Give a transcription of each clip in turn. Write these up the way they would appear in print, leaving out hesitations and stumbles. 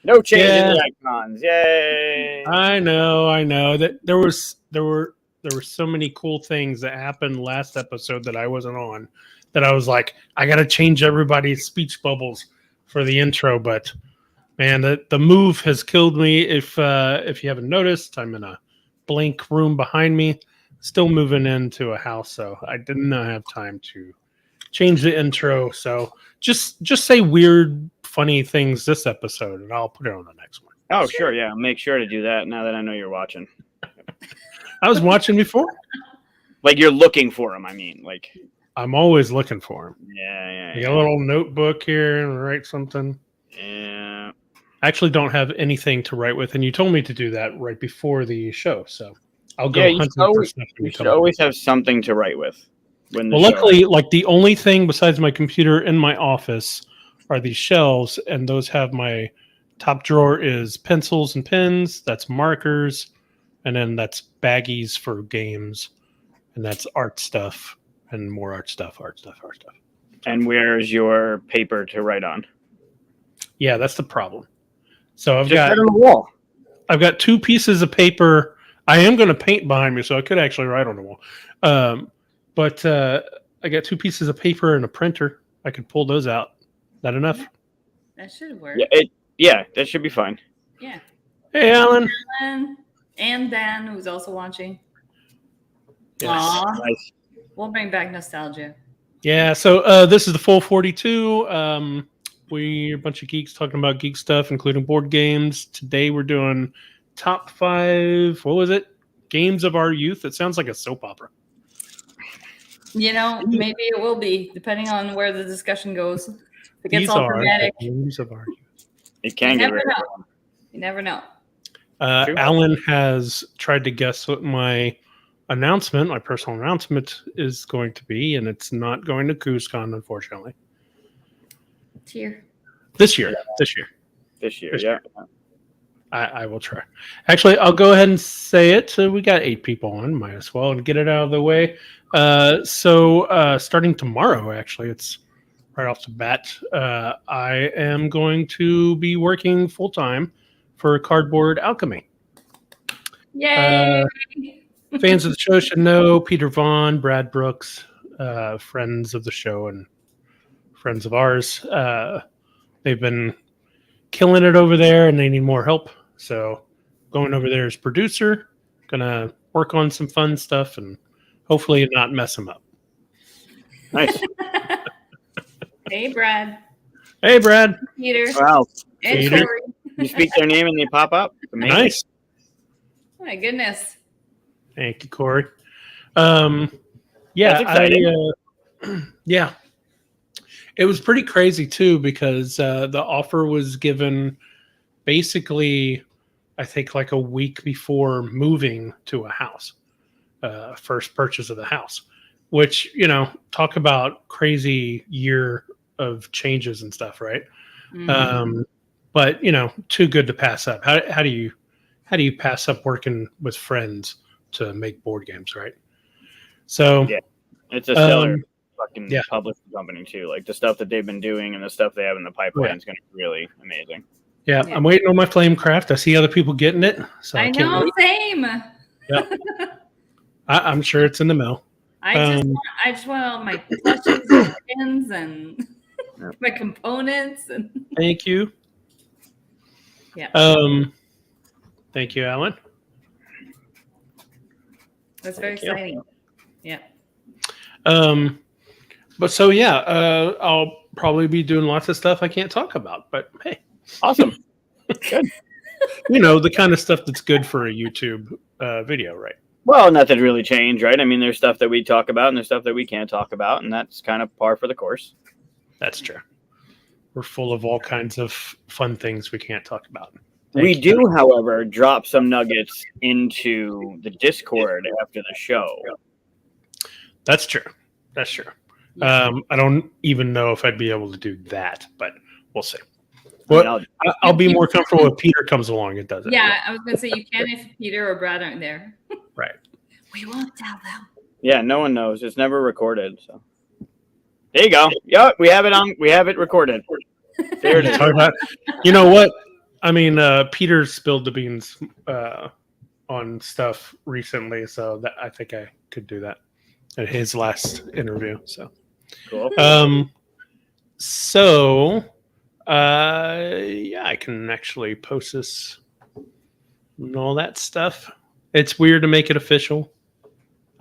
No change in the icons. Yay! I know that there were so many cool things that happened last episode that I wasn't on, that I was like, I got to change everybody's speech bubbles for the intro. But man, the move has killed me. If you haven't noticed, I'm in a blank room behind me, still moving into a house, so I did not have time to change the intro. So just say weird, funny things this episode, and I'll put it on the next one. Oh, sure, yeah. Make sure to do that now that I know you're watching. I was watching before. Like you're looking for him, I mean. Like I'm always looking for him. Yeah. I got a little notebook here and write something. Yeah. I actually don't have anything to write with, and you told me to do that right before the show, so I'll go hunting for stuff. You should always have something to write with. Luckily, like the only thing besides my computer in my office are these shelves, and those have my top drawer is pencils and pens, that's markers, and then that's baggies for games, and that's art stuff and more art stuff. And where's your paper to write on? Yeah, that's the problem. So Just write on the wall. I've got 2 pieces of paper. I am going to paint behind me, so I could actually write on the wall. But I got 2 pieces of paper and a printer. I could pull those out. That enough? That should work. Yeah, that should be fine. Yeah. Hey, Alan. And Dan, who's also watching. Yes. Nice. We'll bring back nostalgia. Yeah, so this is the full 42. We're a bunch of geeks talking about geek stuff, including board games. Today we're doing top 5, what was it? Games of our youth. It sounds like a soap opera. You know, maybe it will be, depending on where the discussion goes. If it gets These all are dramatic. the games of our youth. It can get rid of one. You never know. Alan has tried to guess what my personal announcement is going to be, and it's not going to CoosCon, unfortunately. This year. Yeah. I will try. Actually, I'll go ahead and say it. So we got 8 people on, might as well, and get it out of the way. So starting tomorrow, actually, it's right off the bat, I am going to be working full-time for Cardboard Alchemy. Yay! Fans of the show should know Peter Vaughn, Brad Brooks, friends of the show and friends of ours. They've been killing it over there, and they need more help. So going over there as producer, gonna work on some fun stuff and hopefully not mess them up. Nice. Hey, Brad. Hey, Brad. Peter. Wow. And Peter. Corey. You speak their name and they pop up. Amazing. Nice. Oh, my goodness. Thank you, Corey. That's exciting. Yeah. It was pretty crazy too, because the offer was given basically, I think, like a week before moving to a house, first purchase of the house, which, talk about crazy year of changes and stuff, right? Mm-hmm. But too good to pass up. How do you pass up working with friends to make board games, right? So yeah, it's a stellar fucking publishing company too. Like the stuff that they've been doing and the stuff they have in the pipeline is going to be really amazing. Yeah, I'm waiting on my Flamecraft. I see other people getting it, so I know, same. Yeah, I'm sure it's in the mail. I just want all my plushes and pins and my components. And thank you. Yeah. Thank you, Alan. That's very exciting. Yeah. But so I'll probably be doing lots of stuff I can't talk about. But hey, awesome. Good. The kind of stuff that's good for a YouTube video, right? Well, nothing really changed, right? I mean, there's stuff that we talk about and there's stuff that we can't talk about, and that's kind of par for the course. That's true. We're full of all kinds of fun things we can't talk about. We do, however, drop some nuggets into the Discord after the show. That's true. I don't even know if I'd be able to do that, but we'll see. Well, I'll be more comfortable if Peter comes along and does it. Yeah, I was going to say you can if Peter or Brad aren't there. Right. We won't tell them. Yeah, no one knows. It's never recorded. So there you go. Yep, we have it recorded. There it is. You know what? I mean, Peter spilled the beans on stuff recently, so that I think I could do that at his last interview. So, Cool. so yeah, I can actually post this and all that stuff. It's weird to make it official.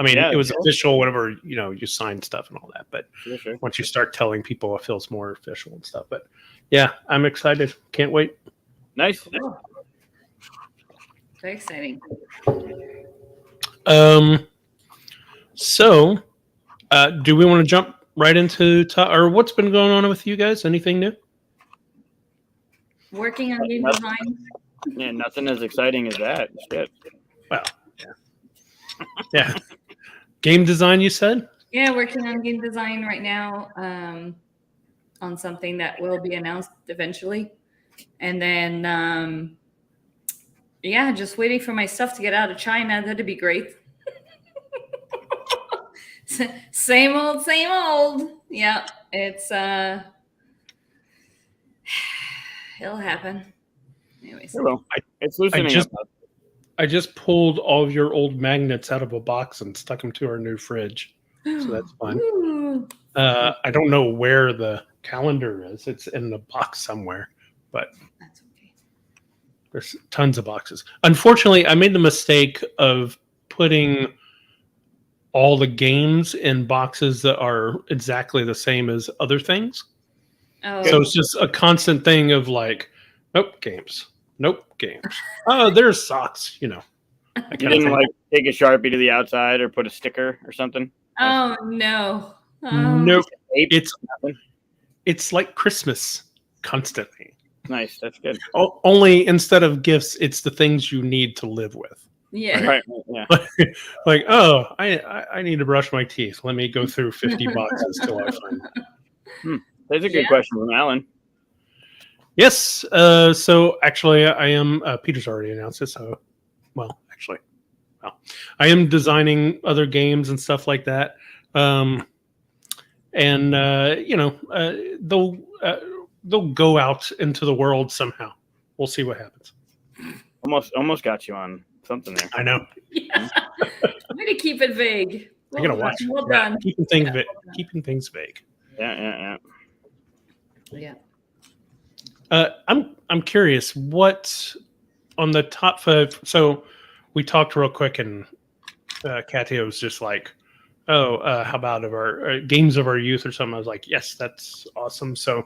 I mean, Yeah, it was sure. official whenever you sign stuff and all that, but Sure. once you start telling people, it feels more official and stuff. But yeah, I'm excited. Can't wait. Nice. Cool. Very exciting. So, do we want to jump right into or what's been going on with you guys? Anything new? Working on game design. Yeah, nothing as exciting as that. Shit. Well, yeah. Yeah. Game design, you said? Yeah, working on game design right now on something that will be announced eventually. And then, yeah, just waiting for my stuff to get out of China. That'd be great. Same old. Yeah, it's it'll happen. Anyways, It's loosening up. I just pulled all of your old magnets out of a box and stuck them to our new fridge. So that's fun. I don't know where the calendar is. It's in the box somewhere, but that's okay. There's tons of boxes. Unfortunately, I made the mistake of putting all the games in boxes that are exactly the same as other things. Oh. So it's just a constant thing of like, nope, games. Nope, games. Oh, there's socks, You didn't like take a Sharpie to the outside or put a sticker or something? Oh no. Nope. It's like Christmas constantly. Nice, that's good. Only instead of gifts, it's the things you need to live with. Yeah. Right. Yeah. Like, oh, I need to brush my teeth. Let me go through 50 boxes till I find it. That's a good question from Alan. Yes. So actually, I am. Peter's already announced it. So, I am designing other games and stuff like that. They'll go out into the world somehow. We'll see what happens. Almost got you on something there. I know. Yeah. I'm gonna keep it vague. I gotta watch. Well done. Keeping things vague. Yeah. Yeah. I'm curious what on the top 5. So we talked real quick, and Katia was just like, "Oh, how about of our games of our youth or something?" I was like, "Yes, that's awesome." So,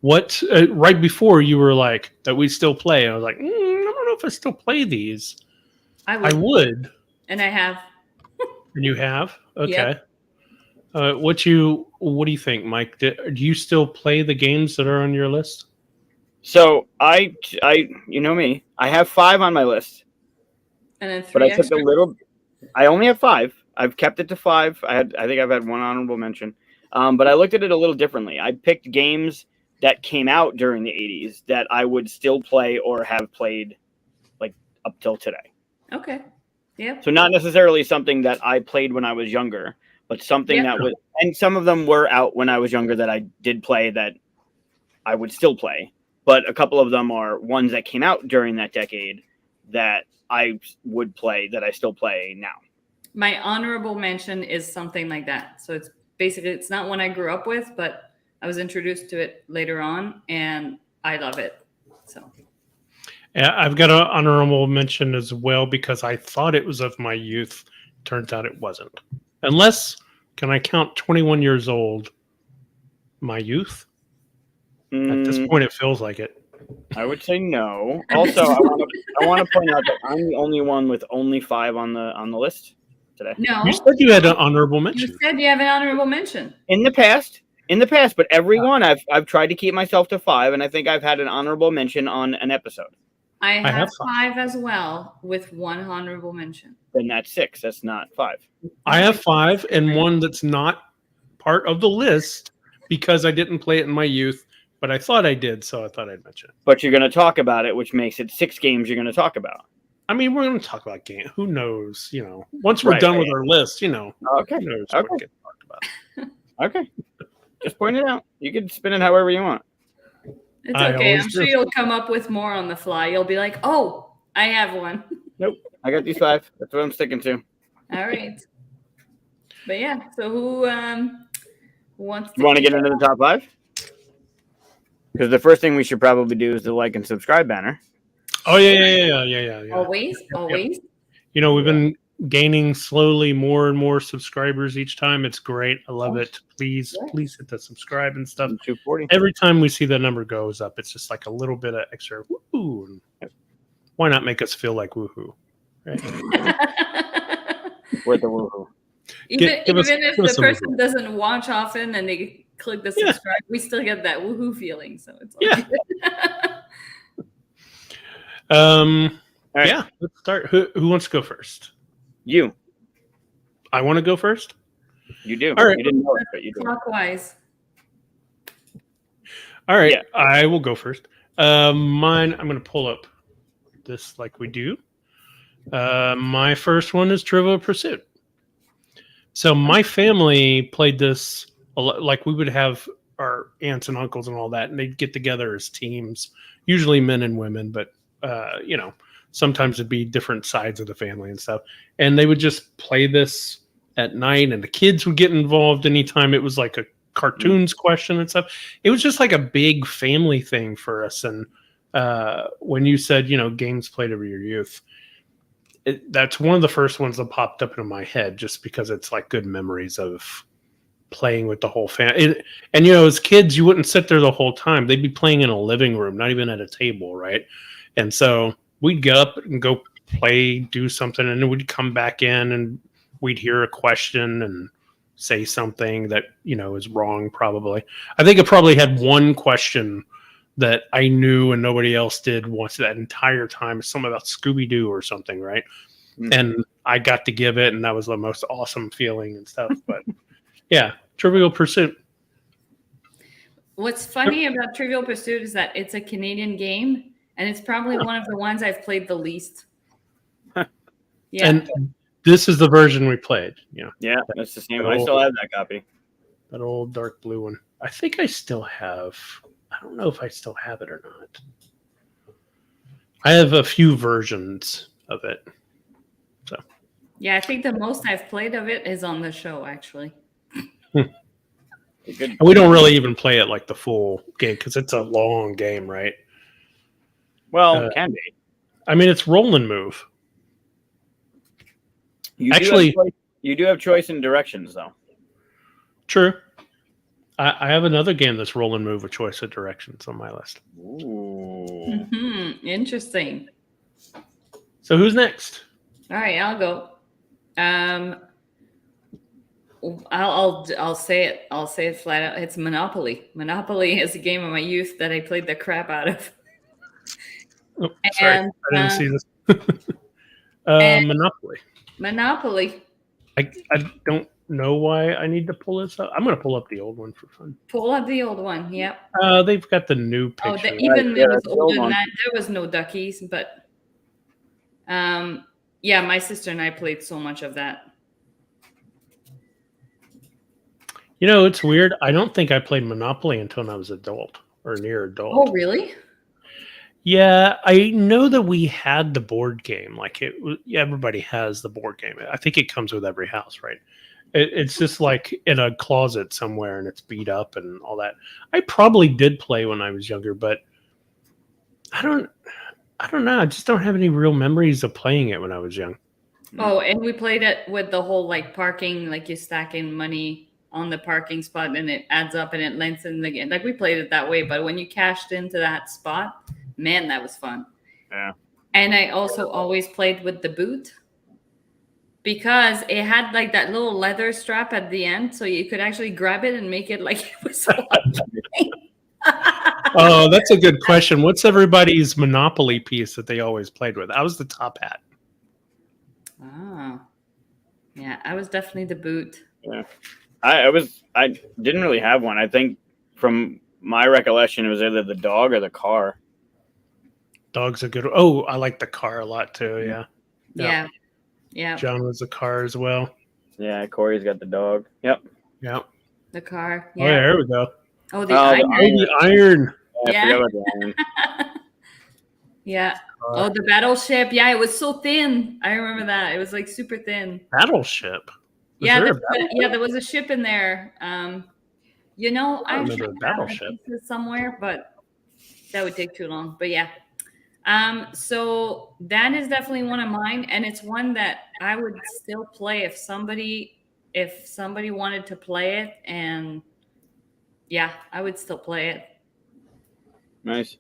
what? Right before you were like that we still play. I was like, I don't know if I still play these. I would, and I have. And you have? Okay. Yep. What do you think, Mike? Do you still play the games that are on your list? So I you know me. I have 5 on my list. And then 3 but I extra. took a little. I only have 5. I've kept it to 5. I think I've had 1 honorable mention. But I looked at it a little differently. I picked games that came out during the 80s that I would still play or have played like up till today. Okay. Yeah. So not necessarily something that I played when I was younger, but something that was, and some of them were out when I was younger that I did play that I would still play. But a couple of them are ones that came out during that decade that I would play that I still play now. My honorable mention is something like that. So it's basically, it's not one I grew up with, but I was introduced to it later on and I love it. So. Yeah, I've got an honorable mention as well because I thought it was of my youth. Turns out it wasn't. Unless, can I count 21 years old my youth? At this point, it feels like it. I would say no. Also, I want to point out that I'm the only one with only 5 on the list today. No. You said you had an honorable mention. You said you have an honorable mention. In the past, but every one I've tried to keep myself to 5, and I think I've had an honorable mention on an episode. I have 5 as well with 1 honorable mention. Then that's 6. That's not 5. I have 5 and 1 that's not part of the list because I didn't play it in my youth, but I thought I did, so I thought I'd mention it. But you're going to talk about it, which makes it 6 games you're going to talk about. I mean, we're going to talk about games. Who knows? Once we're done with our list, Okay. Who knows what we get talked about. Okay. Just point it out. You can spin it however you want. It's I okay. always I'm sure do. you'll come up with more on the fly. You'll be like, oh, I have one. Nope. I got these 5. That's what I'm sticking to. All right. But yeah, so who wants to You want to kick get it into the top 5? Because the first thing we should probably do is the like and subscribe banner. Oh yeah. Always, Yep. always. You know, we've been gaining slowly more and more subscribers each time. It's great. I love it. Please hit the subscribe and stuff. 240. Every time we see the number goes up, it's just like a little bit of extra woohoo. Why not make us feel like woohoo? Right? With the woohoo. Even Give us if the some person woohoo. doesn't watch often and they click the subscribe, we still get that woohoo feeling. So it's all Yeah. good. All right. Yeah, let's start. Who wants to go first? You. I want to go first. You do. All right. You didn't know it, but you do. Clockwise. All right, Yeah. I will go first. Mine, I'm going to pull up this like we do. My first one is Trivial Pursuit. So my family played this a lot, like we would have our aunts and uncles and all that, and they'd get together as teams, usually men and women, but you know, sometimes it'd be different sides of the family and stuff. And they would just play this at night, and the kids would get involved anytime it was like a cartoons question and stuff. It was just like a big family thing for us. And when you said, you know, games played over your youth, that's one of the first ones that popped up into my head, just because it's like good memories of playing with the whole family. And you know, as kids, you wouldn't sit there the whole time. They'd be playing in a living room, not even at a table, right? And so we'd get up and go play, do something, and then we'd come back in and we'd hear a question and say something that, you know, is wrong probably. I think it probably had one question that I knew and nobody else did once that entire time. Something about Scooby-Doo or something, right? And I got to give it, and that was the most awesome feeling and stuff. But yeah, Trivial Pursuit. What's funny about Trivial Pursuit is that it's a Canadian game, and it's probably one of the ones I've played the least. Yeah. And this is the version we played, you know. Yeah, that's the same. I still have that copy. That old dark blue one. I think I still have. I don't know if I still have it or not. I have a few versions of it. So. Yeah, I think the most I've played of it is on the show, actually. And we don't really even play it like the full game because it's a long game, right? Well, it can be. I mean, it's roll and move. You do have choice in directions, though. True. I have another game that's roll and move with choice of directions on my list. Ooh. Interesting. So who's next? All right, I'll go. I'll say it. I'll say it flat out. It's Monopoly. Monopoly is a game of my youth that I played the crap out of. Oh, sorry, I didn't see this. Monopoly. Monopoly. I don't know why I need to pull this up. I'm going to pull up the old one for fun. Pull up the old one. Yep. They've got the new picture. Oh, even it was older than that. There was no duckies, but yeah, my sister and I played so much of that. You know, it's weird. I don't think I played Monopoly until I was adult or near adult. Oh, really? Yeah, I know that we had the board game. Like everybody has the board game. I think it comes with every house, right? It's just like in a closet somewhere, and it's beat up and all that. I probably did play when I was younger, but I don't know. I just don't have any real memories of playing it when I was young. Oh, and we played it with the whole like parking, like you stacking money on the parking spot, and it adds up and it lengthens again. Like we played it that way, but when you cashed into that spot, man, that was fun. Yeah. And I also always played with the boot because it had like that little leather strap at the end, so you could actually grab it and make it like it was. Oh, that's a good question. What's everybody's Monopoly piece that they always played with? I was the top hat. Oh, yeah, I was definitely the boot. Yeah, I didn't really have one. I think from my recollection, it was either the dog or the car. Dog's a good. Oh, I like the car a lot too. Yeah. Yeah. John was the car as well. Yeah, Corey's got the dog. Yep. Yeah. The car. Yeah. Oh, there we go. Oh, the iron. The iron. I Yeah. forgot about the island. Yeah. Oh, the battleship. Yeah, it was so thin. I remember that. It was like super thin. Battleship. Was Yeah, there a there was a ship in there. You know, I I remember should the have battleship. the pieces somewhere, but that would take too long. But yeah. So that is definitely one of mine, and it's one that I would still play if somebody wanted to play it, and yeah, I would still play it. Nice.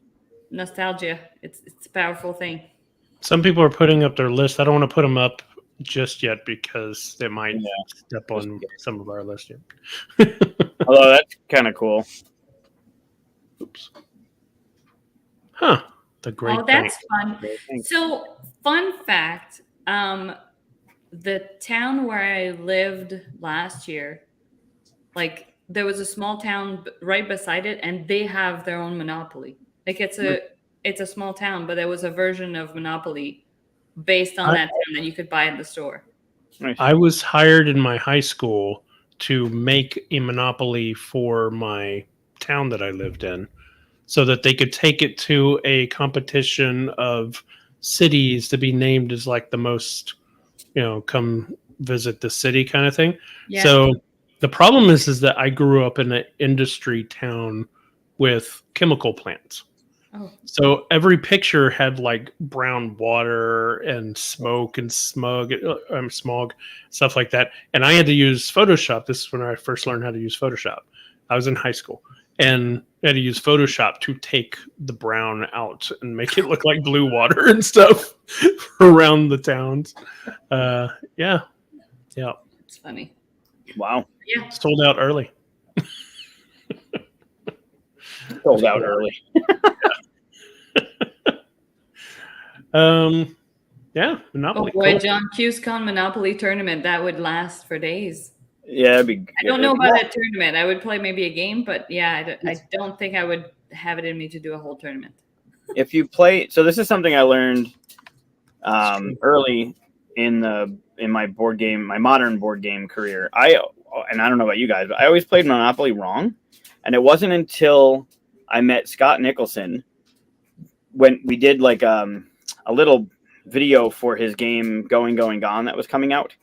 Nostalgia. It's a powerful thing. Some people are putting up their list. I don't want to put them up just yet because they might Yeah. step on some of our list. Although that's kind of cool. Oops. Huh. The Great Oh, that's Bank. fun. So, fun fact, the town where I lived last year, like there was a small town right beside it, and they have their own Monopoly. Like it's a small town, but there was a version of Monopoly based on that town that you could buy at the store. Nice. I was hired in my high school to make a Monopoly for my town that I lived in so that they could take it to a competition of cities to be named as like the most, come visit the city kind of thing. Yeah. So the problem is that I grew up in an industry town with chemical plants. Oh. So every picture had like brown water and smoke and smog, stuff like that. And I had to use Photoshop. This is when I first learned how to use Photoshop. I was in high school and I had to use Photoshop to take the brown out and make it look like blue water and stuff around the towns. Yeah. It's funny. Wow. Yeah. Sold out early. Sold out early. Yeah, Monopoly. Oh boy, cool. John QSCon Monopoly tournament, that would last for days. Yeah, it'd be. I don't know about a tournament. I would play maybe a game, but yeah, I don't think I would have it in me to do a whole tournament. If you play, so this is something I learned early in my modern board game career. And I don't know about you guys, but I always played Monopoly wrong, and it wasn't until I met Scott Nicholson when we did like a little video for his game Going Gone that was coming out,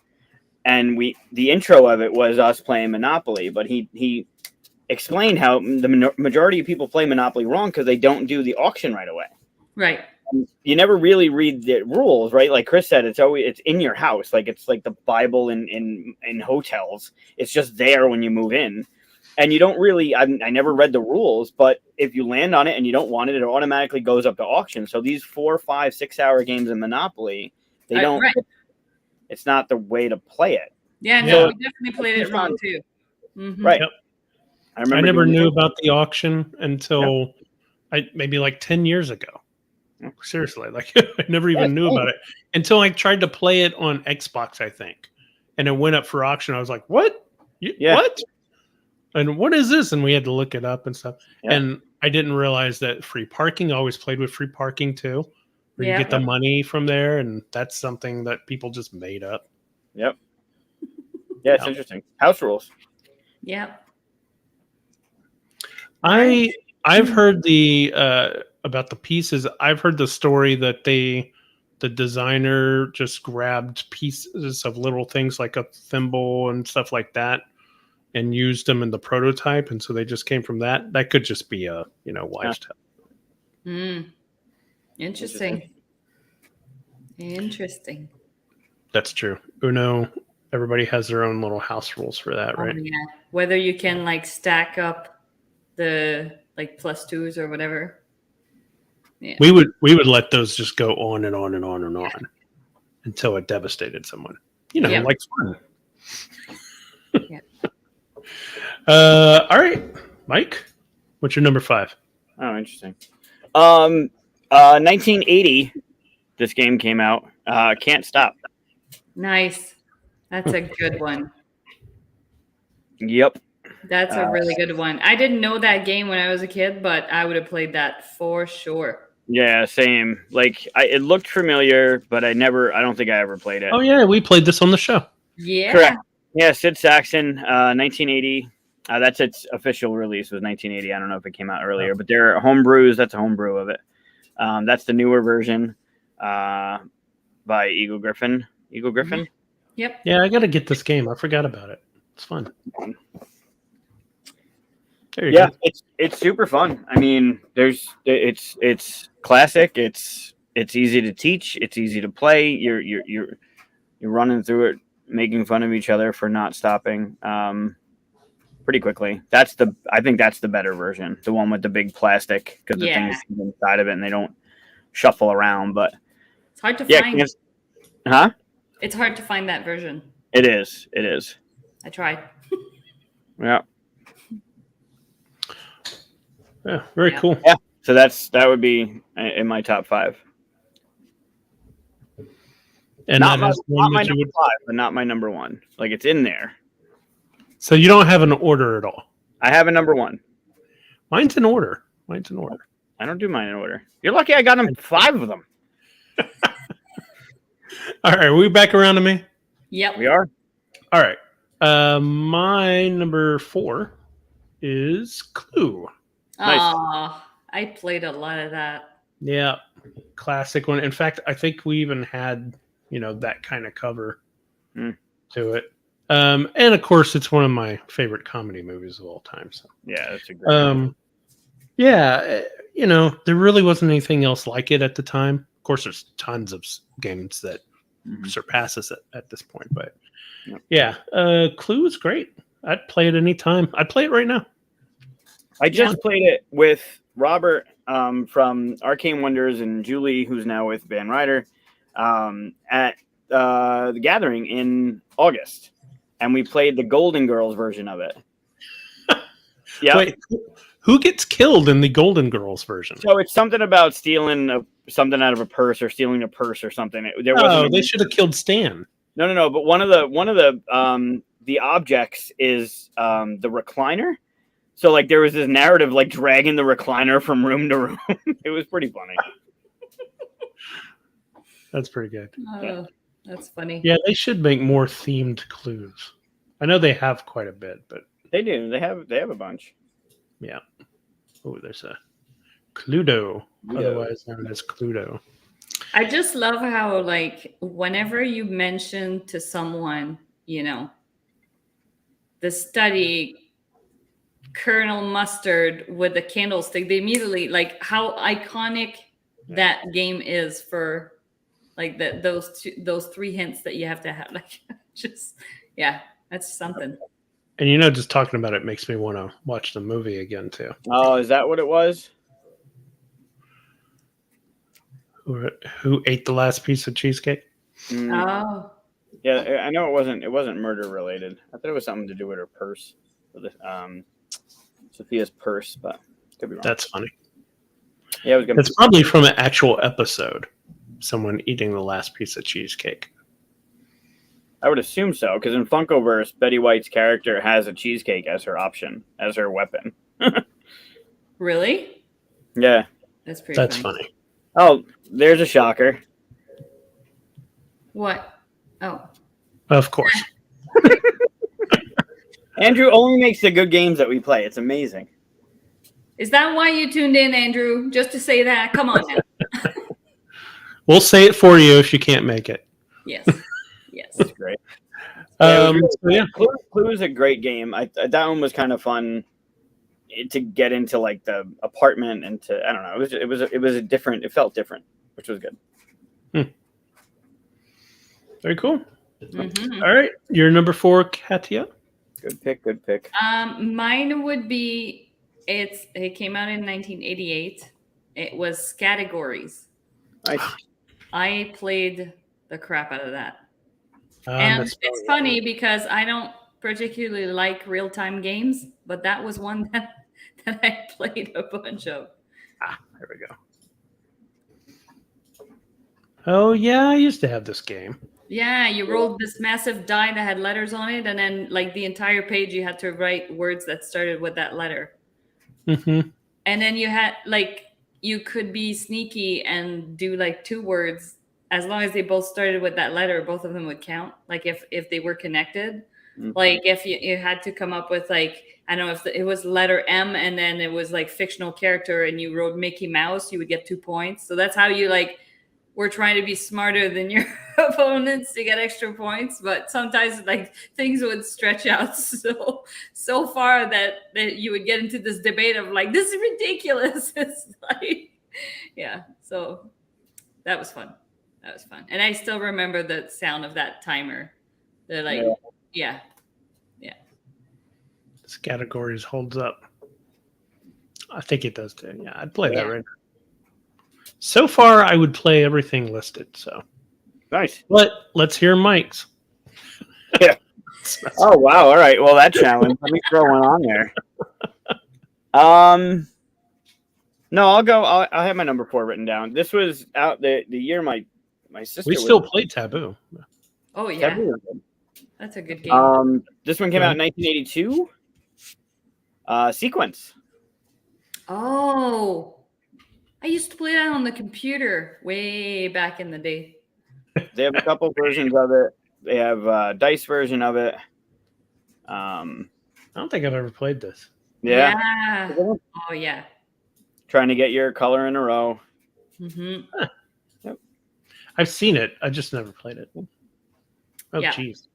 and the intro of it was us playing Monopoly, but he explained how the majority of people play Monopoly wrong because they don't do the auction right away. Right. You never really read the rules, right? Like Chris said, it's in your house, like it's like the Bible in hotels. It's just there when you move in. And you don't really, I never read the rules, but if you land on it and you don't want it, it automatically goes up to auction. So these 4, 5, 6 hour games in Monopoly, they don't, right. It's not the way to play it. Yeah, no, we definitely played it wrong too. Mm-hmm. Right. Yep. I never knew about the auction until maybe like 10 years ago. Seriously, like I never even knew about it until I tried to play it on Xbox, I think. And it went up for auction. I was like, what? What? And what is this? And we had to look it up and stuff. Yeah. And I didn't realize that free parking, I always played with free parking too, where you get the money from there. And that's something that people just made up. Yep. Yeah, it's interesting. House rules. Yep. I've heard about the pieces. I've heard the story that the designer just grabbed pieces of little things like a thimble and stuff like that and used them in the prototype, and so they just came from that. That could just be a wives' tale. Interesting. That's true. Uno. Everybody has their own little house rules for that, right? Yeah. Whether you can like stack up the like +2s or whatever. Yeah. We would let those just go on and on and on and on until it devastated someone. Like fun. Yeah. All right, Mike, what's your number 5? Oh, interesting. 1980, this game came out. Can't Stop. Nice. That's a good one. Yep. That's a really good one. I didn't know that game when I was a kid, but I would have played that for sure. Yeah, same. Like it looked familiar, but I don't think I ever played it. Oh yeah, we played this on the show. Yeah. Correct. Yeah, Sid Saxon, 1980. That's its official release was 1980. I don't know if it came out earlier, but there are homebrews. That's a homebrew of it. That's the newer version by Eagle Griffin. Eagle Griffin. Yep. Yeah, I got to get this game. I forgot about it. It's fun. There you go. It's super fun. I mean, it's classic. It's easy to teach. It's easy to play. You're running through it, making fun of each other for not stopping. Pretty quickly. I think that's the better version, the one with the big plastic, because the things inside of it and they don't shuffle around. But it's hard to find. Huh? It's hard to find that version. It is. I tried. Yeah. Yeah, very cool. Yeah. So that would be in my top 5. And not that my number 5, but not my number 1. Like, it's in there. So you don't have an order at all? I have a number 1. Mine's in order. I don't do mine in order. You're lucky I got them 5 of them. All right, are we back around to me? Yep. We are. All right. My number 4 is Clue. Nice. I played a lot of that. Yeah, classic one. In fact, I think we even had, that kind of cover to it. And of course, it's one of my favorite comedy movies of all time. So yeah, that's a great movie. Yeah, there really wasn't anything else like it at the time. Of course, there's tons of games that surpasses it at this point. But yeah, Clue is great. I'd play it anytime. I'd play it right now. I just played it with Robert from Arcane Wonders and Julie, who's now with Van Ryder, at the Gathering in August. And we played the Golden Girls version of it. Yeah. Wait, who gets killed in the Golden Girls version? So it's something about stealing something out of a purse or stealing a purse or something. They should have killed Stan. No. But one of the objects is the recliner. So like there was this narrative like dragging the recliner from room to room. It was pretty funny. That's pretty good. Yeah. That's funny. Yeah, they should make more themed clues. I know they have quite a bit, but they do. They have a bunch. Yeah. Oh, there's a Cluedo, otherwise known as Cluedo. I just love how, like, whenever you mention to someone, the study Colonel Mustard with the candlestick, they immediately, like, how iconic that game is for, like, those 3 hints that you have to have. Like, that's something. And just talking about it makes me want to watch the movie again too. Oh, is that what it was? Who ate the last piece of cheesecake? Oh. Yeah, I know it wasn't murder related. I thought it was something to do with her purse, with Sophia's purse, but could be wrong. That's funny. Yeah, it was good. It's probably from an actual episode. Someone eating the last piece of cheesecake. I would assume so, because in Funkoverse, Betty White's character has a cheesecake as her option, as her weapon. Really? Yeah. That's pretty funny. Oh, there's a shocker. What? Oh. Of course. Andrew only makes the good games that we play. It's amazing. Is that why you tuned in, Andrew? Just to say that? Come on now. We'll say it for you if you can't make it. Yes. Yes. That's great. Clue is a great game. That one was kind of fun to get into, like the apartment and to, I don't know. It was a different. It felt different, which was good. Very cool. Mm-hmm. All right, your number 4, Katia. Good pick. Mine would be it came out in 1988. It was Categories. Nice. I played the crap out of that. And it's funny because I don't particularly like real-time games, but that was one that I played a bunch of. There we go. Oh, yeah, I used to have this game. Yeah, you rolled this massive die that had letters on it, and then like the entire page you had to write words that started with that letter. Mm-hmm. And then you had you could be sneaky and do like 2 words. As long as they both started with that letter, both of them would count, like if they were connected. Like if you had to come up with like, I don't know if it was letter M and then it was like fictional character and you wrote Mickey Mouse, you would get 2 points. So that's how you like were trying to be smarter than your opponents to get extra points. But sometimes like things would stretch out so far that you would get into this debate of like, this is ridiculous. It's like, yeah. So that was fun. That was fun. And I still remember the sound of that timer. They're like, yeah. This categories holds up. I think it does too. Yeah, I'd play that right now. So far, I would play everything listed. So Nice. But let's hear Mike's. Yeah. Oh wow! All right. Well, that challenge. Let me throw one on there. No, I'll go. I'll have my number 4 written down. This was out the year my sister. We still play Taboo. Oh yeah, Taboo. that's a good game. This one came out in 1982. Sequence. Oh, I used to play that on the computer way back in the day. They have a couple versions of it. They have a dice version of it. I don't think I've ever played this. Yeah. Oh yeah. Trying to get your color in a row. Mm-hmm. Huh. Yep. I've seen it. I just never played it. Oh, jeez.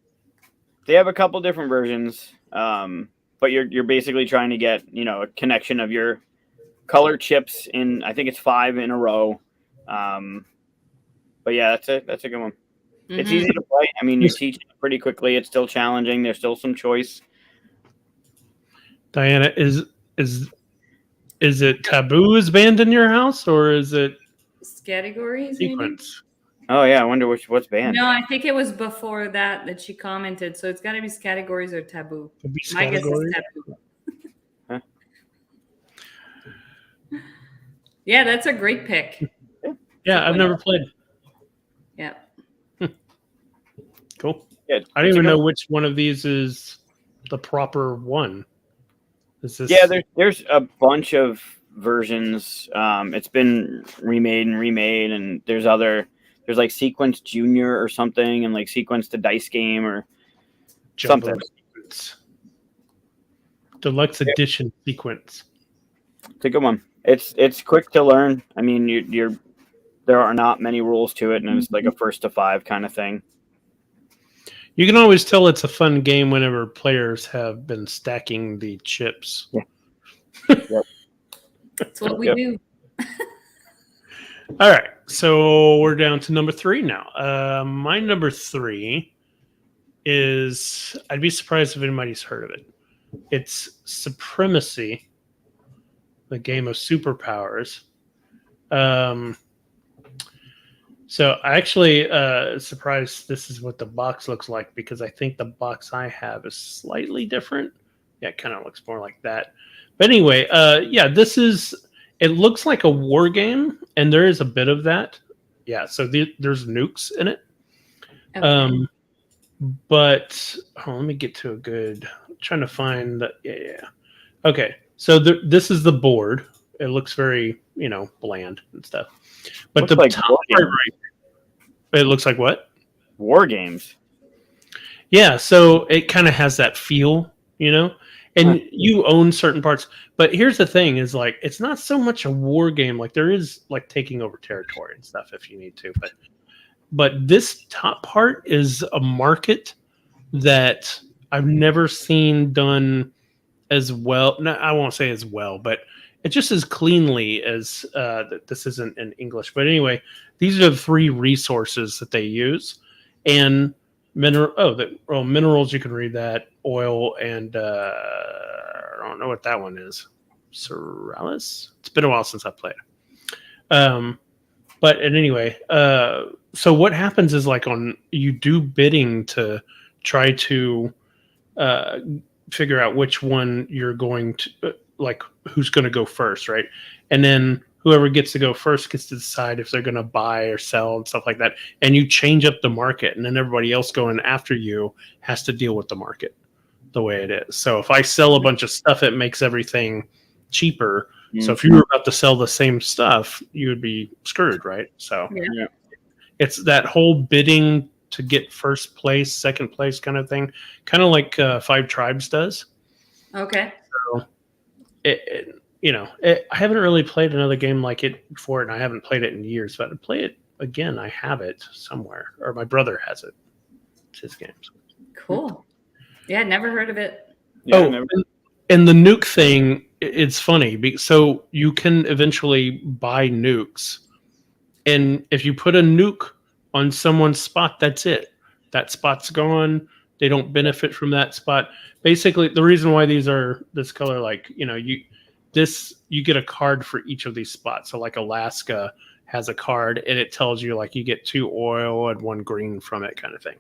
They have a couple different versions, but you're basically trying to get a connection of your color chips in. I think it's 5 in a row. But yeah, that's a good one. Mm-hmm. It's easy to play. I mean, you teach it pretty quickly. It's still challenging. There's still some choice. Diana, is it Taboo is banned in your house, or is it categories? Sequence? Maybe? Oh yeah, I wonder what's banned. No, I think it was before that she commented. So it's got to be categories or Taboo. My guess is Taboo. Huh? Yeah, that's a great pick. Yeah, I've never played. Yeah. Cool. Yeah, I don't even know which one of these is the proper one. Is this... Yeah, there's a bunch of versions. It's been remade, and there's like Sequence Junior or something, and like Sequence to Dice Game or Jumbo something. Sequence. Deluxe Edition Sequence. It's a good one. It's quick to learn. I mean, there are not many rules to it, and it's like a 1st to 5 kind of thing. You can always tell it's a fun game whenever players have been stacking the chips. Yeah. Yep. That's what we do. All right, so we're down to number 3 now. My number 3 is, I'd be surprised if anybody's heard of it. It's Supremacy, the game of superpowers. So I actually surprised this is what the box looks like, because I think the box I have is slightly different. Yeah, it kind of looks more like that. But anyway, it looks like a war game, and there is a bit of that. Yeah, so there's nukes in it. Okay. But let me get to I'm trying to find the, yeah. Okay, so this is the board. It looks very, bland and stuff. But looks the like top part, right? It looks like what? War games. Yeah, so it kind of has that feel, and you own certain parts. But here's the thing: is like it's not so much a war game. Like there is like taking over territory and stuff if you need to. But this top part is a market that I've never seen done as well. No, I won't say as well, but it just as cleanly as this isn't in English. But anyway, these are the 3 resources that they use. And minerals, you can read that. Oil and I don't know what that one is. Cerealis? It's been a while since I played. But anyway, so what happens is like you do bidding to try to figure out which one you're going to who's going to go first, right? And then whoever gets to go first gets to decide if they're going to buy or sell and stuff like that. And you change up the market, and then everybody else going after you has to deal with the market the way it is. So if I sell a bunch of stuff, it makes everything cheaper. Mm-hmm. So if you were about to sell the same stuff, you would be screwed, right? So it's that whole bidding to get first place, second place kind of thing, kind of like Five Tribes does. Okay. So, I haven't really played another game like it before, and I haven't played it in years. But to play it again, I have it somewhere, or my brother has it. It's his games. Cool. Yeah, never heard of it. Yeah, and the nuke thing, it's funny. So you can eventually buy nukes. And if you put a nuke on someone's spot, that's it. That spot's gone. They don't benefit from that spot. Basically, the reason why these are this color, like, you get a card for each of these spots. So like Alaska has a card and it tells you like you get 2 oil and 1 green from it kind of thing.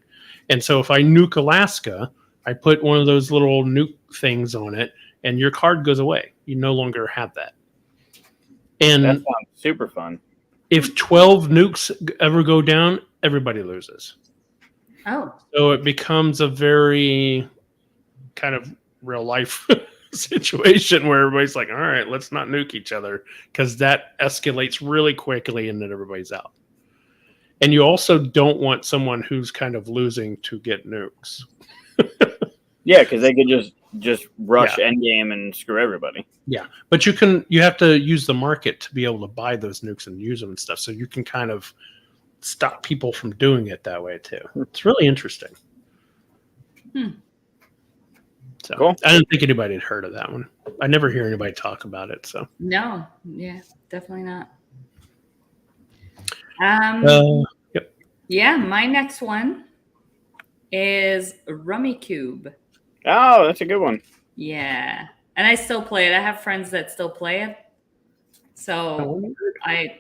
And so if I nuke Alaska, I put one of those little nuke things on it and your card goes away. You no longer have that. And that sounds super fun. If 12 nukes ever go down, everybody loses. Oh. So it becomes a very kind of real life situation where everybody's like, all right, let's not nuke each other, because that escalates really quickly and then everybody's out. And you also don't want someone who's kind of losing to get nukes. Yeah, because they could just rush endgame and screw everybody. Yeah, but you have to use the market to be able to buy those nukes and use them and stuff. So you can kind of stop people from doing it that way too. It's really interesting. So cool. I didn't think anybody had heard of that one. I never hear anybody talk about it. So no, yeah, definitely not. Yep. Yeah, my next one is Rummy Cube. Oh, that's a good one. Yeah. And I still play it. I have friends that still play it. So I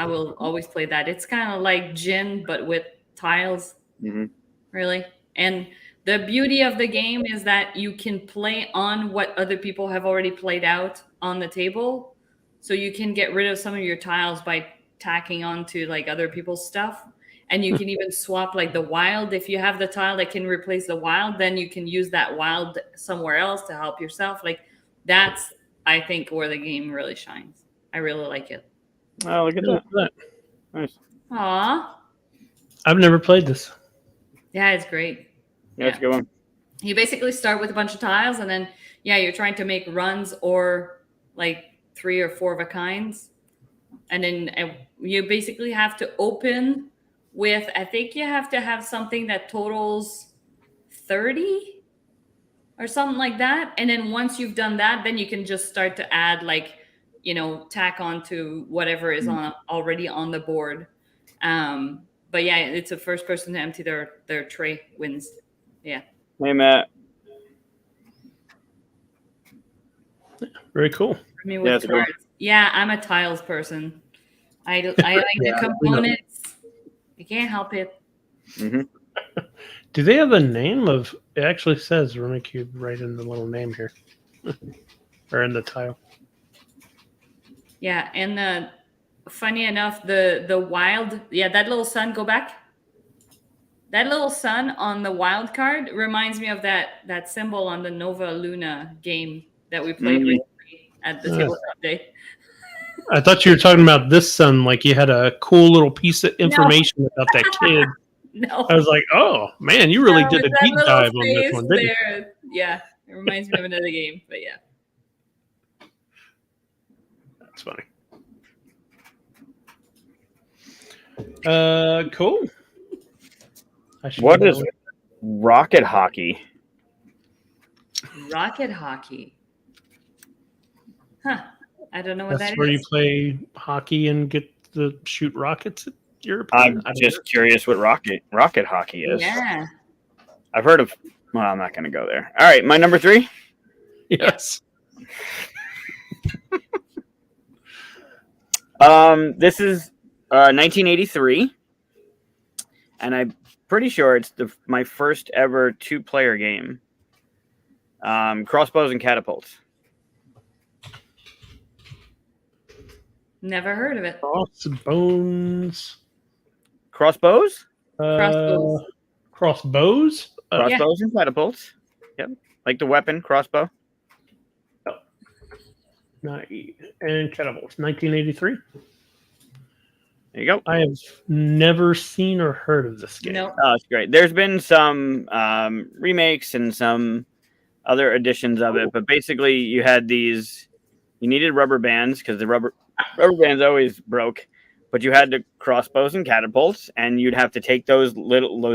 will always play that. It's kind of like gin, but with tiles, really. And the beauty of the game is that you can play on what other people have already played out on the table. So you can get rid of some of your tiles by tacking onto like other people's stuff. And you can even swap like the wild. If you have the tile that can replace the wild, then you can use that wild somewhere else to help yourself. Like that's, I think, where the game really shines. I really like it. Oh, look at that. Nice. Aw. I've never played this. Yeah, it's great. Yeah, it's a good one. You basically start with a bunch of tiles and then, you're trying to make runs or like 3 or 4 of a kinds. And then you basically have to open with, I think you have to have something that totals 30 or something like that. And then once you've done that, then you can just start to add like, tack on to whatever is already on the board. But yeah, it's the first person to empty their tray wins. Yeah. Hey, Matt. Very cool. For me with cards. Yeah, I'm a tiles person. I like the components. You can't help it. Do they have a name of? It actually says Rummy Cube right in the little name here, or in the tile. Yeah, and funny enough, the wild, that little sun. Go back. That little sun on the wild card reminds me of that symbol on the Nova Luna game that we played recently at the tabletop day. I thought you were talking about this sun, like you had a cool little piece of information about that kid. No. I was like, oh, man, you really did a deep dive on this one, didn't you? Yeah, it reminds me of another game, but yeah. That's funny. Cool. What is rocket hockey? Rocket hockey. Huh. I don't know what that is. That's where you play hockey and get to shoot rockets at your opponent. I'm just curious what rocket hockey is. Yeah. I've heard of. Well, I'm not going to go there. All right, my number 3. Yes. This is 1983, and I'm pretty sure it's my first ever 2-player game. Crossbows and catapults. Never heard of it. Crossbones. Crossbows? Crossbows. Crossbows? Crossbows and catapults. Yep. Like the weapon, crossbow. And catapults. 1983. There you go. I have never seen or heard of this game. Nope. Oh, it's great. There's been some remakes and some other editions of it, but basically you had these. You needed rubber bands because the rubber bands always broke, but you had the crossbows and catapults, and you'd have to take those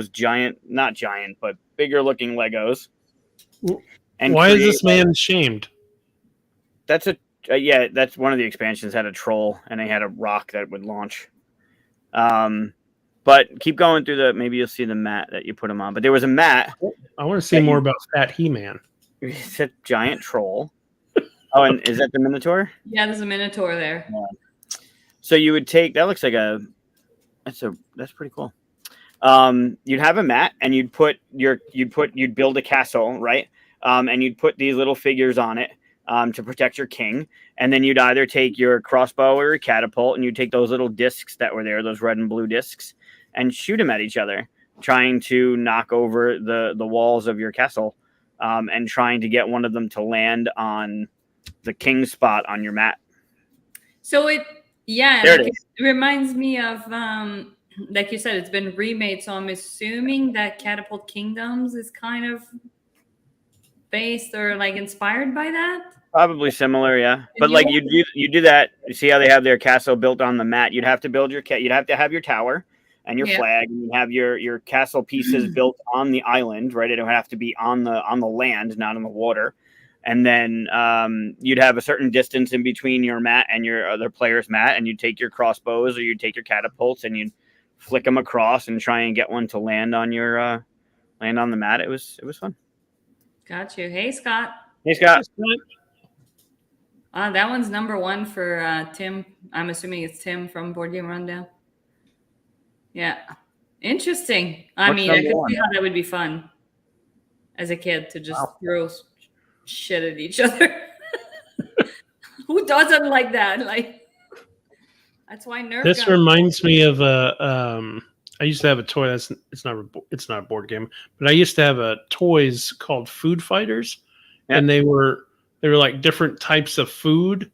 giant, not giant, but bigger looking Legos. And why is this man shamed? That's that's one of the expansions had a troll, and they had a rock that would launch. But keep going through maybe you'll see the mat that you put them on. But there was a mat. I want to see more about Fat He-Man. It's a giant troll. Oh, and is that the Minotaur? Yeah, there's a Minotaur there. Yeah. So you would take that looks like that's pretty cool. You'd have a mat and you'd build a castle, right? And you'd put these little figures on it to protect your king. And then you'd either take your crossbow or your catapult and you'd take those little discs that were there, those red and blue discs, and shoot them at each other, trying to knock over the walls of your castle, and trying to get one of them to land on the king spot on your mat. So it reminds me of like you said, it's been remade. So I'm assuming that Catapult Kingdoms is kind of based or like inspired by that. Probably similar, yeah. But like you do that. You see how they have their castle built on the mat. You'd have to build you'd have to have your tower and your flag, and you have your castle pieces built on the island, right? It would have to be on the land, not on the water. And then you'd have a certain distance in between your mat and your other player's mat, and you'd take your crossbows or you'd take your catapults and you'd flick them across and try and get one to land on your land on the mat. It was fun. Got you. Hey, Scott. Hey, Scott. That one's number one for Tim. I'm assuming it's Tim from Board Game Rundown. Yeah. Interesting. I could see how that would be fun as a kid to just throw shit at each other. Who doesn't like that? Like, that's why Nerf. This reminds me of I used to have a toy. It's not a board game, but I used to have toys called Food Fighters, and they were like different types of food.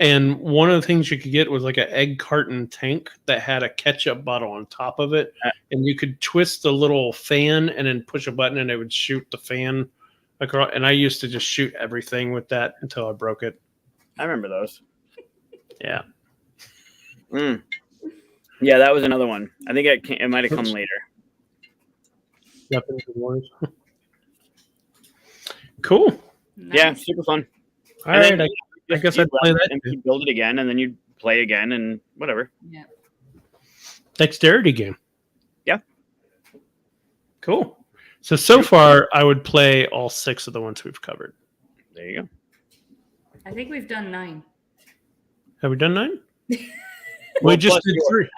And one of the things you could get was like an egg carton tank that had a ketchup bottle on top of it, and you could twist the little fan and then push a button, and it would shoot the fan across. And I used to just shoot everything with that until I broke it. I remember those. Yeah. Yeah, that was another one. I think it might have come later. Cool. Nice. Yeah, super fun. All right, I guess I'd play that. And you build it again, and then you play again, and whatever. Yeah. Dexterity game. Yeah. Cool. So far, I would play all 6 of the ones we've covered. There you go. I think we've done 9. Have we done 9? We just did 3.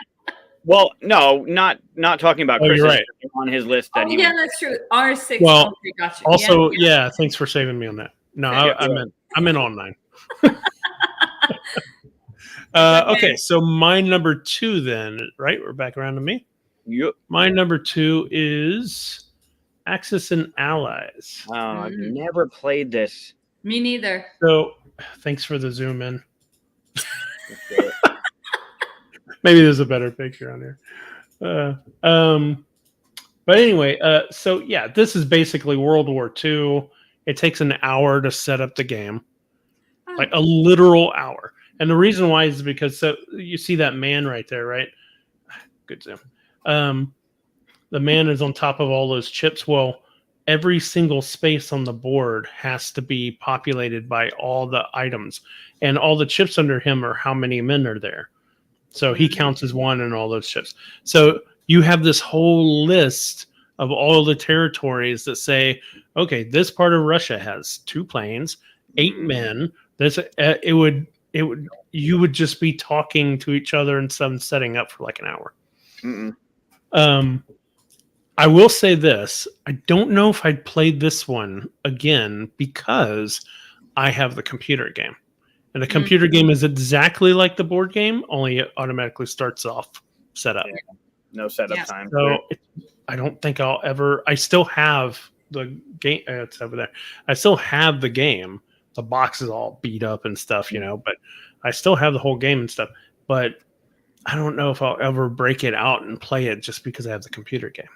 Well, no, not talking about Chris. You're right. On his list. That's true. Our 6. Well, got you. Also, yeah, thanks for saving me on that. No, I'm in on 9. Okay, so my number 2 then, right? We're back around to me. Yep. My number 2 is Axis and Allies. Oh, I've never played this. Me neither. So, thanks for the zoom in. Maybe there's a better picture on here. But anyway, so yeah, this is basically World War II. It takes an hour to set up the game, like a literal hour. And the reason why is because you see that man right there, right? Good zoom. The man is on top of all those chips. Well, every single space on the board has to be populated by all the items, and all the chips under him are how many men are there. So he counts as one in all those chips. So you have this whole list of all the territories that say, okay, this part of Russia has 2 planes, 8 men. You would just be talking to each other and setting up for like an hour. I will say this. I don't know if I'd played this one again because I have the computer game. And the computer game is exactly like the board game, only it automatically starts off set up. Yeah. No setup time. So I don't think I'll ever. I still have the game. It's over there. I still have the game. The box is all beat up and stuff, but I still have the whole game and stuff. But I don't know if I'll ever break it out and play it just because I have the computer game.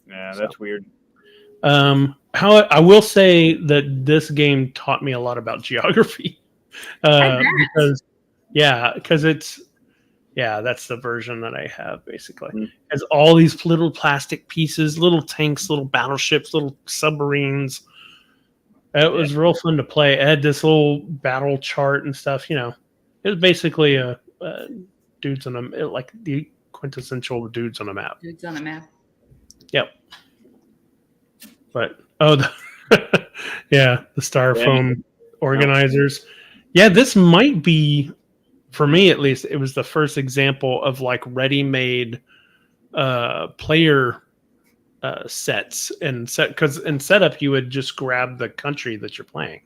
Yeah, that's weird. How I will say that this game taught me a lot about geography. Because it's that's the version that I have basically. Mm. It has all these little plastic pieces, little tanks, little battleships, little submarines. It was real fun to play. It had this little battle chart and stuff. It was basically a dudes on like the quintessential dudes on a map. Dudes on a map. Yep. But the styrofoam organizers. Yeah, this might be, for me at least, it was the first example of like ready-made player sets because in setup you would just grab the country that you're playing.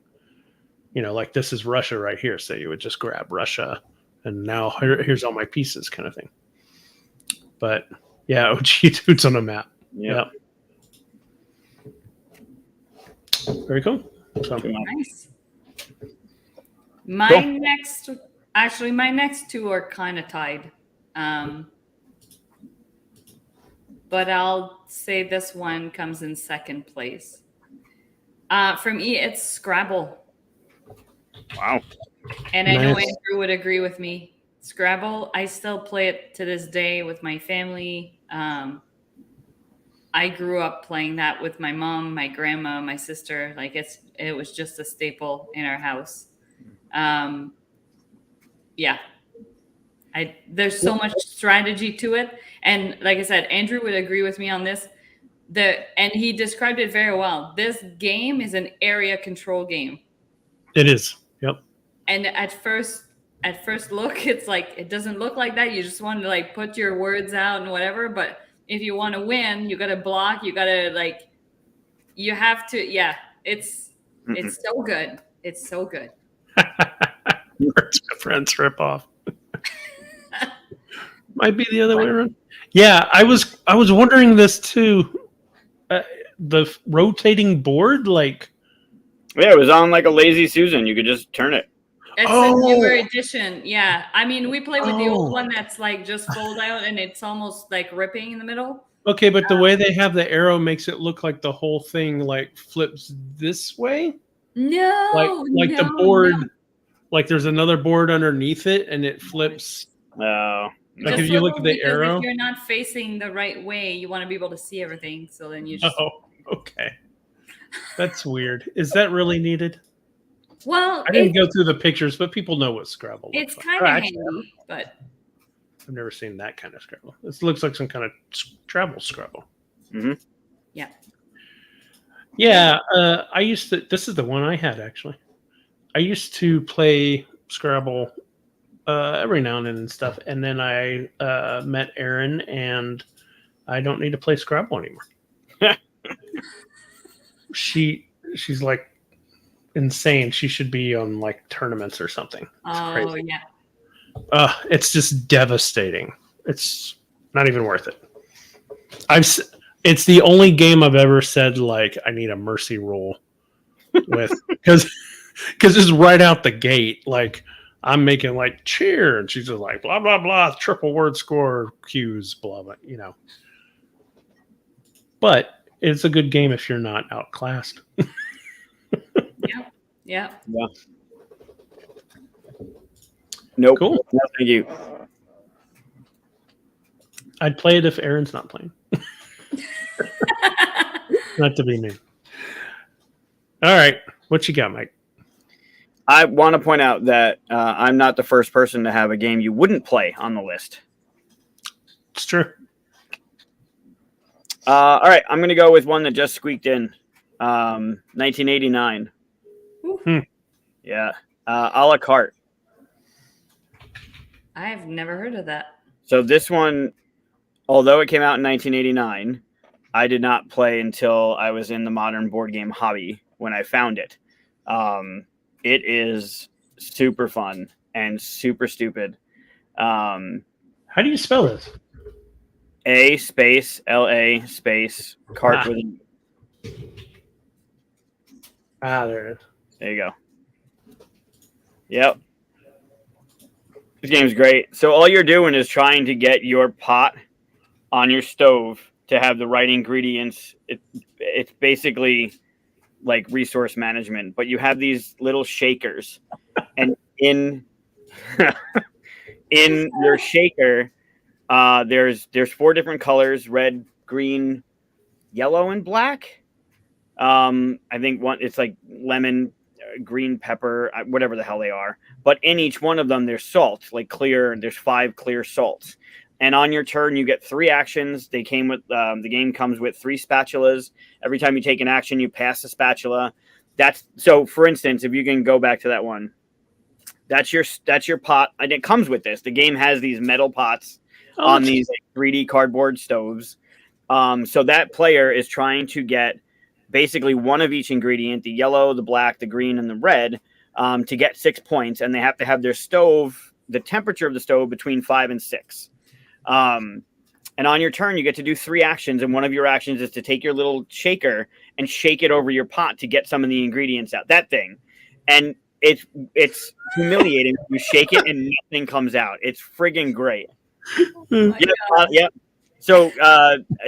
Like this is Russia right here, so you would just grab Russia, and now here's all my pieces, kind of thing. But yeah, OG dudes on a map. Yeah. Very cool. So, nice. My next two are kind of tied. But I'll say this one comes in second place. For me, it's Scrabble. Wow. And I know Andrew would agree with me. Scrabble, I still play it to this day with my family. I grew up playing that with my mom, my grandma, my sister. Like it was just a staple in our house. There's so much strategy to it. And like I said, Andrew would agree with me on this. And he described it very well. This game is an area control game. It is. Yep. And at first look, it's like, it doesn't look like that. You just want to like put your words out and whatever. But if you want to win, you got to block. You got to you have to. Yeah, it's so good. It's so good. Words with friends rip off. Might be the other way around. Yeah, I was wondering this too. The rotating board, it was on like a Lazy Susan. You could just turn it. It's a newer edition. Yeah, I mean, we play with the old one that's like just fold out and it's almost like ripping in the middle. Okay, but the way they have the arrow makes it look like the whole thing like flips this way. No, like the board, like there's another board underneath it and it flips. Oh. Like if you look at the arrow, if you're not facing the right way, you want to be able to see everything. So then you just. Oh, okay. That's weird. Is that really needed? Well, I didn't go through the pictures, but people know what Scrabble looks like. It's kind of handy, but I've never seen that kind of Scrabble. This looks like some kind of travel Scrabble. Mm-hmm. Yeah. Yeah, I used to. This is the one I had actually. I used to play Scrabble every now and then and stuff, and then I met Erin, and I don't need to play Scrabble anymore. She's like insane. She should be on like tournaments or something. It's crazy. Yeah. It's just devastating. It's not even worth it. It's the only game I've ever said like I need a mercy roll with because it's right out the gate. Like I'm making like cheer, and she's just like blah blah blah, triple word score cues, blah blah. But it's a good game if you're not outclassed. Yeah. Nope. Cool. No, thank you. I'd play it if Erin's not playing. Not to be mean. All right. What you got, Mike? I want to point out that I'm not the first person to have a game you wouldn't play on the list. It's true. All right. I'm going to go with one that just squeaked in. 1989. Yeah. A la carte. I've never heard of that. So this one, although it came out in 1989, I did not play until I was in the modern board game hobby when I found it. It is super fun and super stupid. How do you spell this? A space LA space cart with an... There it is. There you go. Yep. This game's great. So all you're doing is trying to get your pot on your stove to have the right ingredients. It's basically like resource management, but you have these little shakers, and in in your shaker, there's 4 different colors: red, green, yellow, and black. I think one it's like lemon, green pepper, whatever the hell they are. But in each one of them, there's salt, like clear. There's 5 clear salts. And on your turn, you get 3 actions. They came with the game comes with 3 spatulas. Every time you take an action, you pass the spatula. That's so. For instance, if you can go back to that one, that's your pot, and it comes with this. The game has these metal pots on these like 3D cardboard stoves. So that player is trying to get basically one of each ingredient: the yellow, the black, the green, and the red, to get 6 points, and they have to have their stove, the temperature of the stove, between 5 and 6. And on your turn, you get to do 3 actions, and one of your actions is to take your little shaker and shake it over your pot to get some of the ingredients out. That thing, and it's humiliating. You shake it and nothing comes out. It's friggin' great. Yeah. So,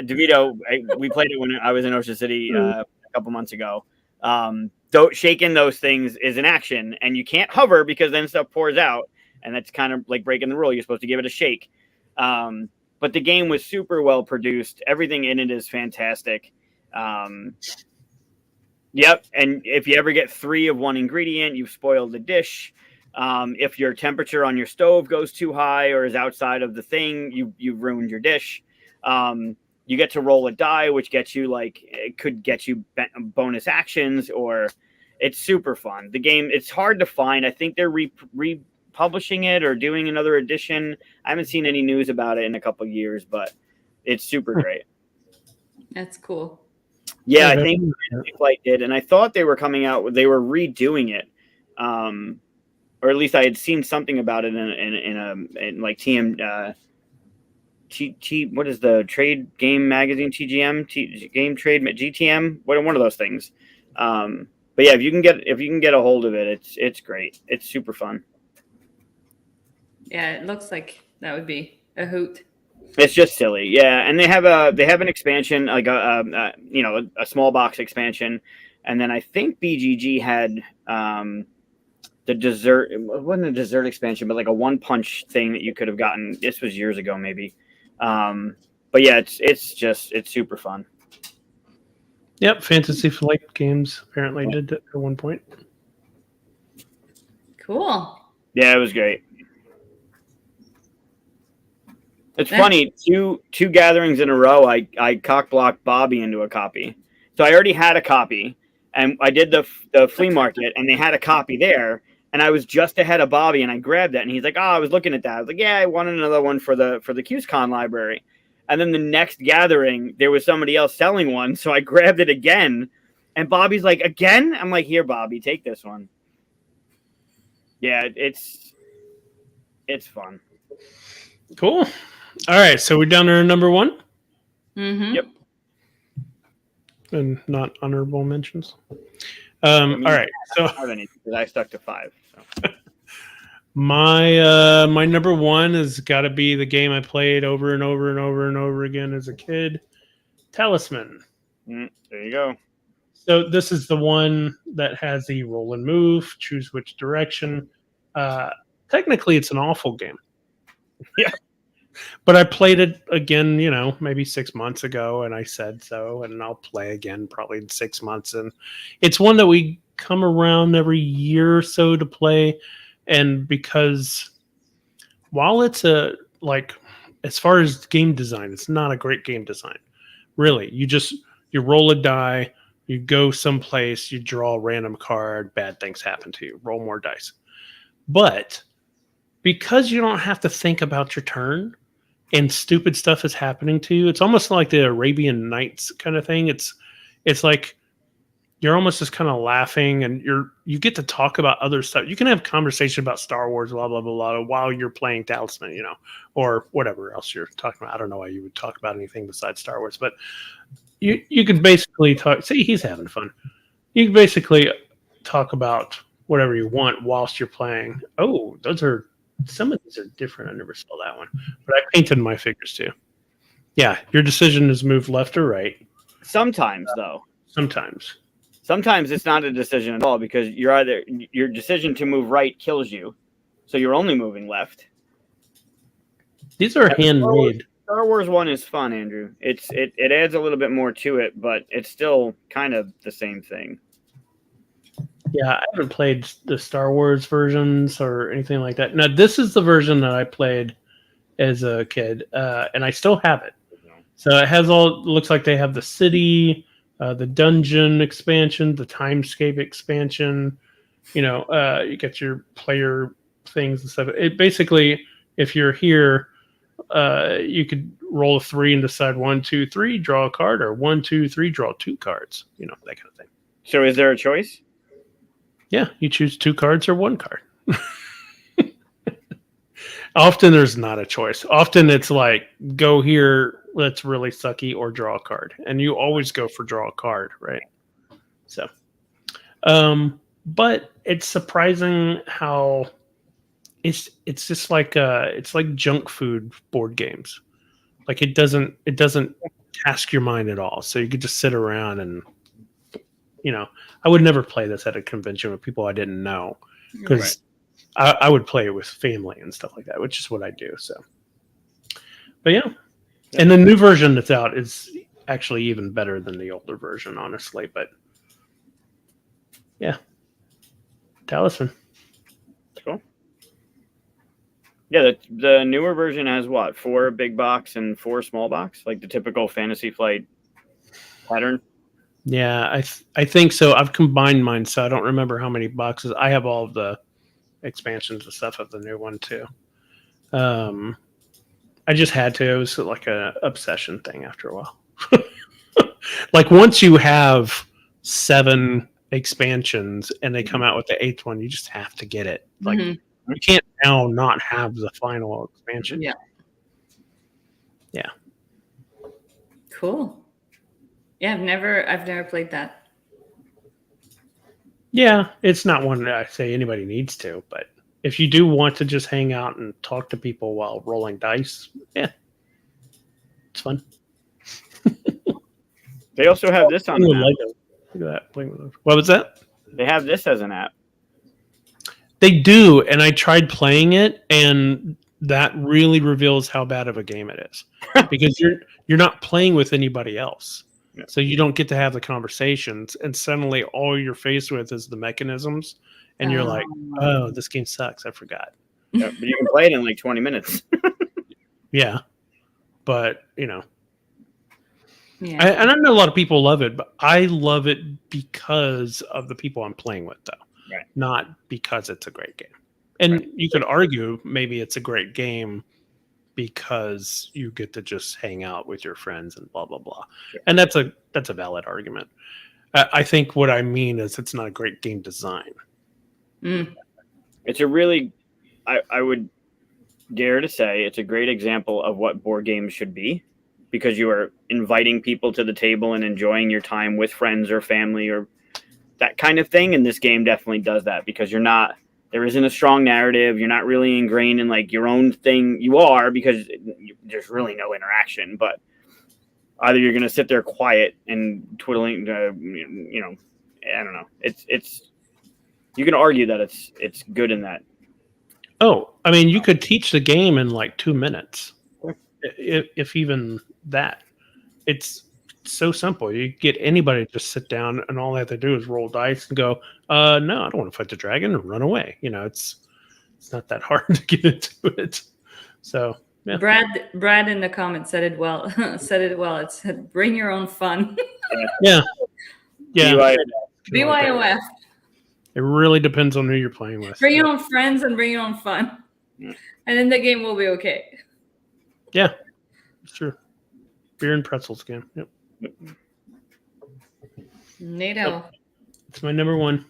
DeVito, we played it when I was in Ocean City a couple months ago. Shaking those things is an action, and you can't hover because then stuff pours out, and that's kind of like breaking the rule. You're supposed to give it a shake. But the game was super well produced. Everything in it is fantastic. Yep, and if you ever get 3 of one ingredient, you've spoiled the dish. If your temperature on your stove goes too high or is outside of the thing, you've ruined your dish. You get to roll a die, which gets you it could get you bonus actions, or it's super fun. The game, it's hard to find. I think they're republishing it or doing another edition. I haven't seen any news about it in a couple of years, but it's super great. That's cool. Yeah, I think Flight did, and I thought they were coming out. They were redoing it, or at least I had seen something about it in like TM. What is the trade game magazine? TGM, Game Trade, GTM. One of those things. But yeah, if you can get a hold of it, it's great. It's super fun. Yeah, it looks like that would be a hoot. It's just silly, yeah. And they have an expansion, like a small box expansion, and then I think BGG had the dessert. It wasn't a dessert expansion, but like a one punch thing that you could have gotten. This was years ago, maybe. But yeah, it's super fun. Yep, Fantasy Flight Games apparently did it at one point. Cool. Yeah, it was great. It's funny, two gatherings in a row, I cock-blocked Bobby into a copy. So I already had a copy, and I did the flea market, and they had a copy there, and I was just ahead of Bobby, and I grabbed that, and he's like, I was looking at that. I was like, yeah, I wanted another one for the QSCon library. And then the next gathering, there was somebody else selling one, so I grabbed it again, and Bobby's like, again? I'm like, here, Bobby, take this one. Yeah, it's fun. Cool. All right, so we're down to number 1. Mm-hmm. Yep. And not honorable mentions. All right, so I stuck to 5. So. My number 1 has got to be the game I played over and over and over and over again as a kid, Talisman. There you go. So this is the one that has the roll and move, choose which direction. Technically, it's an awful game. Yeah. But I played it again, maybe 6 months ago, and I said so, and I'll play again probably in 6 months. And it's one that we come around every year or so to play. And because while it's as far as game design, it's not a great game design. Really, you roll a die, you go someplace, you draw a random card, bad things happen to you, roll more dice. But because you don't have to think about your turn, and stupid stuff is happening to you, it's almost like the Arabian Nights kind of thing. It's like you're almost just kind of laughing, and you get to talk about other stuff. You can have conversation about Star Wars, blah blah blah blah, while you're playing Talisman, or whatever else you're talking about. I don't know why you would talk about anything besides Star Wars, but you can basically talk. See, he's having fun. You can basically talk about whatever you want whilst you're playing. Oh, those are some of these are different. I never saw that one, but I painted my figures too. Yeah, your decision is move left or right. Sometimes, though. Sometimes. Sometimes it's not a decision at all because your decision to move right kills you, so you're only moving left. These are handmade. Star Wars one is fun, Andrew. It adds a little bit more to it, but it's still kind of the same thing. Yeah, I haven't played the Star Wars versions or anything like that. Now, this is the version that I played as a kid, and I still have it. So it has looks like they have the city, the dungeon expansion, the timescape expansion. You get your player things and stuff. It basically, if you're here, you could roll a 3 and decide 1, 2, 3, draw a card, or 1, 2, 3, draw 2 cards. That kind of thing. So is there a choice? Yeah, you choose 2 cards or 1 card. Often there's not a choice. Often it's like, go here, that's really sucky, or draw a card. And you always go for draw a card, right? So, but it's surprising how it's just like it's like junk food board games. Like it doesn't task your mind at all. So you could just sit around and I would never play this at a convention with people I didn't know because I would play it with family and stuff like that, which is what I do. So, but yeah, and the new version that's out is actually even better than the older version, honestly. But yeah, Talisman. Cool. Yeah, the newer version has what, 4 big box and 4 small box, like the typical Fantasy Flight pattern. Yeah, I think so. I've combined mine, so I don't remember how many boxes. I have all of the expansions and stuff of the new one too. I just had to. It was like a obsession thing after a while. Like once you have 7 expansions and they come out with the 8th one, you just have to get it. Like you can't now not have the final expansion. Yeah. Yeah. Cool. Yeah, I've never played that. Yeah, it's not one that I say anybody needs to, but if you do want to just hang out and talk to people while rolling dice, yeah, it's fun. They also have this on the app. Look at that. What was that? They have this as an app. They do, and I tried playing it, and that really reveals how bad of a game it is because you're not playing with anybody else. Yeah. So you don't get to have the conversations, and suddenly all you're faced with is the mechanisms, and you're like, "Oh, this game sucks. I forgot." Yeah, but you can play it in like 20 minutes. Yeah, but Yeah. I know a lot of people love it, but I love it because of the people I'm playing with, though, right? Not because it's a great game. And you could argue maybe it's a great game because you get to just hang out with your friends and blah blah blah, and that's a valid argument. I think what I mean is it's not a great game design. It's a really, I would dare to say it's a great example of what board games should be, because you are inviting people to the table and enjoying your time with friends or family or that kind of thing. And this game definitely does that because there isn't a strong narrative. You're not really ingrained in like your own thing. You are, because there's really no interaction, but either you're going to sit there quiet and twiddling, I don't know. It's, you can argue that it's good in that. Oh, I mean, you could teach the game in like 2 minutes, if even that. It's so simple. You get anybody to just sit down, and all they have to do is roll dice and go, no, I don't want to fight the dragon, and run away. It's not that hard to get into it. So yeah. Brad in the comments said it well. It said, "Bring your own fun." Yeah. BYOF. It really depends on who you're playing with. Bring your own friends and bring your own fun, and then the game will be okay. Yeah, it's true. Beer and pretzels game. Yep. NATO. It's my number 1.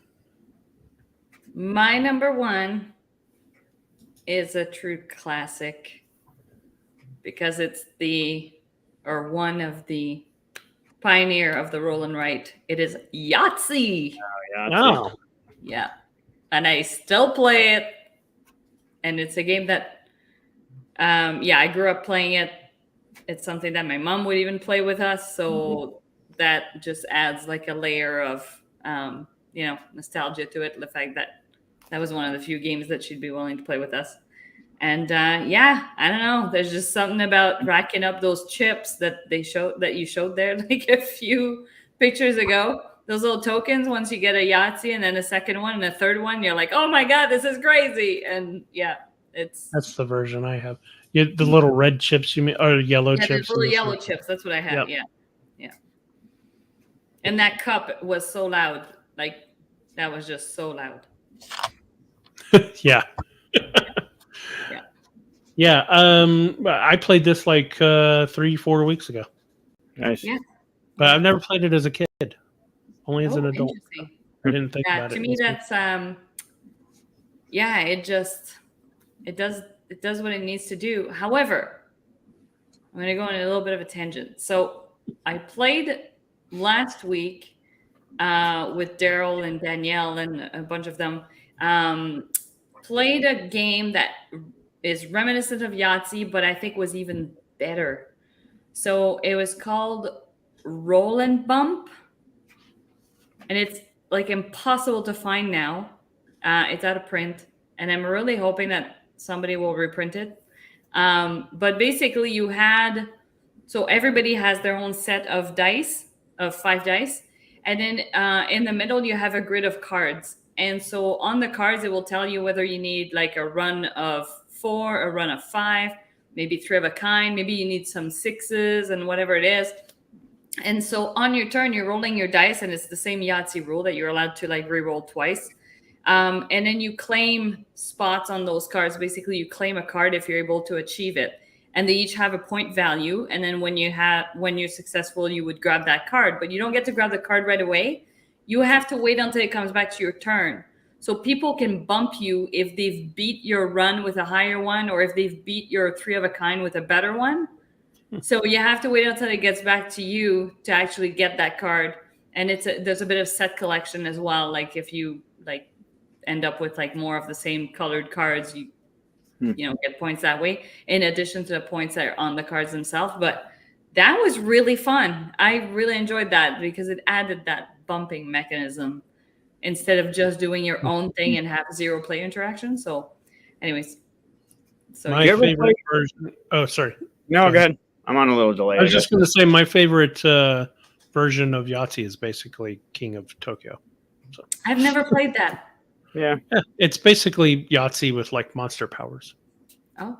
My number 1 is a true classic because it's one of the pioneer of the roll and write. It is Yahtzee. Oh. Yeah. And I still play it and it's a game that, I grew up playing it. It's something that my mom would even play with us, so that just adds like a layer of nostalgia to it. The fact that that was one of the few games that she'd be willing to play with us. And I don't know. There's just something about racking up those chips that you showed there like a few pictures ago. Those little tokens. Once you get a Yahtzee and then a second one and a third one, you're like, oh my god, this is crazy. And that's the version I have. Yeah, the little red chips you mean, or yellow chips? The little yellow chips. That's what I have. Yep. Yeah. And that cup was so loud. Like that was just so loud. Yeah. Yeah, I played this like 3-4 weeks ago. Nice. Yeah. But I've never played it as a kid. Only as an adult. Interesting. I didn't think about it. To me, that's it does what it needs to do. However, I'm going to go on a little bit of a tangent. So I played last week with Daryl and Danielle and a bunch of them. Played a game that is reminiscent of Yahtzee, but I think was even better. So it was called Roll and Bump, and it's like impossible to find now. It's out of print, and I'm really hoping that somebody will reprint it. But basically, so everybody has their own set of dice, of 5 dice, and then in the middle you have a grid of cards. And so on the cards, it will tell you whether you need like a run of 4, a run of 5, maybe 3 of a kind, maybe you need some 6s and whatever it is. And so on your turn, you're rolling your dice, and it's the same Yahtzee rule that you're allowed to like re-roll twice. And then you claim spots on those cards. Basically, you claim a card if you're able to achieve it. And they each have a point value. And then when you're successful, you would grab that card. But you don't get to grab the card right away. You have to wait until it comes back to your turn. So people can bump you if they've beat your run with a higher one, or if they've beat your 3 of a kind with a better one. So you have to wait until it gets back to you to actually get that card. And there's a bit of set collection as well. Like if you like end up with like more of the same colored cards, you get points that way, in addition to the points that are on the cards themselves. But that was really fun. I really enjoyed that because it added that bumping mechanism instead of just doing your own thing and have 0 player interaction. So anyways, my favorite version. Oh, sorry. No, go ahead. I'm on a little delay. I was just going to say my favorite version of Yahtzee is basically King of Tokyo. So. I've never played that. Yeah, it's basically Yahtzee with like monster powers. Oh.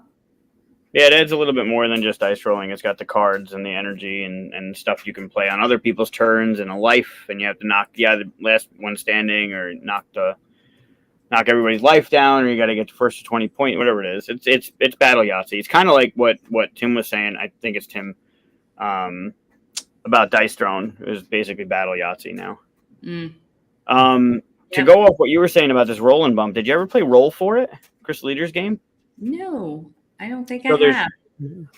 Yeah, it adds a little bit more than just dice rolling. It's got the cards and the energy and stuff you can play on other people's turns and a life, and you have to knock the last one standing or knock everybody's life down, or you got to get to first to 20 point, whatever it is. It's battle Yahtzee. It's kind of like what Tim was saying. I think it's Tim about Dice Throne. It was basically battle Yahtzee now. To go off what you were saying about this roll and bump, did you ever play Roll for it, Chris Leader's game? No, I don't think I have.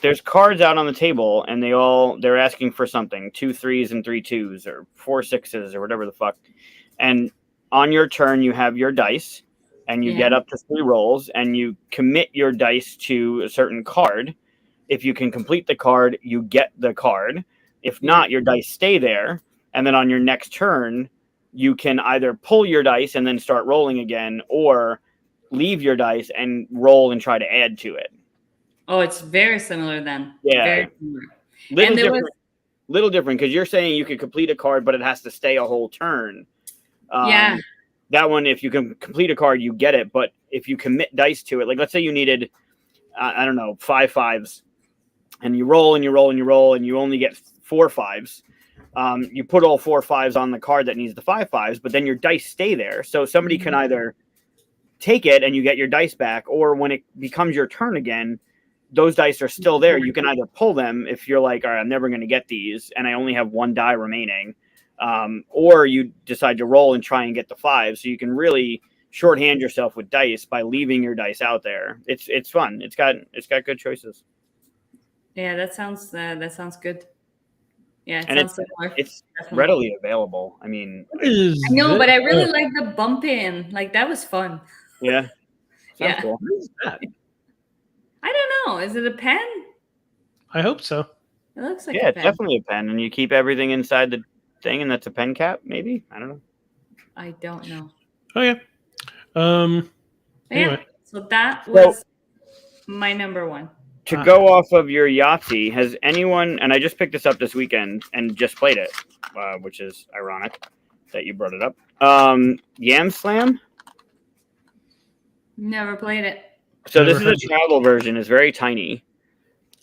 There's cards out on the table, and they're asking for something, 2 3s and 3 2s, or 4 6s, or whatever the fuck. And on your turn, you have your dice, and you get up to 3 rolls, and you commit your dice to a certain card. If you can complete the card, you get the card. If not, your dice stay there, and then on your next turn, you can either pull your dice and then start rolling again, or leave your dice and roll and try to add to it. Oh, it's very similar then. Yeah. Very similar. Little different, because you're saying you can complete a card, but it has to stay a whole turn. That one, if you can complete a card, you get it. But if you commit dice to it, like let's say you needed, 5 5s, and you roll and you roll and you roll, and you only get 4 5s. You put all 4 5s on the card that needs the 5 5s, but then your dice stay there. So somebody can either take it and you get your dice back, or when it becomes your turn again, those dice are still there. You can either pull them if you're like, all right, I'm never going to get these, and I only have 1 die remaining, or you decide to roll and try and get the 5. So you can really shorthand yourself with dice by leaving your dice out there. It's fun. It's got good choices. Yeah, that sounds good. Yeah, it's definitely readily available. I mean, I know, but I really like the bump in. Like that was fun. Yeah. Yeah. cool. What is that? I don't know. Is it a pen? I hope so. It looks like Yeah, a it's pen. definitely a pen, and you keep everything inside the thing, and that's a pen cap, maybe? I don't know. I don't know. Oh yeah. Anyway, Yeah. So that So- was my number one. To go off of your Yahtzee, has anyone, and I just picked this up this weekend and just played it, which is ironic that you brought it up. Yam Slam? Never played it. So Never this is heard a of it. travel version. It's very tiny.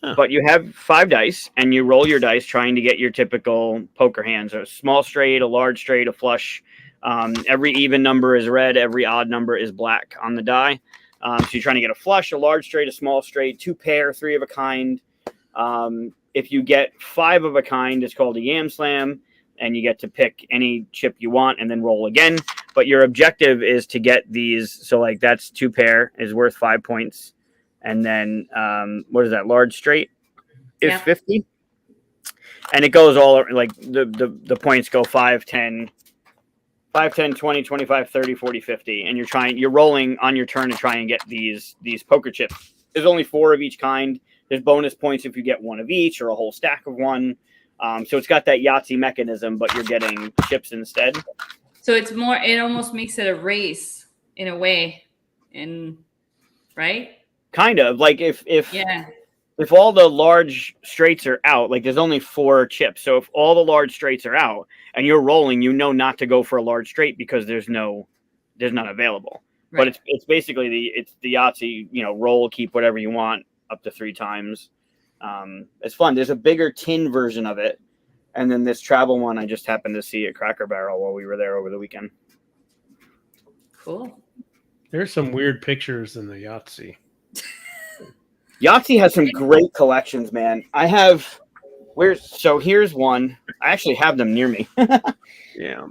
Huh. But you have 5 dice, and you roll your dice trying to get your typical poker hands. A small straight, a large straight, a flush. Every even number is red. Every odd number is black on the die. So you're trying to get a flush, a large straight, a small straight, 2 pair, 3 of a kind. If you get 5 of a kind, it's called a Yam Slam, and you get to pick any chip you want and then roll again. But your objective is to get these. So like that's 2 pair is worth 5 points. And then what is that? Large straight is 50. And it goes all like the points go 5, 10, 20, 25, 30, 40, 50. And you're rolling on your turn to try and get these poker chips. There's only 4 of each kind. There's bonus points if you get 1 of each or a whole stack of one. So it's got that Yahtzee mechanism, but you're getting chips instead. So it's more, it almost makes it a race in a way. Right? Kind of like if Yeah. if all the large straights are out, like there's only 4 chips. So if all the large straights are out and you're rolling, you know not to go for a large straight because there's none available. Right. But it's basically the Yahtzee, roll, keep whatever you want up to 3 times. It's fun. There's a bigger tin version of it. And then this travel one I just happened to see at Cracker Barrel while we were there over the weekend. Cool. There's some weird pictures in the Yahtzee. Yahtzee has some great collections, man. Here's one. I actually have them near me. Yeah.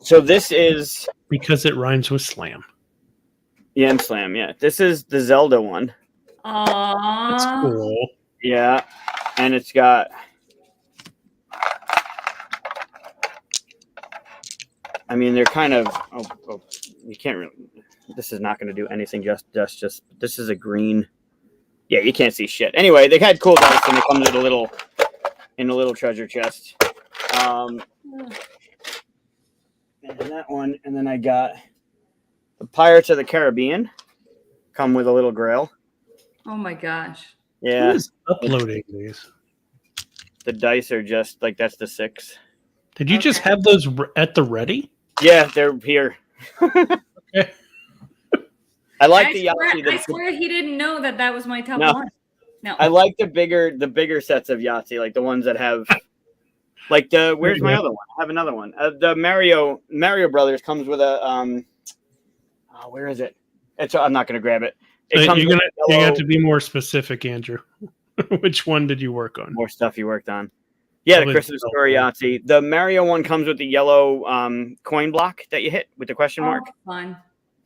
So this is Because it rhymes with slam. Yam Slam, yeah. This is the Zelda one. That's Aww. cool. Yeah. And it's got they're kind of you can't really, this is not going to do anything just this is a green. Yeah, you can't see shit. Anyway, they had cool dice and it comes with a little treasure chest. And that one, and then I got the Pirates of the Caribbean come with a little grail. Oh my gosh. Yeah. Who is uploading these? The dice are just like that's the 6. Did you just have those at the ready? Yeah, they're here. Okay. I like the Yahtzee. I swear he didn't know that was my top No. one. No. I like the bigger sets of Yahtzee, like the ones that have, like where's my other one? I have another one. The Mario Brothers comes with a where is it? I'm not gonna grab it. So Comes you're with gonna have to be more specific, Andrew. Which one did you work on? more stuff you worked on. Yeah, Probably the Christmas Story Yahtzee. The Mario one comes with the yellow coin block that you hit with the question mark. Oh, fun.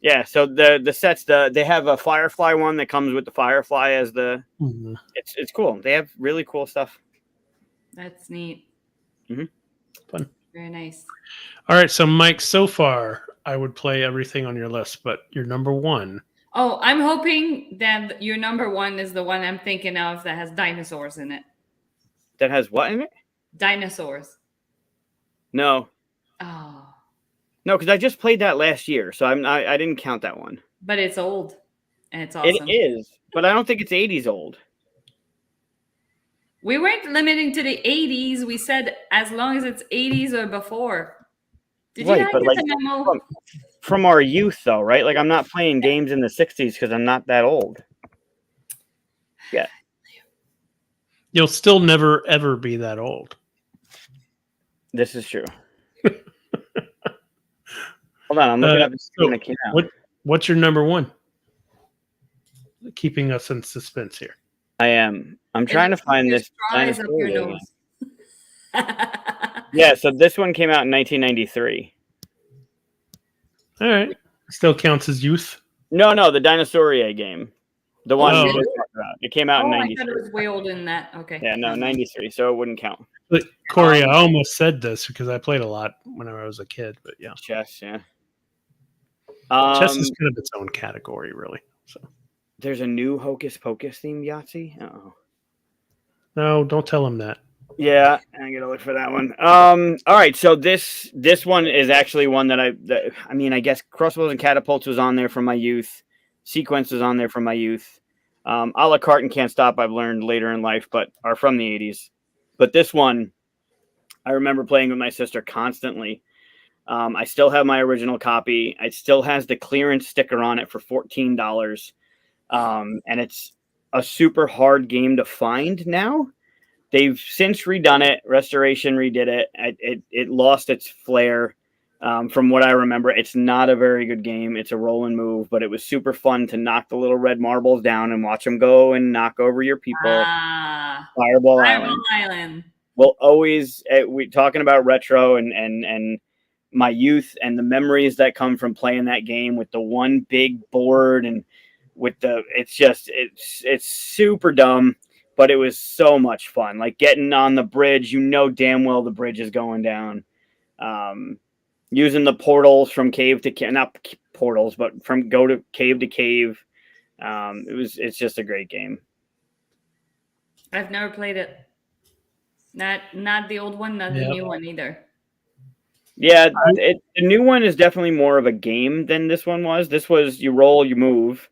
Yeah, so the sets they have a Firefly one that comes with the Firefly as the. Mhm. It's cool. They have really cool stuff. That's neat. Fun. Very nice. All right, so Mike, so far I would play everything on your list, but your number one. Oh, I'm hoping that your number one is the one I'm thinking of that has dinosaurs in it. That has what in it? Dinosaurs. No, Oh, because I just played that last year, so I didn't count that one. but it's old and it's awesome. It is, but I don't think it's 80s old. We weren't limiting to the 80s. We said as long as it's 80s or before. Did you Right, not but get like the memo? from our youth, though, right? Like I'm not playing games in the 60s because I'm not that old. Yeah. You'll still never ever be that old. This is true. Hold on, I'm looking up when it came out. What's your number one? Keeping us in suspense here. I am. I'm trying to find this. Straws up your dinosaur nose. game. Yeah, so this one came out in 1993. All right. Still counts as youth. No, the Dinosauria game. The one Oh. we just talked about. It came out in I 93. thought it was way older than that. Okay. Yeah, no, 93, so it wouldn't count. But Corey, I almost said this because I played a lot when I was a kid, but yeah. Chess, yeah. Chess is kind of its own category, really. So there's a new Hocus Pocus themed Yahtzee. Oh, no, don't tell him that. yeah, I gotta look for that one. All right, so this one is actually one that I mean, I guess Crossbows and Catapults was on there from my youth. Sequence was on there from my youth. A la carte and Can't Stop I've learned later in life, but are from the 80s. But this one, I remember playing with my sister constantly. I still have my original copy. It still has the clearance sticker on it for $14. And it's a super hard game to find now. They've since redone it. Restoration redid it. It lost its flair. From what I remember, it's not a very good game. It's a roll and move, but it was super fun to knock the little red marbles down and watch them go and knock over your people. Fireball Island. Well, always we talking about retro and my youth and the memories that come from playing that game with the one big board and with it's super dumb, but it was so much fun. Like getting on the bridge, damn well the bridge is going down. Using the portals from cave to cave, not portals, but from go to cave to cave. It's just a great game. I've never played it. Not the old one, not the new one either. Yeah, the new one is definitely more of a game than this one was. This was you roll, you move.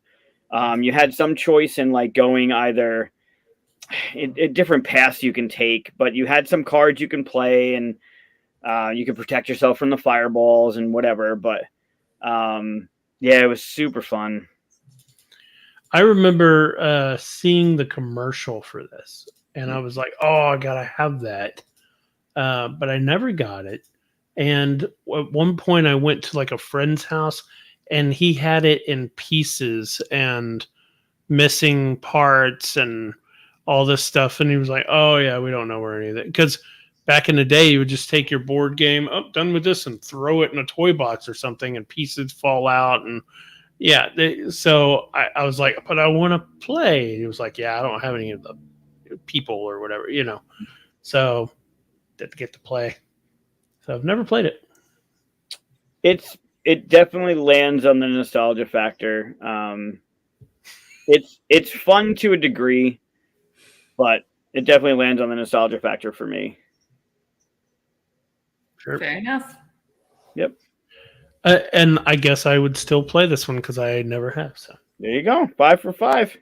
You had some choice in like going either in different paths you can take, but you had some cards you can play and you can protect yourself from the fireballs and whatever. But yeah, it was super fun. I remember seeing the commercial for this, and I was like, "Oh, I gotta have that," but I never got it. And at one point, I went to like a friend's house, and he had it in pieces and missing parts and all this stuff. And he was like, "Oh yeah, we don't know where any of that." Because back in the day, you would just take your board game, done with this, and throw it in a toy box or something, and pieces fall out. And yeah, so I was like, "But I want to play." He was like, "Yeah, I don't have any of the people or whatever, So didn't get to play. So I've never played it. It definitely lands on the nostalgia factor. It's fun to a degree, but it definitely lands on the nostalgia factor for me. Sure. Fair enough. Yep. And I guess I would still play this one because I never have. So there you go, 5 for 5.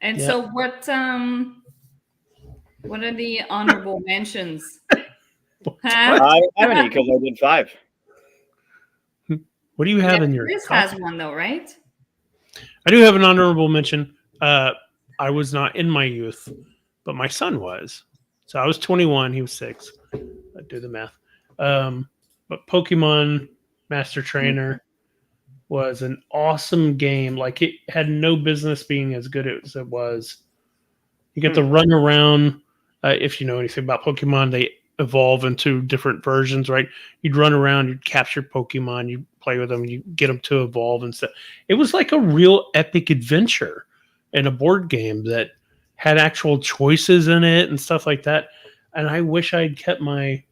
And so what are the honorable mentions? I don't have any because I did 5. What do you have in your? Chris has one though, right? I do have an honorable mention. I was not in my youth, but my son was. So I was 21. He was 6. I do the math. But Pokemon Master Trainer was an awesome game. Like it had no business being as good as it was. You get to run around. If you know anything about Pokemon, they evolve into different versions, right? You'd run around, you'd capture Pokemon, you play with them, you get them to evolve and stuff. It was like a real epic adventure in a board game that had actual choices in it and stuff like that. And I wish I'd kept my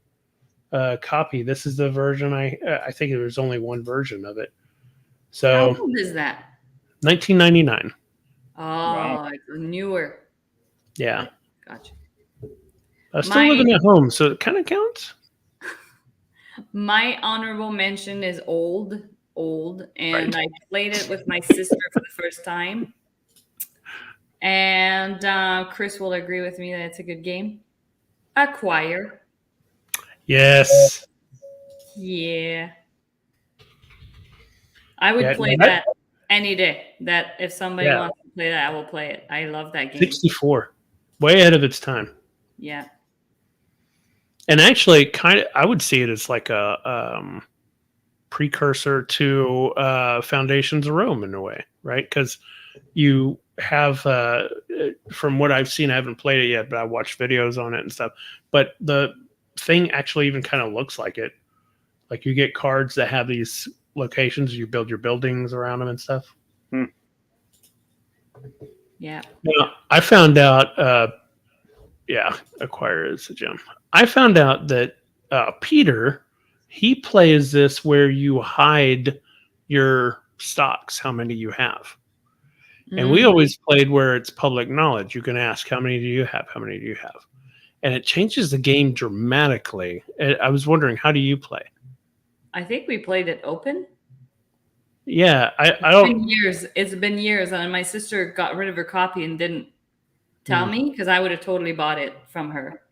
copy. This is the version I think there was only one version of it. So how old is that? 1999. Oh, wow. It's newer. Yeah. Gotcha. Still living at home, so it kind of counts. My honorable mention is old, and I played it with my sister for the first time. And Chris will agree with me that it's a good game. Acquire. Yes. Yeah. I would play that any day. That if somebody wants to play that, I will play it. I love that game. 64. Way ahead of its time. Yeah. And actually, I would see it as like a precursor to Foundations of Rome in a way, right? Because you have, from what I've seen, I haven't played it yet, but I watched videos on it and stuff. But the thing actually even kind of looks like it. Like you get cards that have these locations, you build your buildings around them and stuff. Yeah. Now, I found out, Acquire is a gem. I found out that Peter, he plays this where you hide your stocks, how many you have. And we always played where it's public knowledge. You can ask, how many do you have? How many do you have? And it changes the game dramatically. I was wondering, how do you play? I think we played it open. Yeah, I don't. It's been years, and my sister got rid of her copy and didn't tell me because I would have totally bought it from her.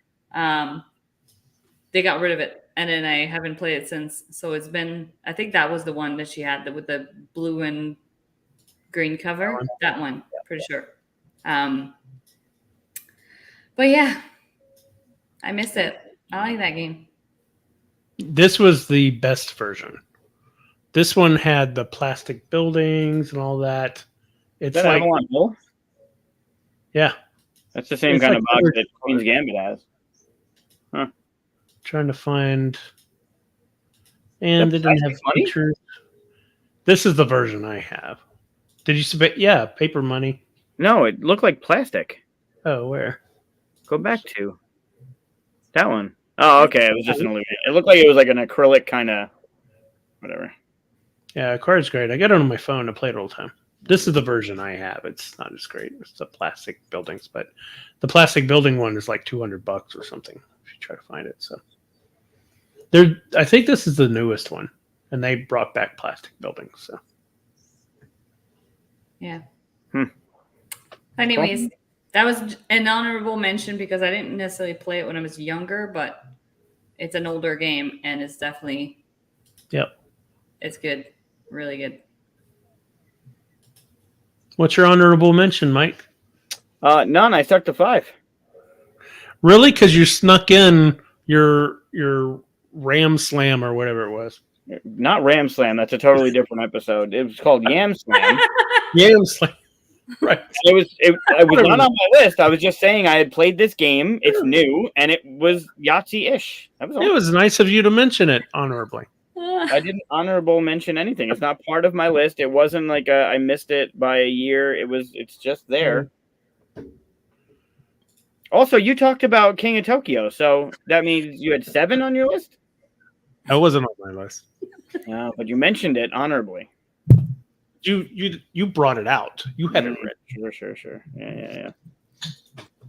They got rid of it, and then I haven't played it since. So it's been. I think that was the one that she had with the blue and green cover. That one, pretty sure. But yeah, I miss it. I like that game. This was the best version. This one had the plastic buildings and all that. It's that like Avalon Hill? Yeah. That's the same kind of box that Queen's Gambit has. Huh. Trying to find, and they didn't have features. This is the version I have. Did you submit? Yeah, paper money. No, it looked like plastic. Oh, where? Go back to that one. Oh, okay. It was just an illusion. It looked like it was like an acrylic kind of whatever. Yeah, card's great. I got it on my phone to play it all the time. This is the version I have. It's not as great. It's the plastic buildings, but the plastic building one is like $200 or something if you try to find it. So I think this is the newest one, and they brought back plastic buildings. So yeah. Anyways, that was an honorable mention because I didn't necessarily play it when I was younger, but it's an older game and it's definitely it's good, really good. What's your honorable mention, Mike? None. I stuck to 5. Really? Because you snuck in your Ram Slam or whatever it was. Not Ram Slam. That's a totally different episode. It was called Yam Slam. Yam Slam. Right. It was not on my list. I was just saying I had played this game. It's new, and it was Yahtzee-ish. That was all. It was nice of you to mention it honorably. I didn't honorable mention anything. It's not part of my list. It wasn't like I missed it by a year. It's just there. Also, you talked about King of Tokyo, so that means you had 7 on your list? That wasn't on my list. No, but you mentioned it honorably. You brought it out. You had it written. Sure. Yeah.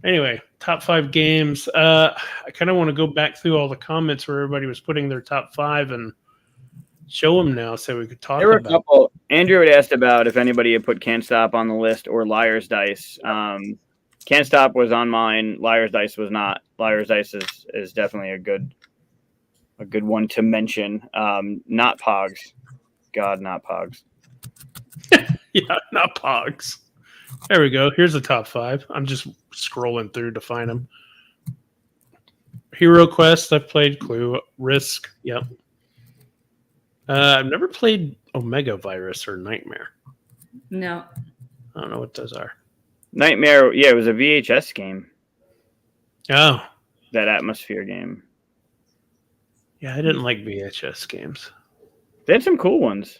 Anyway, top 5 games. I kind of want to go back through all the comments where everybody was putting their top 5 and show them now so we could talk there were about a couple. Andrew had asked about if anybody had put Can't Stop on the list or Liar's Dice. Can't Stop was on mine. Liar's Dice was not. Liar's Dice is definitely a good one to mention. Not Pogs. God, not Pogs. Yeah, not Pogs. There we go. Here's the top 5. I'm just scrolling through to find them. Hero Quest, I've played. Clue. Risk, yep. I've never played Omega Virus or Nightmare. No. I don't know what those are. Nightmare, yeah, it was a VHS game. Oh. That Atmosphere game. Yeah, I didn't like VHS games. They had some cool ones.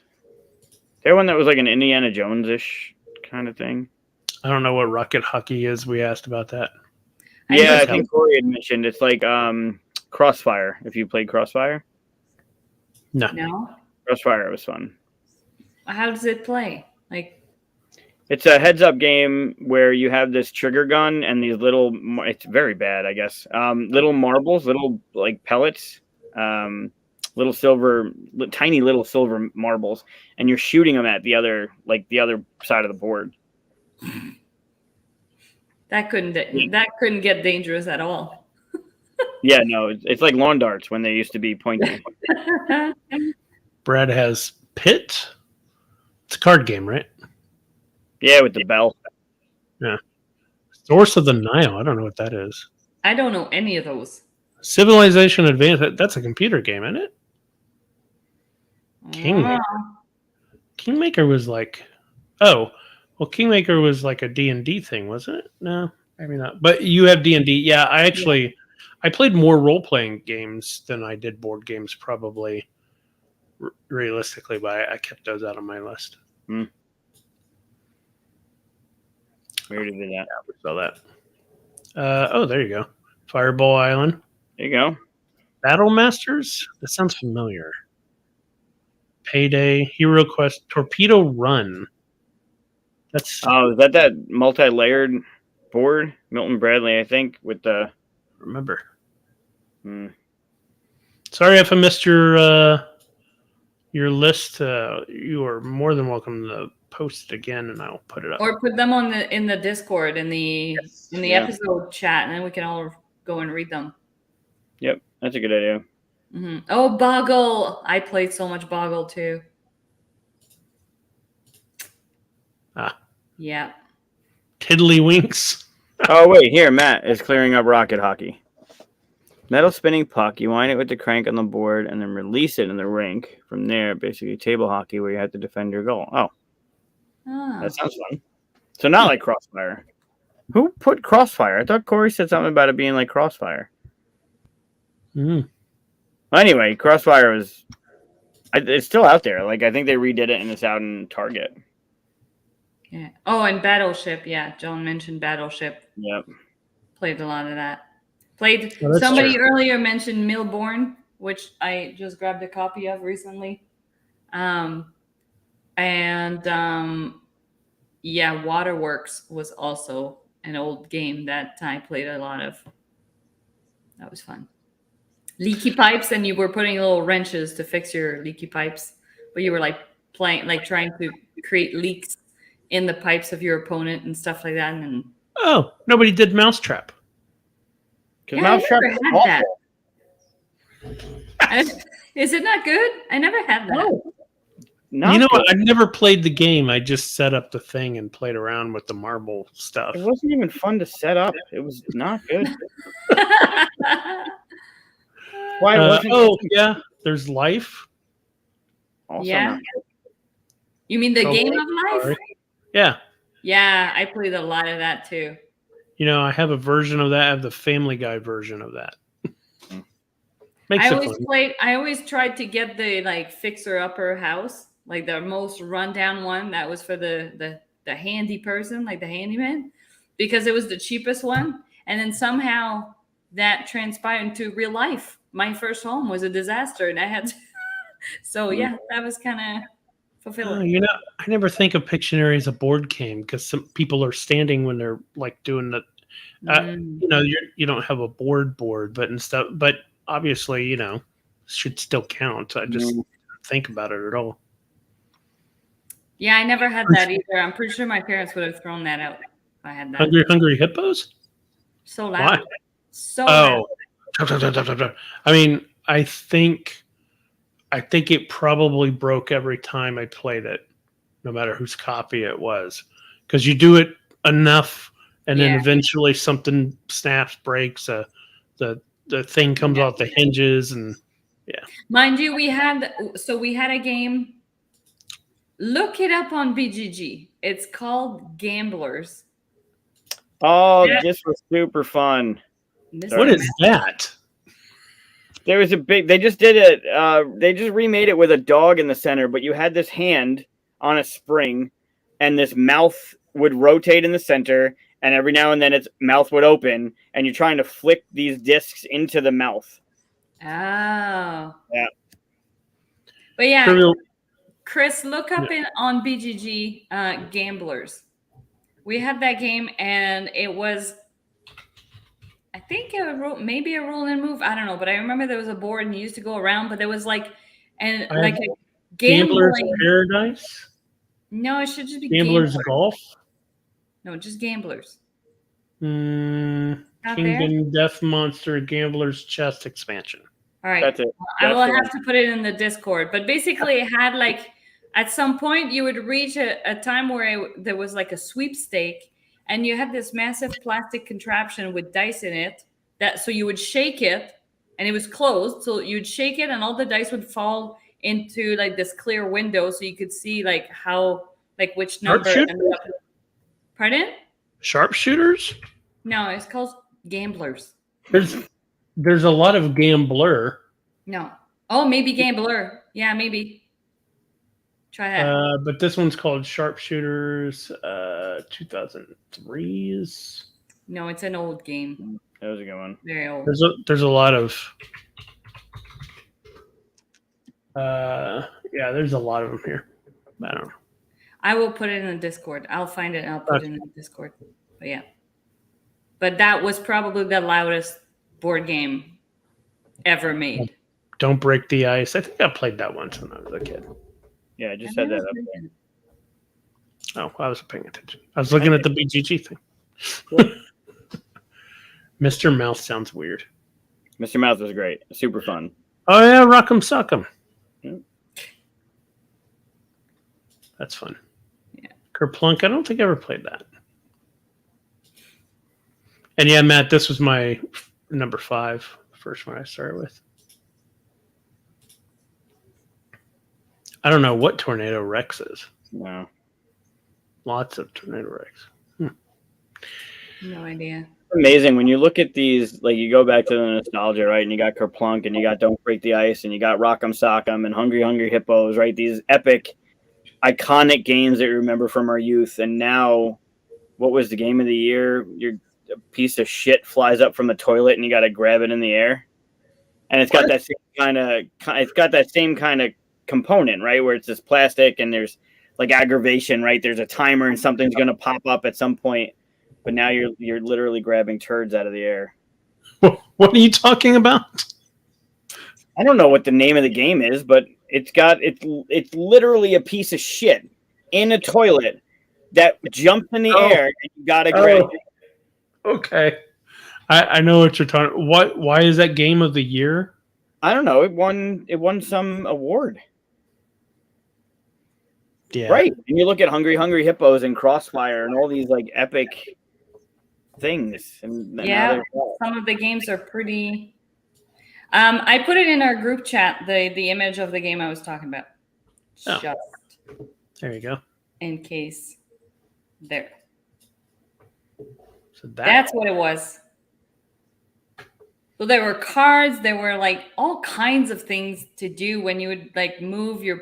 They had one that was like an Indiana Jones-ish kind of thing. I don't know what Rocket Hockey is. We asked about that. Yeah, I think Corey had mentioned it's like Crossfire. If you played Crossfire. No. Crossfire was fun. How does it play? Like, it's a heads-up game where you have this trigger gun and these little. It's very bad, I guess. Little marbles, little like pellets, little silver, tiny little silver marbles, and you're shooting them at the other side of the board. That couldn't get dangerous at all. Yeah, no, it's like lawn darts when they used to be pointy. Brad has Pit. It's a card game, right? Yeah, with the bell. Yeah. Source of the Nile. I don't know what that is. I don't know any of those. Civilization Advanced. That's a computer game, isn't it? Kingmaker. Kingmaker was like, Kingmaker was like a D&D thing, wasn't it? No, maybe not. But you have D&D. Yeah, I played more role-playing games than I did board games, probably, realistically, but I kept those out of my list. We already did that. Yeah, we saw that. There you go. Fireball Island. There you go. Battle Masters? That sounds familiar. Payday, Hero Quest, Torpedo Run. That's Oh, is that multi-layered board? Milton Bradley, I think, with the. remember. Hmm. Sorry if I missed your list. You are more than welcome to post it again, and I'll put it up. Or put them in the Discord in the Yeah. episode chat, and then we can all go and read them. Yep, that's a good idea. Mm-hmm. Oh, Boggle! I played so much Boggle too. Yeah. Tiddlywinks. Oh wait, here Matt is clearing up rocket hockey. Metal spinning puck. You wind it with the crank on the board and then release it in the rink. From there, basically table hockey where you have to defend your goal. Oh, that sounds fun. So not like Crossfire. Who put Crossfire? I thought Corey said something about it being like Crossfire. Mm. Well, anyway, Crossfire was. It's still out there. Like I think they redid it and it's out in Target. Yeah. Oh, and Battleship. Yeah, John mentioned Battleship. Yep. Played a lot of that. Played. Well, Somebody true. earlier mentioned Millborn, which I just grabbed a copy of recently. Yeah, Waterworks was also an old game that I played a lot of. That was fun. Leaky pipes, and you were putting little wrenches to fix your leaky pipes, but you were like playing, like trying to create leaks in the pipes of your opponent and stuff like that. And Oh, nobody did Mousetrap. Because yeah, I Mousetrap never is had awful. that. Is it not good? I never had that. No. You know what? I never played the game. I just set up the thing and played around with the marble stuff. It wasn't even fun to set up. It was not good. Why wasn't yeah, there's Life. Also Yeah. not good. You mean the Oh, game of life? sorry. Yeah. Yeah, I played a lot of that too. You know, I have a version of that. I have the Family Guy version of that. Makes I it always fun. played. I always tried to get the like fixer upper house, like the most rundown one. That was for the handy person, like the handyman, because it was the cheapest one. And then somehow that transpired into real life. My first home was a disaster, and I had to. So yeah, that was kind of fulfilling. You know, I never think of Pictionary as a board game because some people are standing when they're like doing the. You know, you don't have a board, but and stuff. But obviously, you know, should still count. I just don't think about it at all. Yeah, I never had that either. I'm pretty sure my parents would have thrown that out if I had that. Hungry Hippos? So loud. Why? So loud. I mean, I think it probably broke every time I played it, no matter whose copy it was, because you do it enough, and then eventually something snaps, breaks, the thing comes off the hinges, and Mind you, we had a game. Look it up on BGG. It's called Gamblers. Oh, this was super fun. What is that? There was they just did it. They just remade it with a dog in the center, but you had this hand on a spring, and this mouth would rotate in the center, and every now and then its mouth would open, and you're trying to flick these discs into the mouth. Oh. Yeah. But yeah, Trivial. Chris, look up on BGG Gamblers. We had that game, and it was, I think maybe a roll and move. I don't know, but I remember there was a board and you used to go around, but there was like a Gamblers gambling. Paradise? No, it should just be Gamblers Golf? No, just Gamblers. Kingdom Out there? Death Monster Gamblers Chest Expansion. All right. That's it. I will have to put it in the Discord. But basically, it had like, at some point, you would reach a time where there was like a sweepstake, and you had this massive plastic contraption with dice in it. So you would shake it, and it was closed. So you'd shake it, and all the dice would fall into like this clear window, so you could see like which number. Pardon? Sharpshooters? No, it's called Gamblers. There's a lot of Gambler. No. Oh, maybe Gambler. Yeah, maybe. Try that. But this one's called Sharpshooters 2003's. No, it's an old game. That was a good one. Very old. There's a lot of Yeah, there's a lot of them here. I don't know. I will put it in the Discord. I'll find it and I'll put it in the Discord. But yeah. But that was probably the loudest board game ever made. Don't Break the Ice. I think I played that once when I was a kid. Yeah, I just said that up there. Oh, I wasn't paying attention. I was looking at the BGG thing. Mr. Mouth sounds weird. Mr. Mouth was great. Super fun. Oh, yeah, Rock'em Sock'em. Yeah. That's fun. Yeah. Kerplunk, I don't think I ever played that. And yeah, Matt, this was my number 5, first one I started with. I don't know what Tornado Rex is. No. Lots of Tornado Rex. No idea. Amazing when you look at these, like you go back to the nostalgia, right? And you got Kerplunk, and you got Don't Break the Ice, and you got Rock'em Sock'em, and Hungry Hungry Hippos, right? These epic, iconic games that you remember from our youth. And now, what was the game of the year? Your piece of shit flies up from the toilet, and you got to grab it in the air, and it's got that same kind of component, right? Where it's this plastic, and there's like aggravation, right? There's a timer, and something's going to pop up at some point. But now you're literally grabbing turds out of the air. What are you talking about? I don't know what the name of the game is, but it's literally a piece of shit in a toilet that jumps in the air, and you gotta grab it. Okay. I know what you're talking. Why is that game of the year? I don't know. It won some award. Yeah. Right. And you look at Hungry Hungry Hippos and Crossfire and all these like epic things. And Yeah, some of the games are pretty. I put it in our group chat, the image of the game I was talking about. Oh. Just There you go. in case. There. So That's what it was. So there were cards, there were like all kinds of things to do when you would like move your,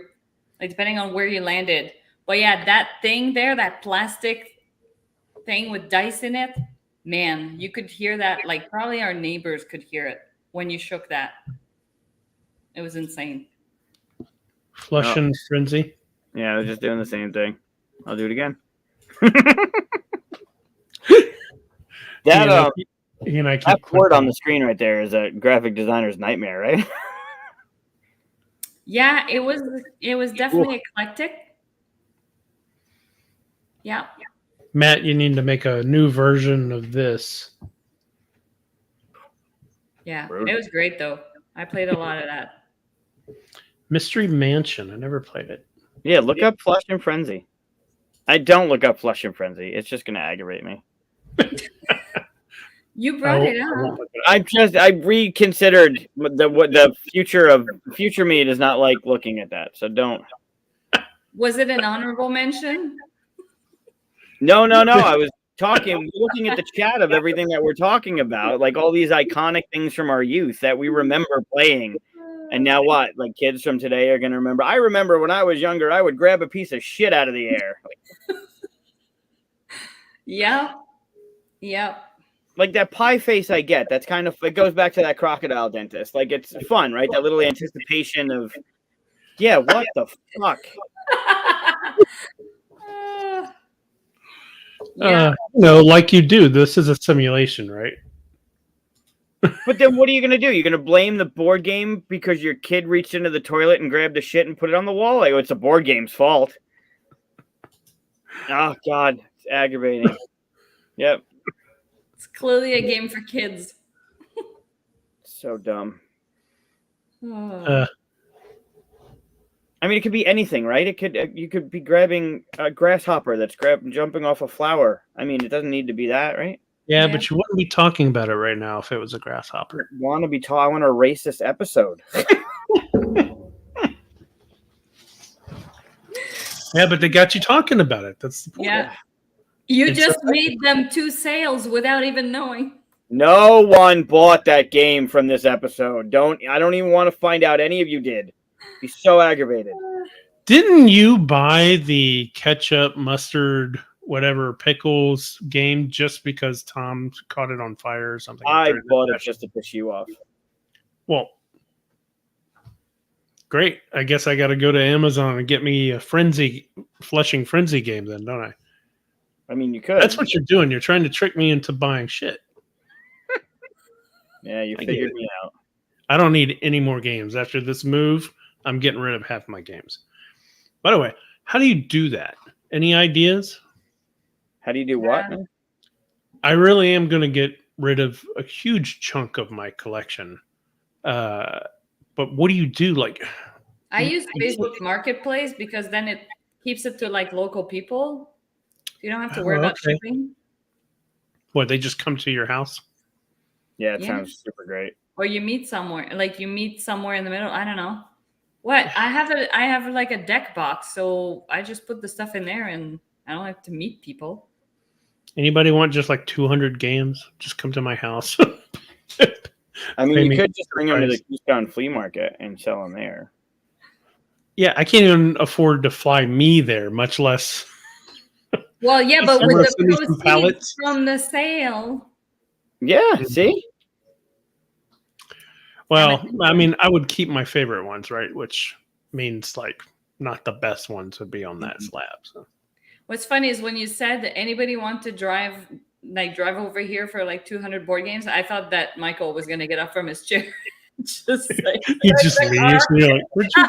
like depending on where you landed. But yeah, that thing there, that plastic thing with dice in it, man, you could hear that. Like probably our neighbors could hear it when you shook that. It was insane. Flush and Frenzy. Yeah, I was just doing the same thing. I'll do it again. That word on the screen right there is a graphic designer's nightmare, right? Yeah, it was definitely eclectic. Yeah. Matt, you need to make a new version of this. Yeah, it was great though. I played a lot of that. Mystery Mansion. I never played it. Yeah, look up Flush and Frenzy. I don't look up Flush and Frenzy. It's just going to aggravate me. You brought it up. I reconsidered the future me does not like looking at that. So don't. Was it an honorable mention? No. I was looking at the chat of everything that we're talking about, like all these iconic things from our youth that we remember playing. And now what? Like kids from today are going to remember. I remember when I was younger, I would grab a piece of shit out of the air. Yep. Like that pie face I get, that's kind of, it goes back to that crocodile dentist. Like it's fun, right? That little anticipation of, yeah, what the fuck? Like you do. This is a simulation, right? But then what are you going to do? You're going to blame the board game because your kid reached into the toilet and grabbed the shit and put it on the wall? Like, it's the board game's fault. Oh, God. It's aggravating. Yep. It's clearly a game for kids. So dumb. Oh. I mean, it could be anything, right? You could be grabbing a grasshopper that's jumping off a flower. I mean, it doesn't need to be that, right? Yeah, but you wouldn't be talking about it right now if it was a grasshopper. I want to erase this episode. Yeah, but they got you talking about it. That's the point. Yeah. You just made them 2 sales without even knowing. No one bought that game from this episode. I don't even want to find out any of you did. Be so aggravated. Didn't you buy the ketchup, mustard, whatever, pickles game just because Tom caught it on fire or something? I bought it just to piss you off. Well, Great. I guess I got to go to Amazon and get me a Flushing Frenzy game then, don't I? I mean, you could. That's what you're doing. You're trying to trick me into buying shit. Yeah, you figured me out. I don't need any more games. After this move, I'm getting rid of half my games. By the way, how do you do that? Any ideas? How do you do what? I really am going to get rid of a huge chunk of my collection. But what do you do? Like, I use Facebook Marketplace because then it keeps it to like local people. You don't have to worry about shipping. What, they just come to your house? Yeah, it sounds super great. Or you meet somewhere, like you meet somewhere in the middle. I don't know. What I have like a deck box, so I just put the stuff in there, and I don't have to meet people. Anybody want just like 200 games? Just come to my house. I mean, you could just bring them to the Keystone Flea Market and sell them there. Yeah, I can't even afford to fly me there, much less. Well, yeah, but with the proceeds from the sale. Yeah, see? Well, I mean, I would keep my favorite ones, right? Which means like not the best ones would be on that slab. So. What's funny is when you said that anybody want to drive over here for like 200 board games, I thought that Michael was going to get up from his chair. Just like, he just leaves. You're like, where'd you?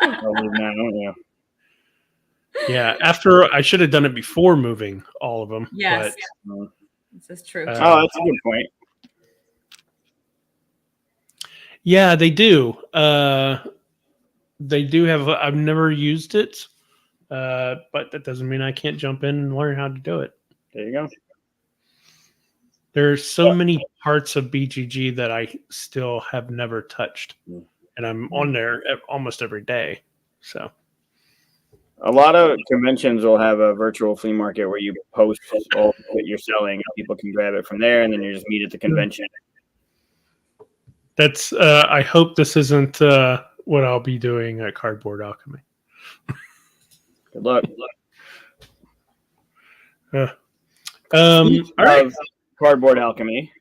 I'll leave now, don't you? Yeah, after I should have done it before moving all of them. Yes, but, this is true. Oh, that's a good point. Yeah, they do. They do have. I've never used it, but that doesn't mean I can't jump in and learn how to do it. There you go. There's so many parts of BGG that I still have never touched, and I'm on there almost every day. So, a lot of conventions will have a virtual flea market where you post all that you're selling, and people can grab it from there, and then you just meet at the convention. That's. I hope this isn't what I'll be doing at Cardboard Alchemy. Good luck. All right. Cardboard Alchemy.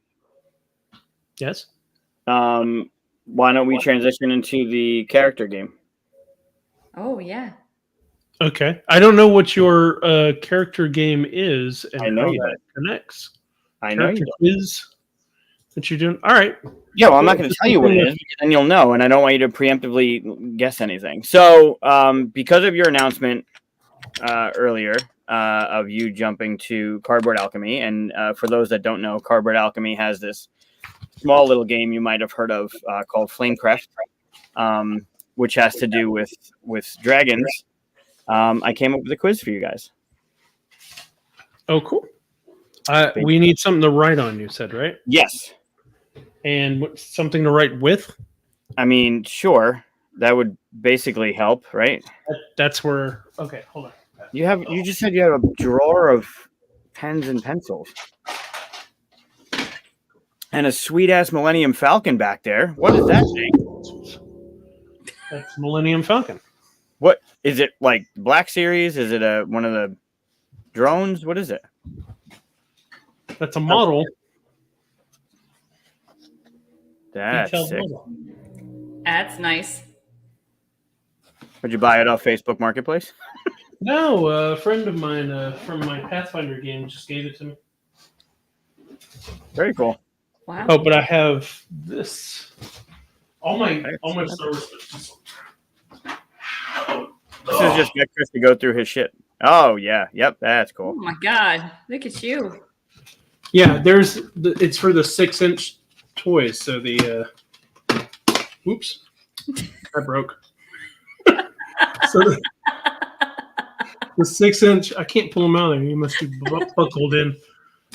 Yes. Why don't we transition into the character game? Oh yeah. Okay. I don't know what your character game is and I know how you that connects. I know you is that you're doing. All right. Yeah, well, I'm not going to tell you what it is, because then you'll know, and I don't want you to preemptively guess anything. So, because of your announcement earlier of you jumping to Cardboard Alchemy, and for those that don't know, Cardboard Alchemy has this small little game you might have heard of called Flamecrest, which has to do with dragons. I came up with a quiz for you guys. Oh, cool. We need something to write on, you said, right? Yes. And something to write with? I mean, sure. That would basically help, right? That's where... Okay, hold on. You just said you have a drawer of pens and pencils. And a sweet-ass Millennium Falcon back there. What is that thing? That's Millennium Falcon. What? Is it like Black Series? Is it one of the drones? What is it? That's a model. That's sick. Model. That's nice. Would you buy it off Facebook Marketplace? No, a friend of mine from my Pathfinder game just gave it to me. Very cool. Wow. Oh, but I have this. All my Star Wars stuff. This is just Chris to go through his shit. Oh yeah, yep, that's cool. Oh my god, look at you. Yeah, it's for the 6-inch toys. So the oops, I broke. So the 6-inch, I can't pull them out there. You must be buckled in.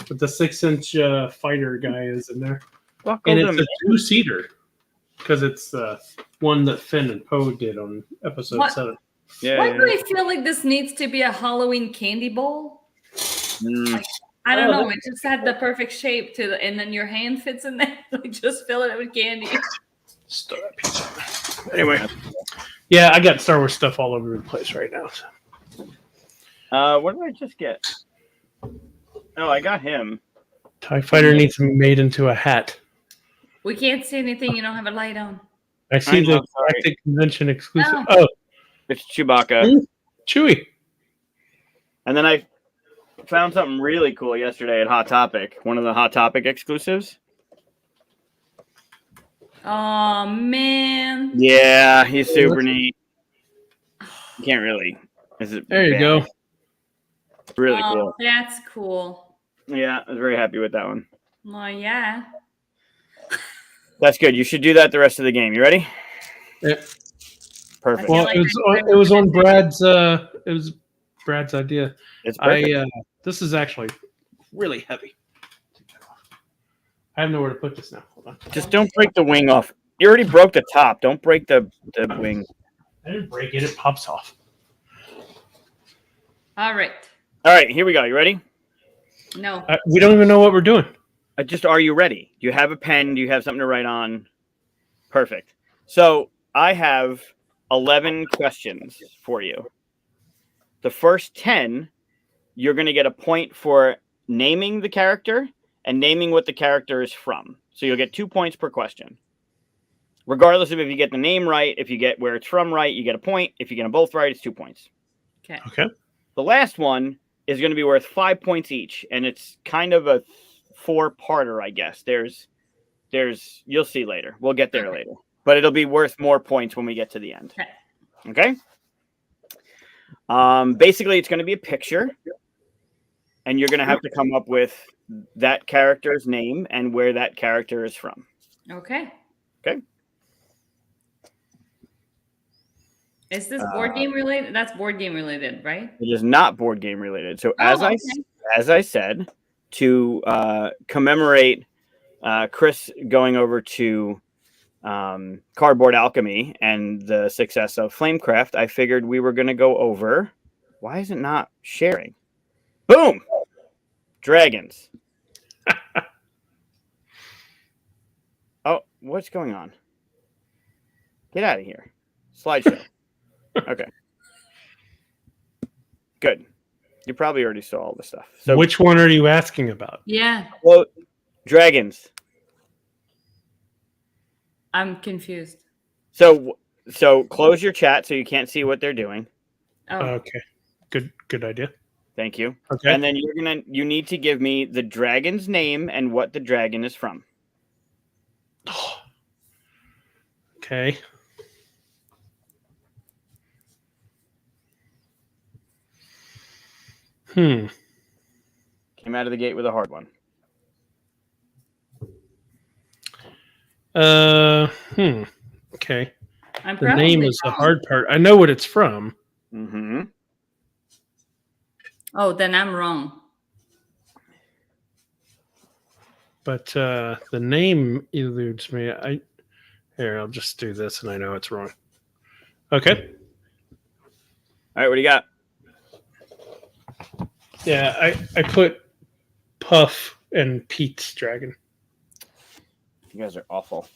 But the 6-inch fighter guy is in there, and it's a 2-seater because it's one that Finn and Poe did on episode 7. Yeah. Why do I feel like this needs to be a Halloween candy bowl? Like, I don't know. It just had the perfect shape and then your hand fits in there. Like, just fill it with candy. Anyway, yeah, I got Star Wars stuff all over the place right now. So. What did I just get? Oh, I got him. TIE Fighter needs to be made into a hat. We can't see anything. You don't have a light on. I see the know, sorry. Galactic Convention exclusive. Oh. Oh, It's Chewbacca. Chewie. And then I found something really cool yesterday at Hot Topic. One of the Hot Topic exclusives. Oh man. Yeah, he's super neat. You can't really. There you go. It's really cool. That's cool. Yeah, I was very happy with that one. Well, yeah. That's good. You should do that the rest of the game. You ready? Yeah. Perfect. Well, like it was on Brad's. It was Brad's idea. It's perfect. This is actually really heavy. I have nowhere to put this now. Hold on. Just don't break the wing off. You already broke the top. Don't break the wing. I didn't break it. It pops off. All right. All right, here we go. You ready? No. We don't even know what we're doing. Just are you ready? Do you have a pen? Do you have something to write on? Perfect. So I have 11 questions for you. The first 10, you're going to get a point for naming the character and naming what the character is from. So you'll get 2 points per question. Regardless of if you get the name right, if you get where it's from right, you get a point. If you get them both right, it's 2 points. Okay. The last one is going to be worth 5 points each, and it's kind of a 4-parter, I guess. There's you'll see later. We'll get there later. But it'll be worth more points when we get to the end. Okay? Basically, it's going to be a picture, and you're going to have to come up with that character's name and where that character is from. Okay. Okay? Is this board game related? That's board game related, right? It is not board game related. So as I said, to commemorate Chris going over to Cardboard Alchemy and the success of Flamecraft, I figured we were going to go over. Why is it not sharing? Boom! Dragons. Oh, what's going on? Get out of here. Slideshow. Okay. Good. You probably already saw all the stuff. So, which one are you asking about? Yeah. well, dragons. I'm confused. So close your chat so you can't see what they're doing. Oh. Okay. Good idea. Thank you. Okay. And then you need to give me the dragon's name and what the dragon is from. Okay. Came out of the gate with a hard one. Okay. The name is the hard part. I know what it's from. Mm-hmm. Oh, then I'm wrong. But the name eludes me. I'll just do this, and I know it's wrong. Okay. All right, what do you got? Yeah, I put Puff and Pete's dragon. You guys are awful.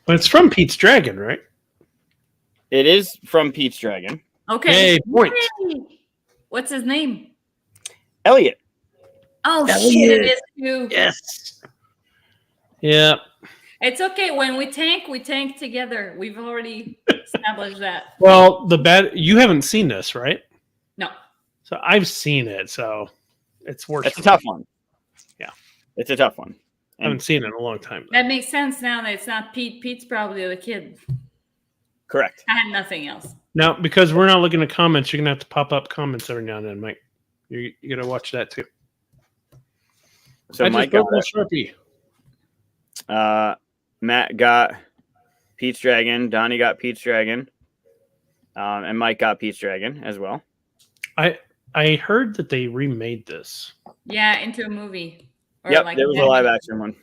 But it's from Pete's dragon, right? It is from Pete's dragon. Okay. Hey, point. Yay. What's his name? Elliot. Oh, Elliot. shit, it is too. Yes. Yeah. It's okay. When we tank together. We've already established that. Well, you haven't seen this, right? No. So I've seen it, so it's worth. It's a tough one. Yeah. It's a tough one. I haven't seen it in a long time. That makes sense now that it's not Pete. Pete's probably the kid. Correct. I had nothing else. Now, because we're not looking at comments, you're going to have to pop up comments every now and then, Mike. You got to watch that, too. So Mike got it. Sharpie. Matt got Pete's Dragon. Donnie got Pete's Dragon. And Mike got Pete's Dragon as well. I heard that they remade this. Yeah, into a movie. Yep, there was a live action one.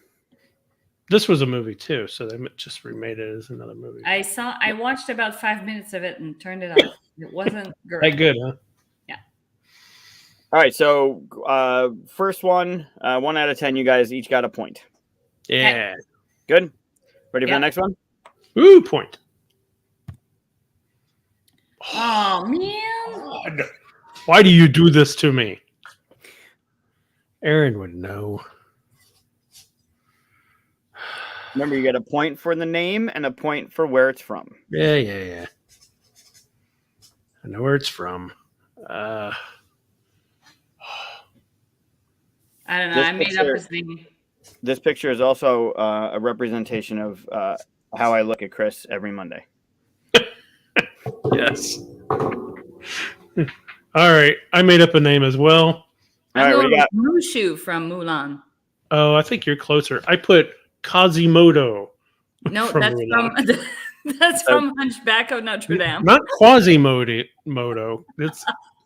This was a movie, too, so they just remade it as another movie. I watched about 5 minutes of it and turned it off. It wasn't good. That good, huh? Yeah. All right, so first one, 1 out of 10, you guys each got a point. Yeah. Good? Ready for the next one? Ooh, point. Oh, man. God. Why do you do this to me? Aaron would know. Remember, you get a point for the name and a point for where it's from. Yeah. I know where it's from. I don't know. This I made up picture- his name. This picture is also a representation of how I look at Chris every Monday. Yes. All right. I made up a name as well. All I'm right, going we got with Mushu from Mulan. Oh, I think you're closer. I put Quasimodo. No, from that's Mulan. from that's from Hunchback of Notre Dame. Not Quasimodo. It's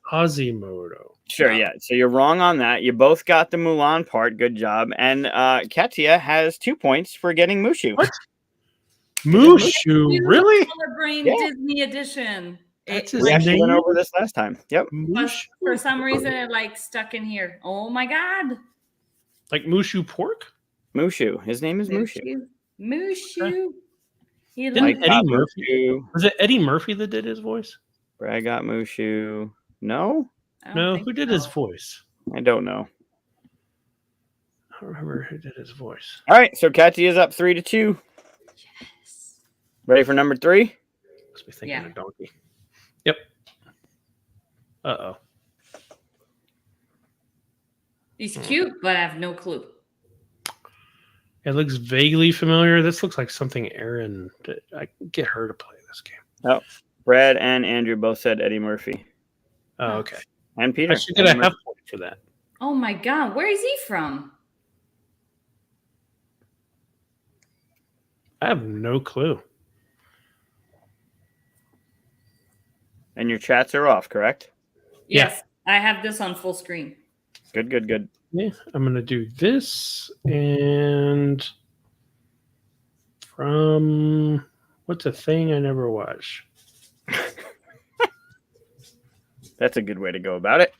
Quasimodo. sure, No. yeah. So you're wrong on that. You both got the Mulan part. Good job. And Katia has 2 points for getting Mushu. What? Mushu, really? Colorbrain Yeah. Disney edition. That's It, his We like, actually went name? over this last time. Yep. Mushu? for some reason, it like stuck in here. Oh my god, Like Mushu pork? Mushu. His name is Mushu. Mushu. He Didn't looks Eddie got Murphy? Mushu. Was it Eddie Murphy that did his voice? Brad got Mushu. No, I don't No, think who did so. his voice? I don't know. I don't remember who did his voice. All right, so Katia's up 3-2. Yes. Ready for number 3? Must be thinking Yeah. of Donkey. Yep. Uh-oh. He's cute, but I have no clue. It looks vaguely familiar. This looks like something Aaron did. I can get her to play this game. Brad and Andrew both said Eddie Murphy. Oh, okay. And Peter. I should get a Eddie half Murphy. point for that. Oh my god, where is he from? I have no clue. And your chats are off, correct? Yeah. Yes, I have this on full screen. Good. Yeah, I'm gonna do this and from what's a thing I never watched? That's a good way to go about it.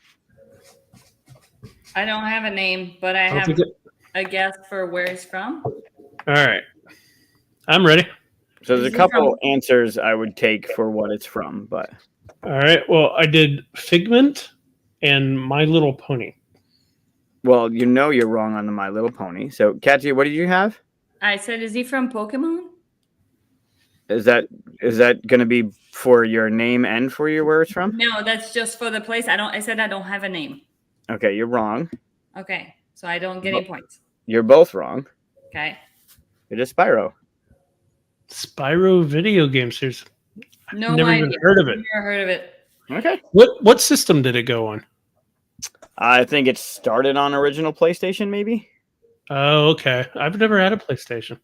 I don't have a name, but I don't have think it- a guess for where he's from. All right, I'm ready. So there's Is a he couple from- answers I would take for what it's from, but All right. Well, I did Figment and My Little Pony. well, you know you're wrong on the My Little Pony. So Katia, what did you have? I said, is he from Pokemon? Is that going to be for your name and for your where it's from? No, that's just for the place. I said I don't have a name. Okay, you're wrong. Okay, so I don't get any points. You're both wrong. Okay. It is Spyro. Spyro video game series. No Never idea. even heard of it. Never heard of it. Okay. What system did it go on? I think it started on original PlayStation, maybe. Oh, okay. I've never had a PlayStation.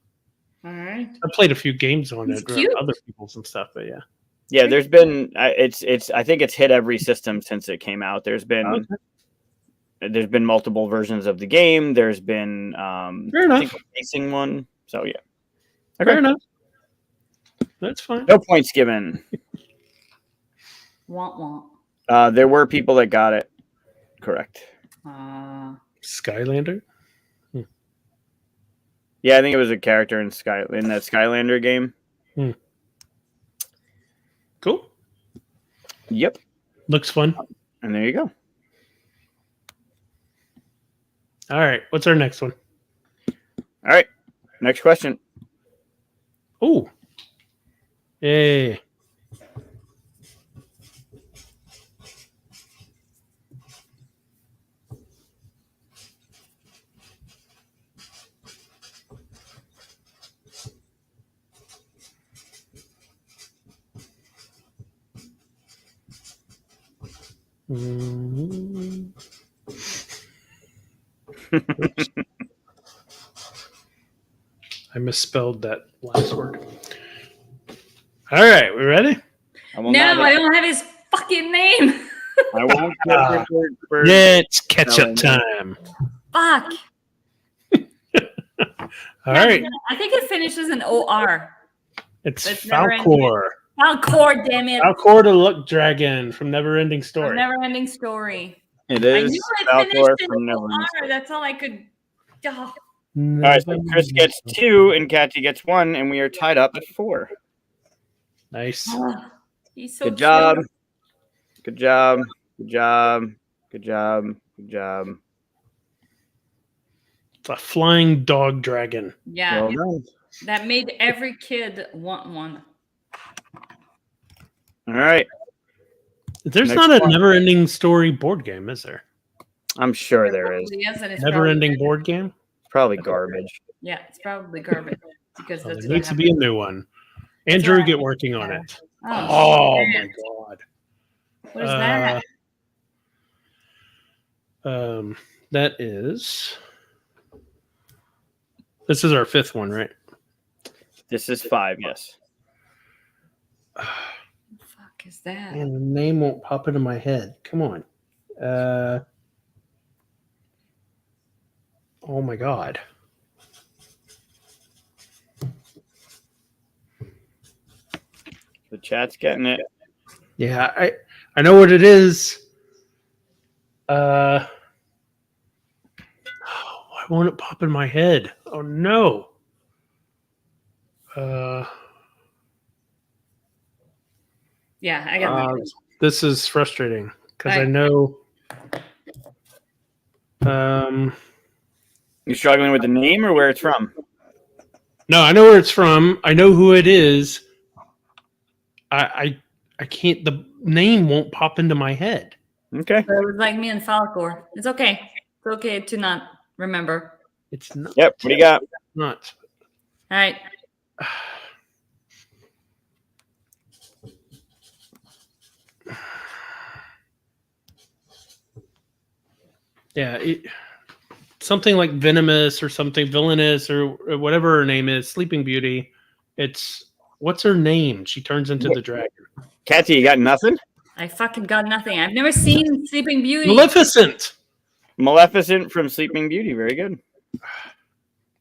All right. I played a few games on It's it, cute. other people's and stuff, but yeah. Yeah, there's been it's I think it's hit every system since it came out. There's been multiple versions of the game. There's been Fair I enough. think a racing one. So yeah. Fair enough. That's fine. No points given. Want want. There were people that got it correct. Skylander? Yeah, I think it was a character in that Skylander game. Cool. Yep. Looks fun. And there you go. All right. What's our next one? All right. Next question. Oh. Yay. Mhm. Oops. I misspelled that last word. All right, we ready? I will No, not- I don't have his fucking name. I won't get for It's ketchup time. Fuck. All right, I think it finishes in OR. it's It's never Falcor. Falcor, damn it. Falcor the Luck Dragon from Neverending A Story. never-ending story. It I is knew it Falcor finished in from Neverland. OR. That's all I could. Oh, All right, so Chris gets 2 and Katia gets 1, and we are tied up at 4. Nice. he's so Good job. cute. Good job. Good job. Good job. Good job. It's a flying dog dragon. Yeah. Well done. that made every kid want one. All right. There's Next not a one. never-ending story board game, is there? I'm sure there is. Yes, and it's Never-ending board game? Probably garbage. Yeah, it's probably garbage because Oh, that's there what needs to happened. be a new one. Andrew, right. get working on it. Oh, my shit. god. What is that? That is. This is our 5th one, right? This is 5, yes. What the fuck is that? Man, the name won't pop into my head. Come on. Oh my god. The chat's getting it. Yeah, I know what it is. Why won't it pop in my head? Oh no. Yeah, I got it. This is frustrating because I Right. know. You struggling with the name or where it's from? No, I know where it's from. I know who it is. I can't. The name won't pop into my head. Okay. So it was like me and Falcor. It's okay. It's okay to not remember. It's not. Yep. What do you got? Not. All right. Yeah, something like venomous or something villainous or whatever her name is. Sleeping Beauty. What's her name? She turns into the dragon. Katia, you got nothing? I fucking got nothing. I've never seen Sleeping Beauty. Maleficent. Maleficent from Sleeping Beauty. Very good.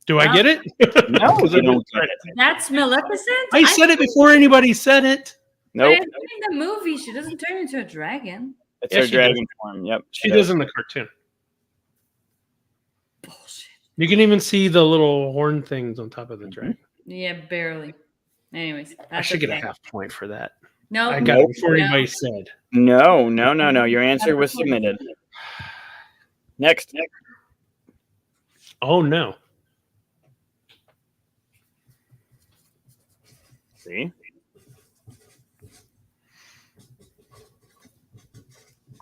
Do I get it? No, you don't get it. That's Maleficent? I said it before anybody said it. Nope. In the movie, she doesn't turn into a dragon. It's Yeah, her she dragon form. Yep. She does in the cartoon. Bullshit. You can even see the little horn things on top of the dragon. Yeah, barely. Anyways, I should get a half point for that. No, I got it before anybody said. No. Your answer was submitted. Next. Oh no. See?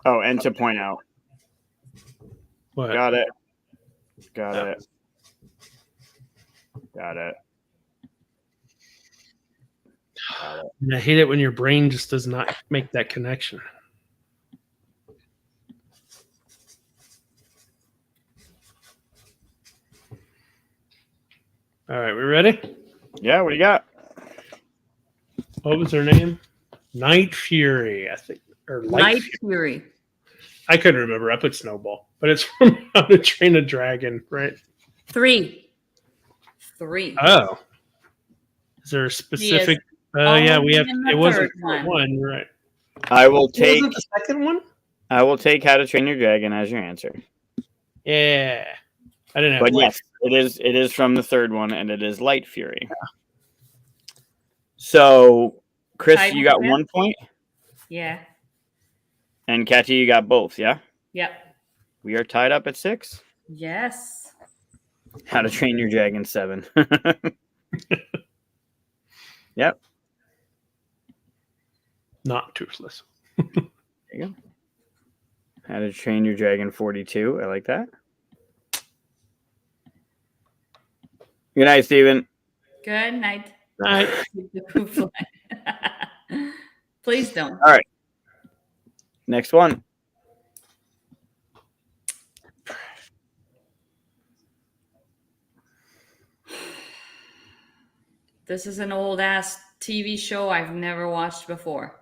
Oh, and to point out. What? Got it. And I hate it when your brain just does not make that connection. All right, we ready? Yeah, what do you got? What was her name? Night Fury, I think, or Night Fury. I couldn't remember. I put Snowball, but it's from How to Train a Dragon, right? 3. Oh, is there a specific? Oh yeah, we have. It wasn't one, right? I will take Was it the second one. I will take How to Train Your Dragon as your answer. Yeah, I didn't have. But yes, it is from the third one, and it is Light Fury. So, Chris, you got 1 point, Yeah. and Katia, you got both. Yeah, Yep. we are tied up at 6. Yes. How to Train Your Dragon 7. Yep. Not toothless. There you go. How to Train Your Dragon 42. I like that. Good night, Steven. Good night. Night. Please don't. All right. Next one. This is an old ass TV show I've never watched before.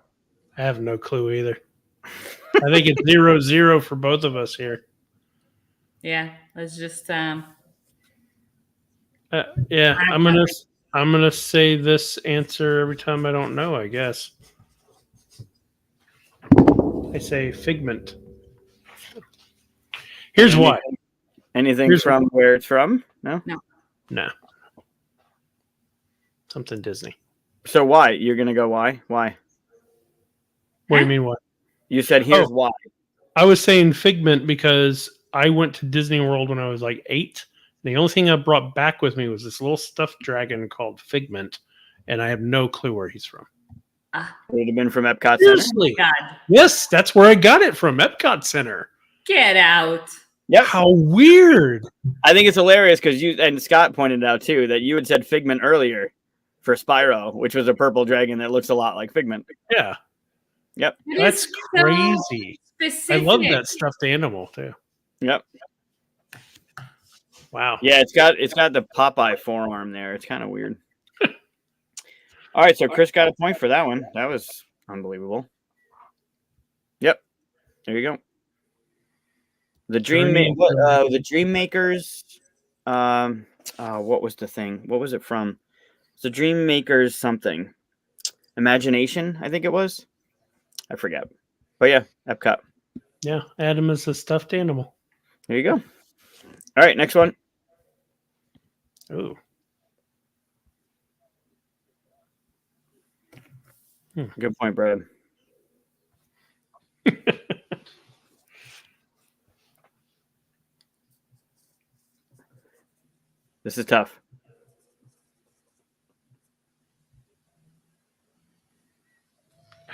I have no clue either. I think it's 0-0 for both of us here. Yeah, let's just Yeah, I'm gonna say this answer every time I don't know. I guess I say Figment. Here's why. Anything from where it's from? No. No. Something Disney. So why? You're gonna go why? Why? What do you mean? What? You said here's why. I was saying Figment because I went to Disney World when I was like 8, The only thing I brought back with me was this little stuffed dragon called Figment, and I have no clue where he's from. Would have been from Epcot Center. Seriously? God, Yes, that's where I got it from, Epcot Center. get out. Yep. How weird. I think it's hilarious because you and Scott pointed out too that you had said Figment earlier for Spyro, which was a purple dragon that looks a lot like Figment. Yeah. Yep. It That's is so crazy. I specific. love that stuffed animal too. Yep. Wow. Yeah, it's got the Popeye forearm there. It's kind of weird. All right, so Chris got a point for that one. That was unbelievable. Yep. There you go. The the Dream Makers. What was the thing? What was it from? It's the Dream Makers something. Imagination, I think it was. I forget. But yeah, Epcot. Yeah, Adam is a stuffed animal. There you go. All right, next one. Ooh. Good point, Brad. This is tough.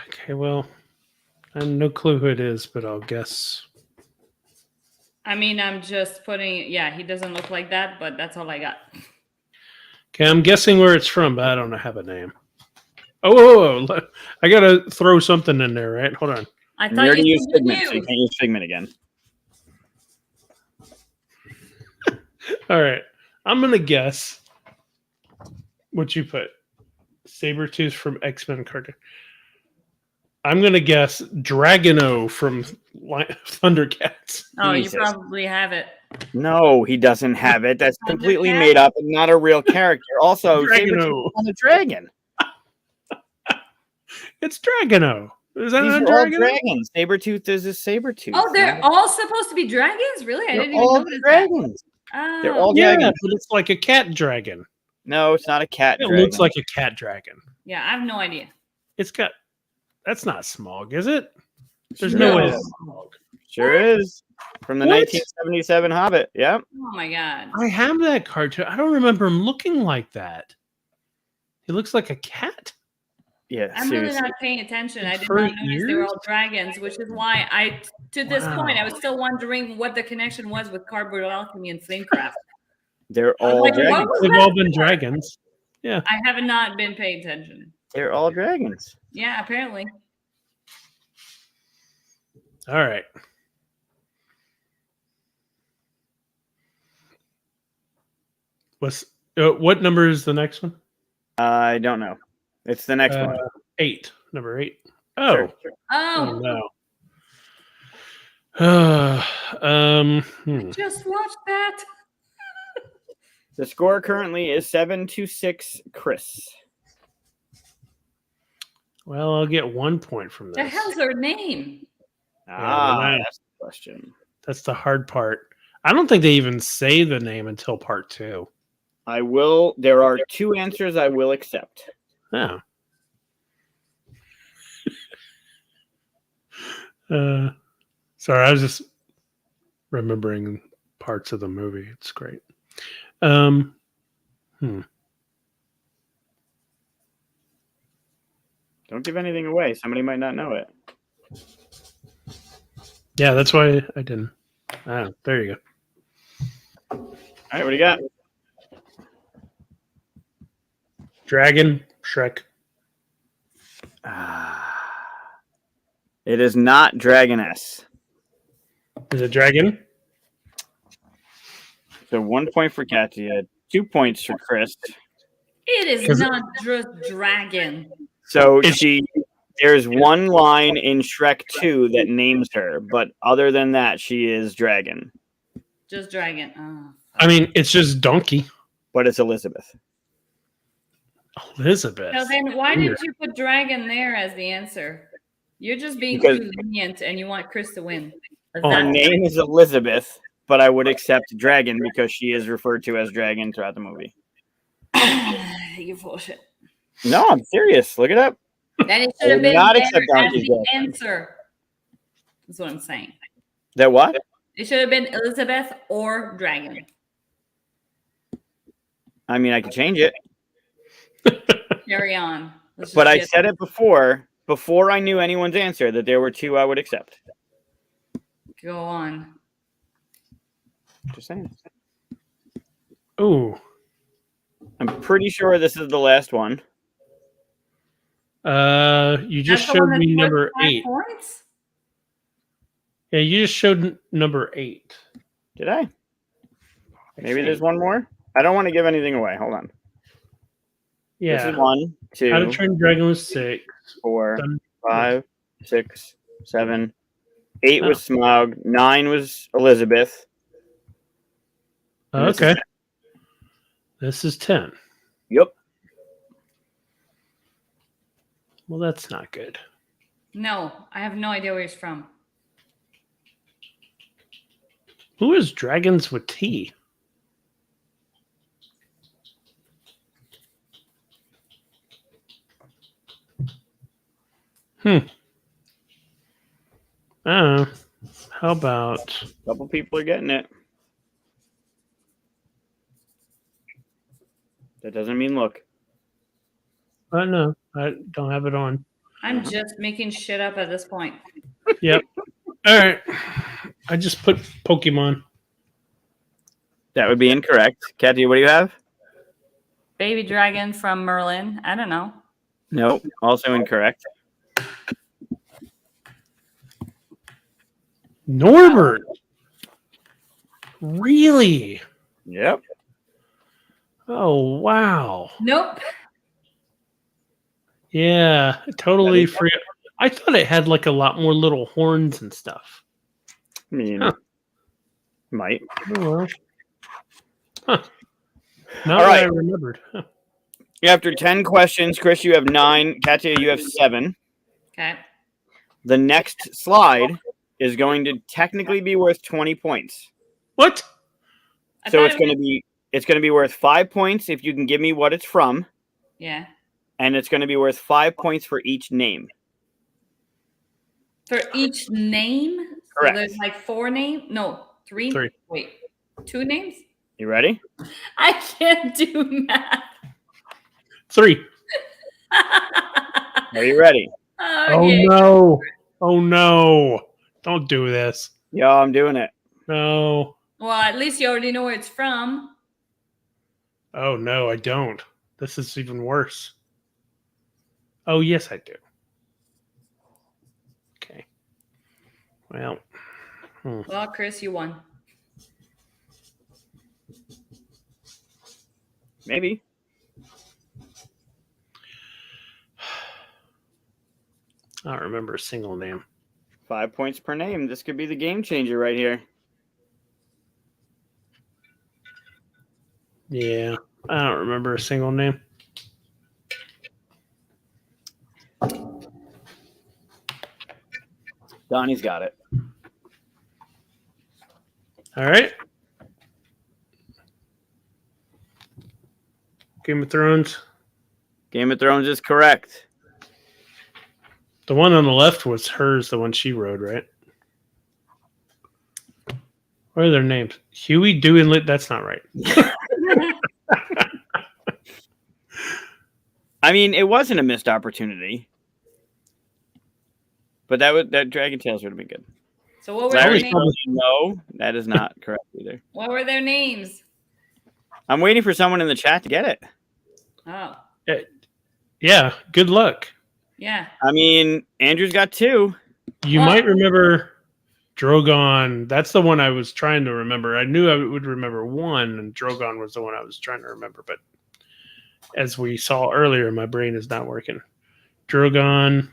Okay, well, I have no clue who it is, but I'll guess. I mean, I'm just putting. Yeah, he doesn't look like that, but that's all I got. Okay, I'm guessing where it's from, but I don't have a name. Oh, I gotta throw something in there, right? Hold on. I You thought already you used said Figment, so you you. can't use Figment again. All right, I'm gonna guess what you put. Sabretooth from X-Men cartoon. I'm gonna guess Dragono from Thundercats. Oh, Jesus. you probably have it. No, he doesn't have it. That's completely Thundercat? made up and not a real character. Also, Dragono. Sabretooth is on a dragon. It's Dragono. Is that These not are all Dragono? dragons. Sabretooth is a Sabretooth. Oh, they're all supposed to be dragons? Really? I They're didn't even all notice dragons. that. They're Oh, all Yeah, dragons. but it's like a cat dragon. No, it's not a cat It dragon. looks like a cat dragon. yeah, I have no idea. It's got. That's not Smaug, is it? There's Sure no way. is. It's Smaug. Sure is. From the What? 1977 Hobbit. Yep. Oh my god. I have that cartoon. I don't remember him looking like that. He looks like a cat. Yeah, I'm really seriously. not paying attention. I did For not notice they were years? all dragons, which is why to this point, I was Wow. still wondering what the connection was with cardboard alchemy and flamecraft. They're I was all like, what dragons. was They've that? all been dragons. I have not been paying attention. They're all dragons. Yeah, apparently. All right. What number is the next one? I don't know. It's the next one. 8. Number 8. Oh. Sure. Oh Oh, no. just watch that. The score currently is 7-6, Chris. Well, I'll get 1 point from The this. hell's her name? Ah, nice. that's the question. That's the hard part. I don't think they even say the name until part 2. I will. There are 2 answers I will accept. Oh. Sorry, I was just remembering parts of the movie. It's great. Don't give anything away. Somebody might not know it. Yeah, that's why I didn't. There you go. All right, what do you got? Dragon, Shrek. It is not Dragoness. Is it Dragon? So 1 point for Katia, 2 points for Chris. It is not just dragon. So there's one line in Shrek 2 that names her, but other than that, she is dragon. Just dragon. Oh. I mean, it's just donkey. But it's Elizabeth. Elizabeth. So then why Weird. did you put dragon there as the answer? You're just being Because- too lenient and you want Chris to win. Oh. Her name is Elizabeth, but I would accept dragon because she is referred to as dragon throughout the movie. You bullshit. No, I'm serious. Look it up. Then it I should have would been not there accept as Donkey's the death. answer. That's what I'm saying. That what? It should have been Elizabeth or dragon. I mean, I could change it. Carry on. But I said it before I knew anyone's answer, that there were 2 I would accept. Go on. Just saying. Ooh. I'm pretty sure this is the last one. You just showed me number 8. Points? Yeah, you just showed number 8. Did I? Maybe there's one more. I don't want to give anything away. Hold on. Yeah. This is 1, 2. How to Train Your Dragon was 6. 4, 5, 6, 7, 8 was Smaug. 9 was Elizabeth. Okay. This is 10. Yep. Well, that's not good. No, I have no idea where he's from. Who is Dragons with T? How about... A couple people are getting it. That doesn't mean look. No, I don't have it on. I'm just making shit up at this point. Yep. All right. I just put Pokemon. That would be incorrect. Katia, what do you have? Baby dragon from Merlin. I don't know. Nope. Also incorrect. Norbert. Really? Yep. Oh, wow. Nope. Yeah, totally free. I thought it had like a lot more little horns and stuff. I mean, might. Oh, well. Huh. Not All what right. I remembered. Huh. After 10 questions, Chris, you have 9. Katia, you have 7. Okay. The next slide is going to technically be worth 20 points. What? So it's going to be worth 5 points if you can give me what it's from. Yeah. And it's going to be worth 5 points for each name. For each name? Correct. So there's like 4 names? No, 3? 3. Wait, 2 names? You ready? I can't do math. 3. Are you ready? Oh, no. Oh, no. Don't do this. Yo, I'm doing it. No. Well, at least you already know where it's from. Oh, no, I don't. This is even worse. Oh, yes, I do. Okay. Well. Well, Chris, you won. Maybe. I don't remember a single name. 5 points per name. This could be the game changer right here. Yeah, I don't remember a single name. Donnie's got it. All right. Game of Thrones. Game of Thrones is correct. The one on the left was hers, the one she wrote, right? What are their names? Huey, Dewey, and Lit. That's not right. I mean, it wasn't a missed opportunity. But that Dragon Tales would have been good. So what were their Larry, names? no, that is not correct either. What were their names? I'm waiting for someone in the chat to get it. Oh, Yeah, good luck. yeah. I mean, Andrew's got 2. You might remember Drogon. That's the one I was trying to remember. I knew I would remember 1, and Drogon was the one I was trying to remember. But as we saw earlier, my brain is not working. Drogon,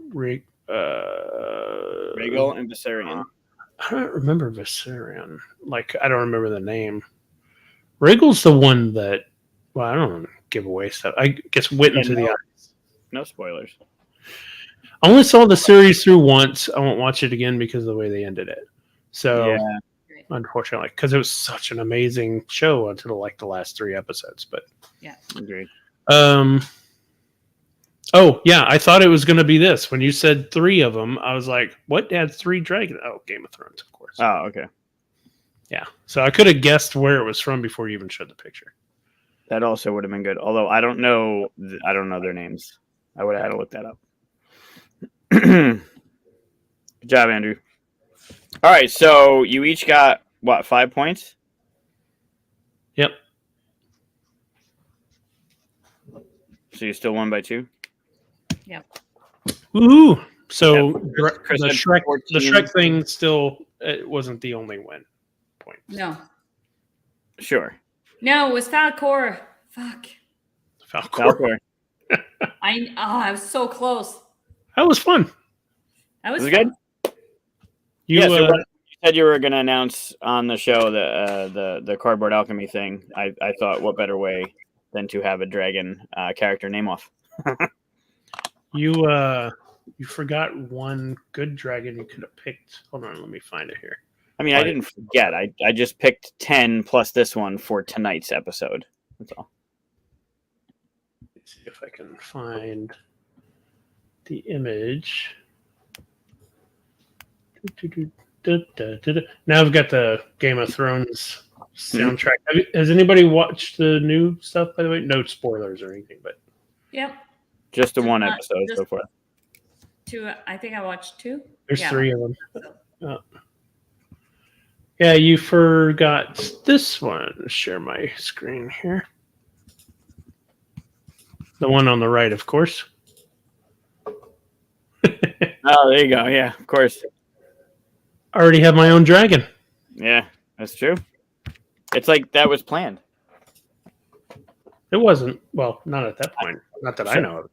Rhaegal and Viserion. I don't remember Viserion. Like, I don't remember the name. Rhaegal's the one that, well, I don't want to give away stuff. I gets wit into the eyes. No spoilers. I only saw the series through once. I won't watch it again because of the way they ended it. So, yeah. Unfortunately, because it was such an amazing show until like the last 3 episodes. But Yeah. Agreed. Oh yeah, I thought it was going to be this. When you said 3 of them, I was like, "What had 3 dragons?" Oh, Game of Thrones, of course. Oh, okay. Yeah, so I could have guessed where it was from before you even showed the picture. That also would have been good. Although I don't know their names. I would have had to look that up. Good job, Andrew. All right, so you each got what, 5 points? Yep. So you still won by 2? Yep. Ooh. So Yeah, Chris the had Shrek 14. thing still it wasn't the only win point. No. Sure. No, it was Falcor. Fuck. Falcor. I was so close. That was fun. That was Was it fun. good? You, Yeah, so you said you were going to announce on the show the cardboard alchemy thing. I thought, what better way than to have a dragon character name off? you forgot one good dragon you could have picked. Hold on, let me find it here. I mean, I didn't forget. I just picked 10 plus this one for tonight's episode. That's all. Let's see if I can find the image. Now I've got the Game of Thrones soundtrack. Has anybody watched the new stuff, by the way? No spoilers or anything, but Yep. Just the one episode so far. 2. I think I watched 2. there's 3 of them. Yeah, you forgot this one. Share my screen here. The one on the right, of course. Oh, there you go. Yeah, of course. I already have my own dragon. Yeah, that's true. It's like that was planned. It wasn't. Well, not at that point. Not that I know of.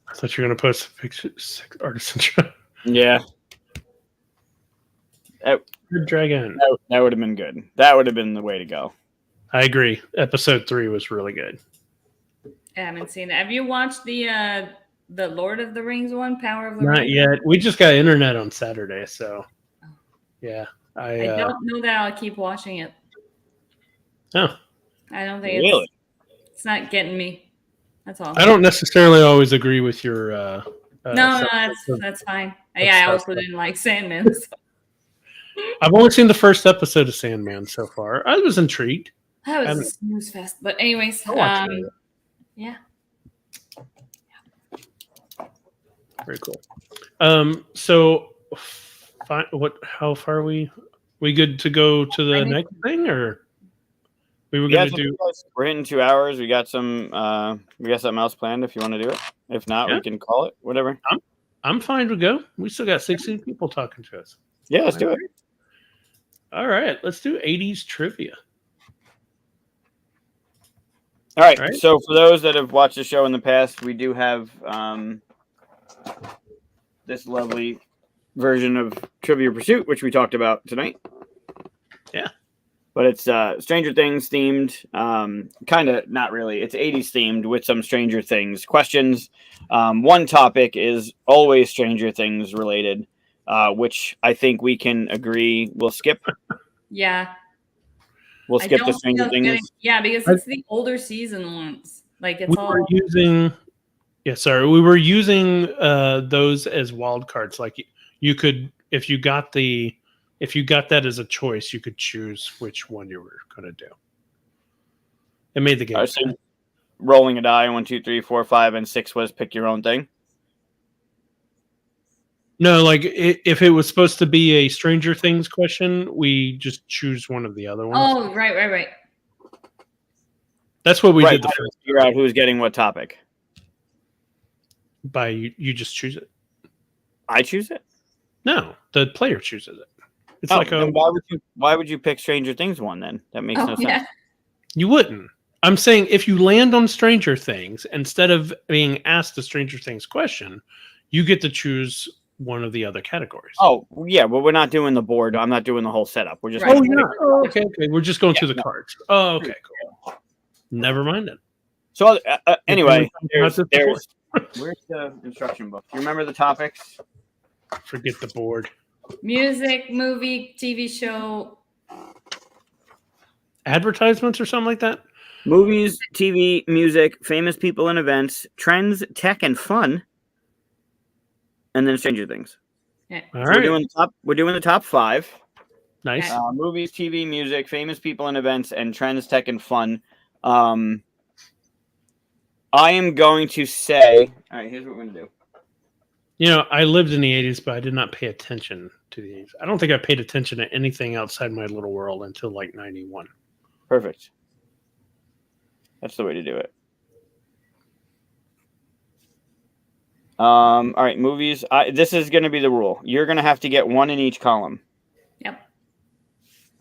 I thought you were going to post a picture. Artisan dragon. Yeah. Good dragon. That would have been good. That would have been the way to go. I agree. Episode 3 was really good. I haven't seen it. Have you watched the Lord of the Rings one, Power of the Not Ring? yet. We just got internet on Saturday, so yeah. I don't know that I'll keep watching it. Oh. I don't think Really? it's not getting me. That's all. I don't necessarily always agree with your No, that's fine. I also didn't like Sandman. So. I've only seen the first episode of Sandman so far. I was intrigued. That was a snooze fest. But anyways, yeah. Very cool. So how far are we? We good to go to the next thing, or we were going to do? We're hitting 2 hours. We got something else planned. If you want to do it, if not, we can call it. Whatever. I'm fine to go. We still got 16 people talking to us. Yeah, let's do it. All right, let's do 80s trivia. All right. So for those that have watched the show in the past, we do have this lovely version of Trivia Pursuit, which we talked about tonight. Yeah. But it's Stranger Things themed. Kind of not really. It's 80s themed with some Stranger Things questions. One topic is always Stranger Things related, which I think we can agree we'll skip. Yeah. We'll skip the Stranger Things. Yeah, because it's the older season ones. Like it's all using. Yeah, sorry. We were using those as wild cards. Like you could, if you got that as a choice, you could choose which one you were going to do. It made the game. So rolling a die, 1, 2, 3, 4, 5, and 6 was pick your own thing. No, like if it was supposed to be a Stranger Things question, we just choose one of the other ones. Oh, right. That's what we did the first. Figure out who's getting what topic. By you just choose it. I choose it? No, the player chooses it. It's like why would you pick Stranger Things one then? That makes no sense. You wouldn't. I'm saying if you land on Stranger Things, instead of being asked a Stranger Things question, you get to choose one of the other categories. Oh, yeah, but we're not doing the board. I'm not doing the whole setup. We're just okay. We're just going through the cards. Oh, okay, cool. Never mind it. So anyway, where's the instruction book? Do you remember the topics? Forget the board. Music, movie, TV show. Advertisements or something like that? Movies, TV, music, famous people and events, trends, tech, and fun. And then Stranger Things. Yeah. All right. We're doing the top 5. Nice. Movies, TV, music, famous people and events, and trends, tech, and fun. I am going to say, all right, here's what we're going to do. You know, I lived in the 80s, but I did not pay attention to the 80s. I don't think I paid attention to anything outside my little world until like 91. Perfect. That's the way to do it. All right, movies. This is going to be the rule. You're going to have to get one in each column. Yep.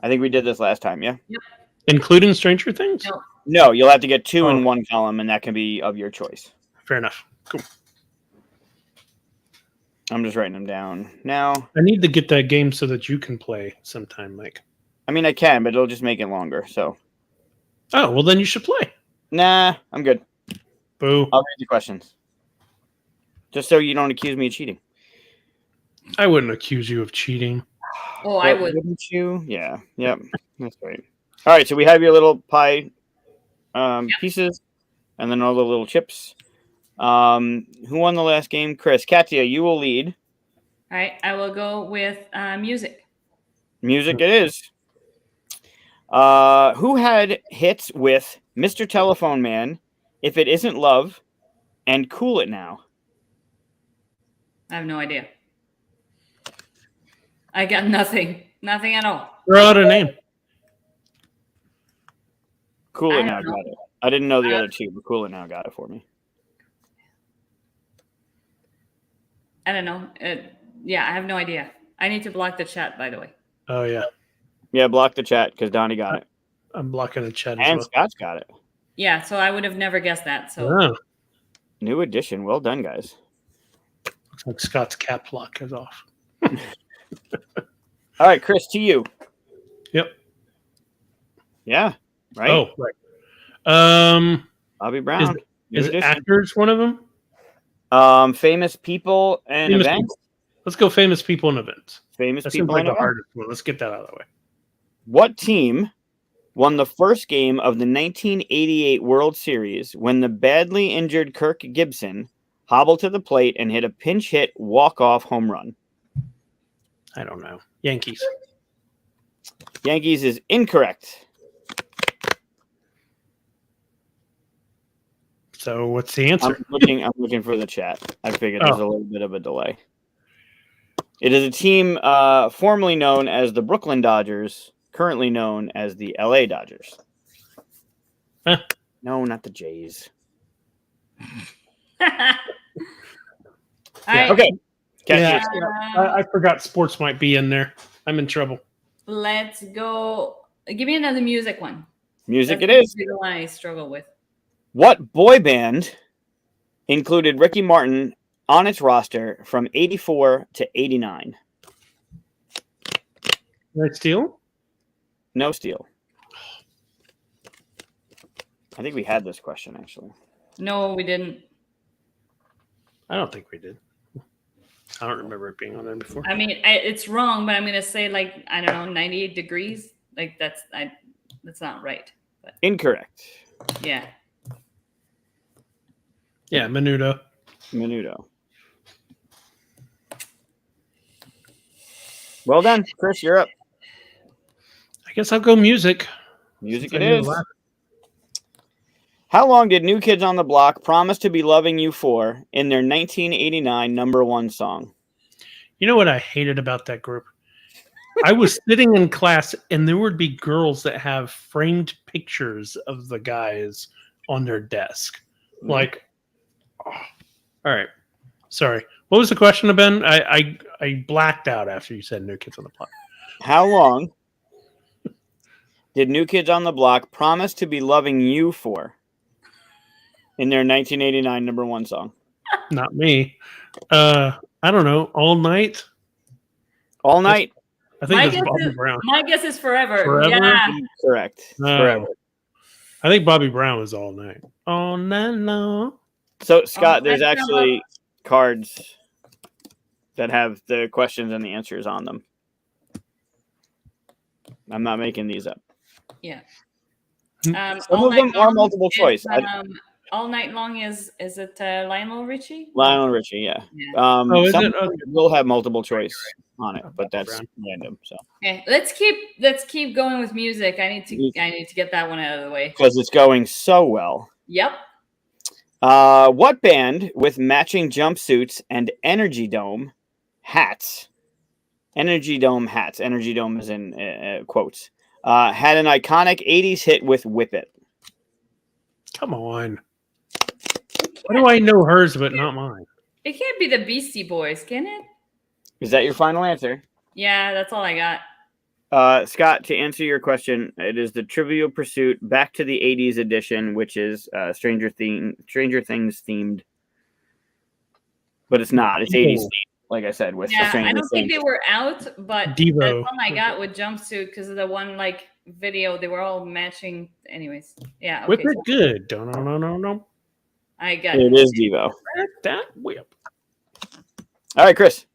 I think we did this last time, yeah? Yep. Including Stranger Things? No, you'll have to get two in one column, and that can be of your choice. Fair enough. Cool. I'm just writing them down now. I need to get that game so that you can play sometime, Mike. I mean, I can, but it'll just make it longer, so. Oh, well, then you should play. Nah, I'm good. Boo. I'll read the questions. Just so you don't accuse me of cheating. I wouldn't accuse you of cheating. Oh, I would. Wouldn't you? Yeah. Yep. That's right. All right, so we have your little pie pieces and then all the little chips. Who won the last game? Chris. Katia, you will lead. All right, I will go with music. Music it is. Who had hits with Mr. Telephone Man, If It Isn't Love, and Cool It Now? I have no idea. I got nothing. Nothing at all. Throw out a name. Cool I It don't Now know. got it. I didn't know the other two, but Cool It Now got it for me. I don't know. Yeah, I have no idea. I need to block the chat, by the way. Oh, yeah. Yeah, block the chat because Donnie got it. I'm blocking the chat as And well. Scott's got it. Yeah, so I would have never guessed that. So Oh, New addition. Well done, guys. looks like Scott's cap lock is off. All right, Chris, to you. Yep. Yeah, right? Oh, right. Bobby Brown. New Is addition. actors one of them? Famous people and Famous events. people. Let's go famous people and events. Famous That seems people like and the events. hardest one. Let's get that out of the way. What team won the first game of the 1988 World Series when the badly injured Kirk Gibson hobbled to the plate and hit a pinch hit walk-off home run? I don't know. Yankees. Yankees is incorrect. So what's the answer? I'm looking for the chat. I figured there's a little bit of a delay. It is a team formerly known as the Brooklyn Dodgers, currently known as the LA Dodgers. Huh. No, not the Jays. All right, Okay. Yeah, Katia, I forgot sports might be in there. I'm in trouble. let's go. Give me another music one. music That's it is. the one I struggle with. What boy band included Ricky Martin on its roster from 84 to 89? Did I steal? No steal. I think we had this question, actually. No, we didn't. I don't think we did. I don't remember it being on there before. I mean, it's wrong, but I'm gonna say like I don't know, 98 degrees. Like that's not right. But Incorrect. yeah, Yeah, Menudo. Menudo. Well done. Chris, you're up. I guess I'll go music. Music Since it I knew is. the last- How long did New Kids on the Block promise to be loving you for in their 1989 #1 song? You know what I hated about that group? I was sitting in class and there would be girls that have framed pictures of the guys on their desk. Like, oh. All right. Sorry. What was the question, Ben? I blacked out after you said New Kids on the Block. How long did New Kids on the Block promise to be loving you for in their 1989 #1 song? Not me. I don't know. All night? All Night? I think My that's guess Bobby is- Brown. my guess is forever. Forever? Yeah, Correct. No. Forever. I think Bobby Brown was All Night. All night long. So, Scott, Oh, there's I still actually cards that have the questions and the answers on them. I'm not making these up. yeah. Some All of them Night are Long multiple is, choice. All Night Long is it Lionel Richie? Lionel Richie, yeah. Yeah. Oh, is Some it? Okay. will have multiple choice on it, but that's Brown. random. So Okay, let's keep going with music. I need to get that one out of the way. because it's going so well. Yep. What band with matching jumpsuits and Energy Dome hats? Energy Dome hats. Energy Dome is in quotes. Had an iconic '80s hit with "Whip It." Come on. Why do I know hers but not mine? It can't be the Beastie Boys, can it? Is that your final answer? Yeah, that's all I got. Scott, to answer your question, it is the Trivial Pursuit Back to the '80s edition, which is Stranger Things themed, but it's not. It's '80s themed, like I said. With Yeah, Stranger I don't think Things. they were out, but Devo. that's all I got with jumpsuit because of the one like video. They were all matching. Anyways, yeah. Whip Okay, it good. No. I got It is Devo. That whip. All right, Chris.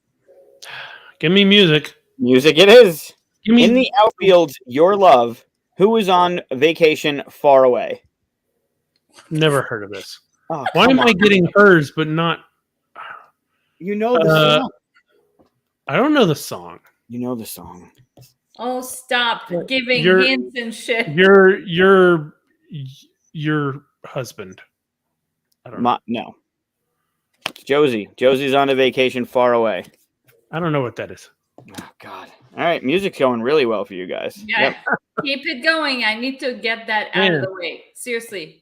Give me music. Music it is. Give me In the outfield, Your Love. Who is on vacation far away? Never heard of this. Oh, Why come am I on. getting hers but not? You know the song. I don't know the song. You know the song. Oh, stop giving You're- hints and shit. Your husband. I don't know. No. It's Josie. Josie's on a vacation far away. I don't know what that is. Oh, God. All right. Music's going really well for you guys. Yeah, Yep. keep it going. I need to get that out of the way. Seriously,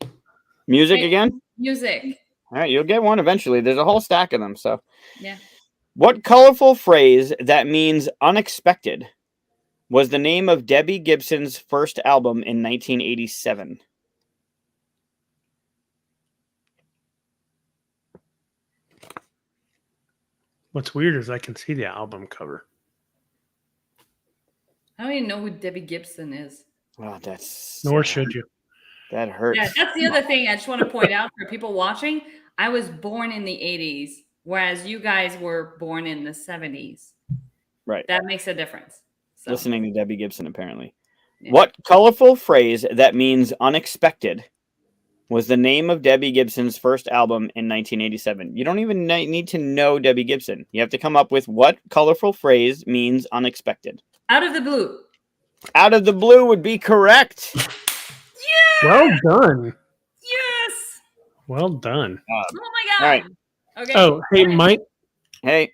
Music Hey. again? music. All right. You'll get one eventually. There's a whole stack of them. So, Yeah. what colorful phrase that means unexpected was the name of Debbie Gibson's first album in 1987? What's weird is I can see the album cover. I don't even know who Debbie Gibson is. Oh, that's. Nor should you. That hurts. Yeah, that's the other thing I just want to point out for people watching. I was born in the 80s, whereas you guys were born in the 70s. Right. That makes a difference. So, Listening to Debbie Gibson, apparently. Yeah. What colorful phrase that means unexpected was the name of Debbie Gibson's first album in 1987? You don't even need to know Debbie Gibson. You have to come up with what colorful phrase means unexpected. Out of the blue. Out of the blue would be correct. Well done. Yes. Well done. Oh my god. All right. Okay. Oh, hey, Mike. Hey,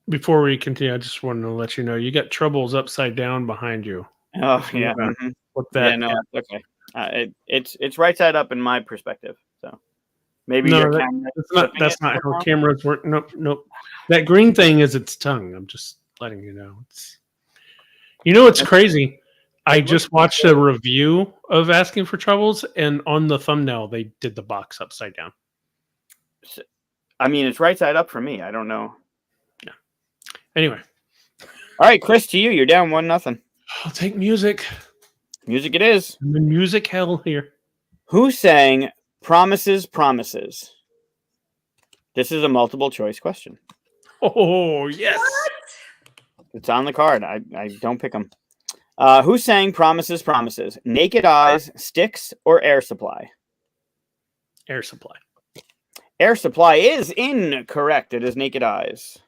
Before we continue, I just wanted to let you know you got troubles upside down behind you. oh yeah, Yeah. mhm. With that, Yeah, no, it's okay. It's right side up in my perspective, so maybe No, your that- camera. that's not how cameras work. Nope. That green thing is its tongue. I'm just letting you know. It's crazy. I just watched a review of Asking for Troubles, and on the thumbnail they did the box upside down. I mean, it's right side up for me. I don't know. Anyway, All right, Chris, to you. You're down 1-0. I'll take music. Music it is. I'm in music hell here. Who sang "Promises, Promises"? This is a multiple choice question. Oh yes. It's on the card. I don't pick them. Who sang "Promises, Promises"? Naked Eyes, Styx, or Air Supply? Air Supply. Air Supply is incorrect. It is Naked Eyes.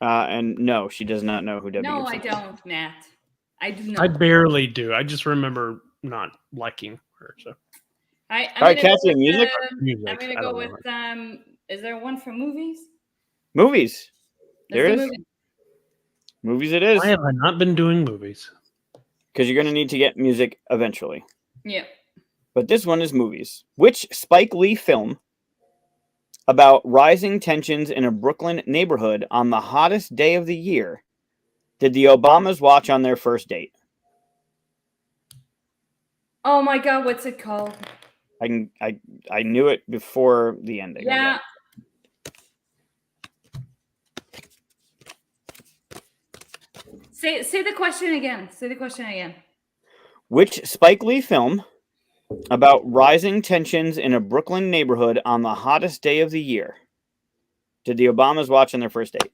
And no, she does not know who Debbie No, Gibson I don't, Nat. I do not. I barely do. I just remember not liking her. So I'm All right, gonna go Katia, with, music? music. I'm gonna I go don't with know. is there one for movies? Movies. Let's There do is. movies. Movies it is. Why have I not been doing movies? Because you're going to need to get music eventually. Yeah. But this one is movies. Which Spike Lee film about rising tensions in a Brooklyn neighborhood on the hottest day of the year did the Obamas watch on their first date? Oh my god, what's it called? I knew it before the ending. Yeah. Say the question again. Say the question again. Which Spike Lee film about rising tensions in a Brooklyn neighborhood on the hottest day of the year did the Obamas watch on their first date?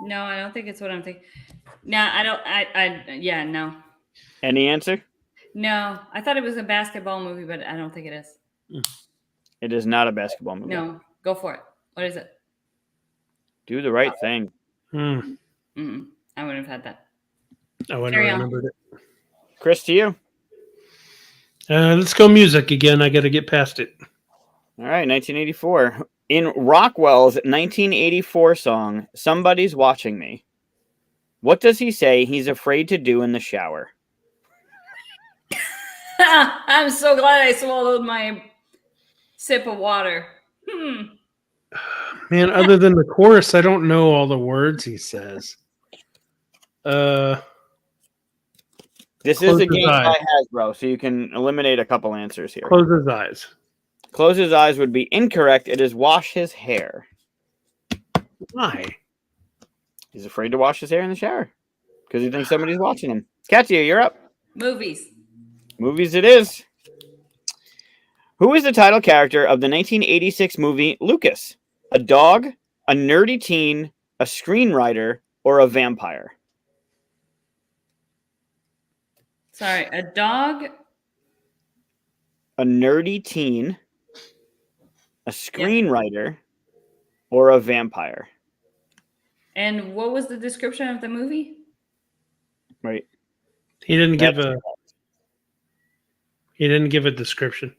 No, I don't think it's what I'm thinking. No, I don't. Yeah, no. Any answer? No, I thought it was a basketball movie, but I don't think it is. It is not a basketball movie. No, go for it. What is it? Do the right thing. Hmm. I wouldn't have had that. I wouldn't Carry have on. remembered it. Chris, to you. Let's go music again. I got to get past it. All right, 1984. In Rockwell's 1984 song, Somebody's Watching Me, what does he say he's afraid to do in the shower? I'm so glad I swallowed my sip of water. Man, other than the chorus, I don't know all the words he says. This Close is a his game eyes. by Hasbro, so you can eliminate a couple answers here. Close his eyes. Close his eyes would be incorrect. It is wash his hair. Why? He's afraid to wash his hair in the shower because he thinks somebody's watching him. Katia, you're up. Movies. Movies it is. Who is the title character of the 1986 movie Lucas? A dog, a nerdy teen, a screenwriter, or a vampire? Sorry, a dog. A nerdy teen, a screenwriter, or a vampire? And what was the description of the movie? Right. He didn't give a. He didn't give a description.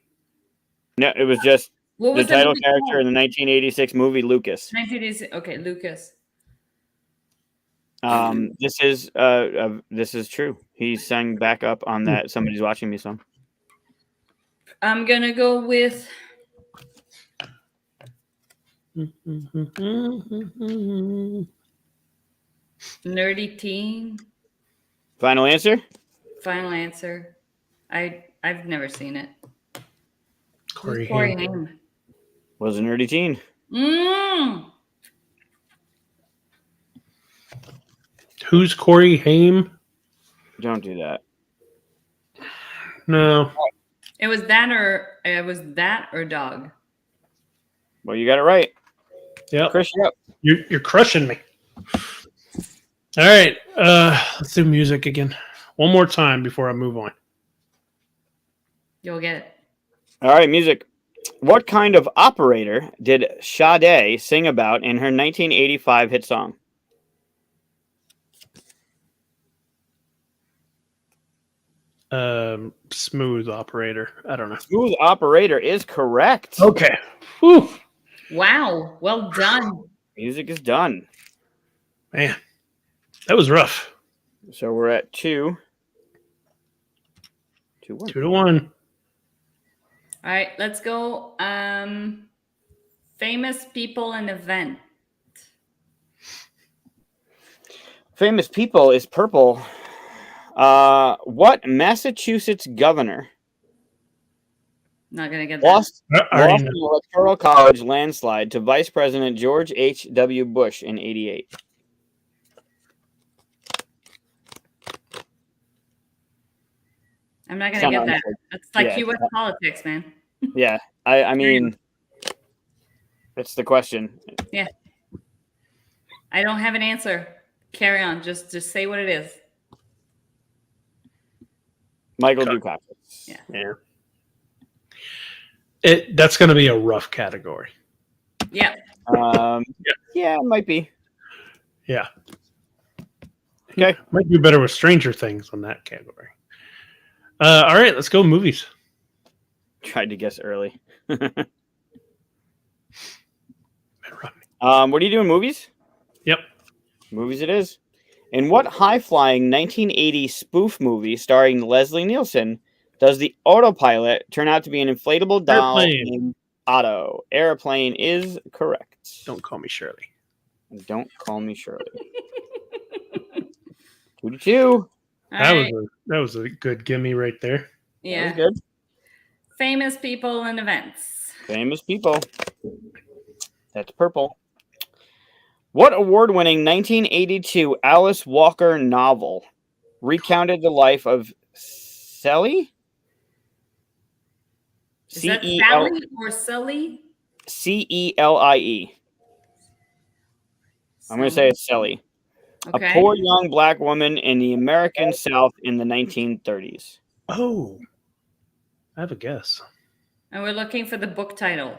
No, it was just What the was title movie character called? in the 1986 movie Lucas. 1986. Okay, Lucas. This is true. He sang back up on that Somebody's Watching Me song. I'm gonna go with nerdy teen. Final answer? Final answer. I've never seen it. Corey Corey Haim. Haim. Was a nerdy teen. Who's Corey Haim? Don't do that. No. It was that or dog. Well, you got it right. Yep. Chris, you're up. You're crushing me. All right. Let's do music again. One more time before I move on. You'll get it. All right, music. What kind of operator did Sade sing about in her 1985 hit song? Smooth operator. I don't know. Smooth operator is correct. Okay. Whew. Wow. Well done. Music is done. Man, that was rough. So we're at 2-1. 2-1. All right, let's go. Famous people and event. Famous people is purple. What Massachusetts governor Not gonna get that. lost I already an know. electoral college landslide to Vice President George H.W. Bush in '88? I'm not gonna Sound get that. honestly. That's like Yeah. U.S. politics, man. Yeah, I mean, it's the question. Yeah. I don't have an answer. Carry on. Just say what it is. Michael Dukakis. Yeah. Yeah. That's going to be a rough category. Yeah. Yeah, it might be. Yeah. Okay. Might do better with Stranger Things on that category. All right, let's go movies. Tried to guess early. What What are you doing? Movies? Yep. Movies it is. In what high-flying 1980 spoof movie starring Leslie Nielsen does the autopilot turn out to be an inflatable doll Airplane. named Otto? Airplane is correct. Don't call me Shirley. Don't call me Shirley. 2-2. All That right. was a good gimme right there. Yeah. That was good. Famous people and events. Famous people. That's purple. What award-winning 1982 Alice Walker novel recounted the life of Sally? Is that Celie? Sally or Sully? Celie. I'm going to say it's Sally. Okay. A poor young black woman in the American South in the 1930s. Oh, I have a guess. And we're looking for the book title.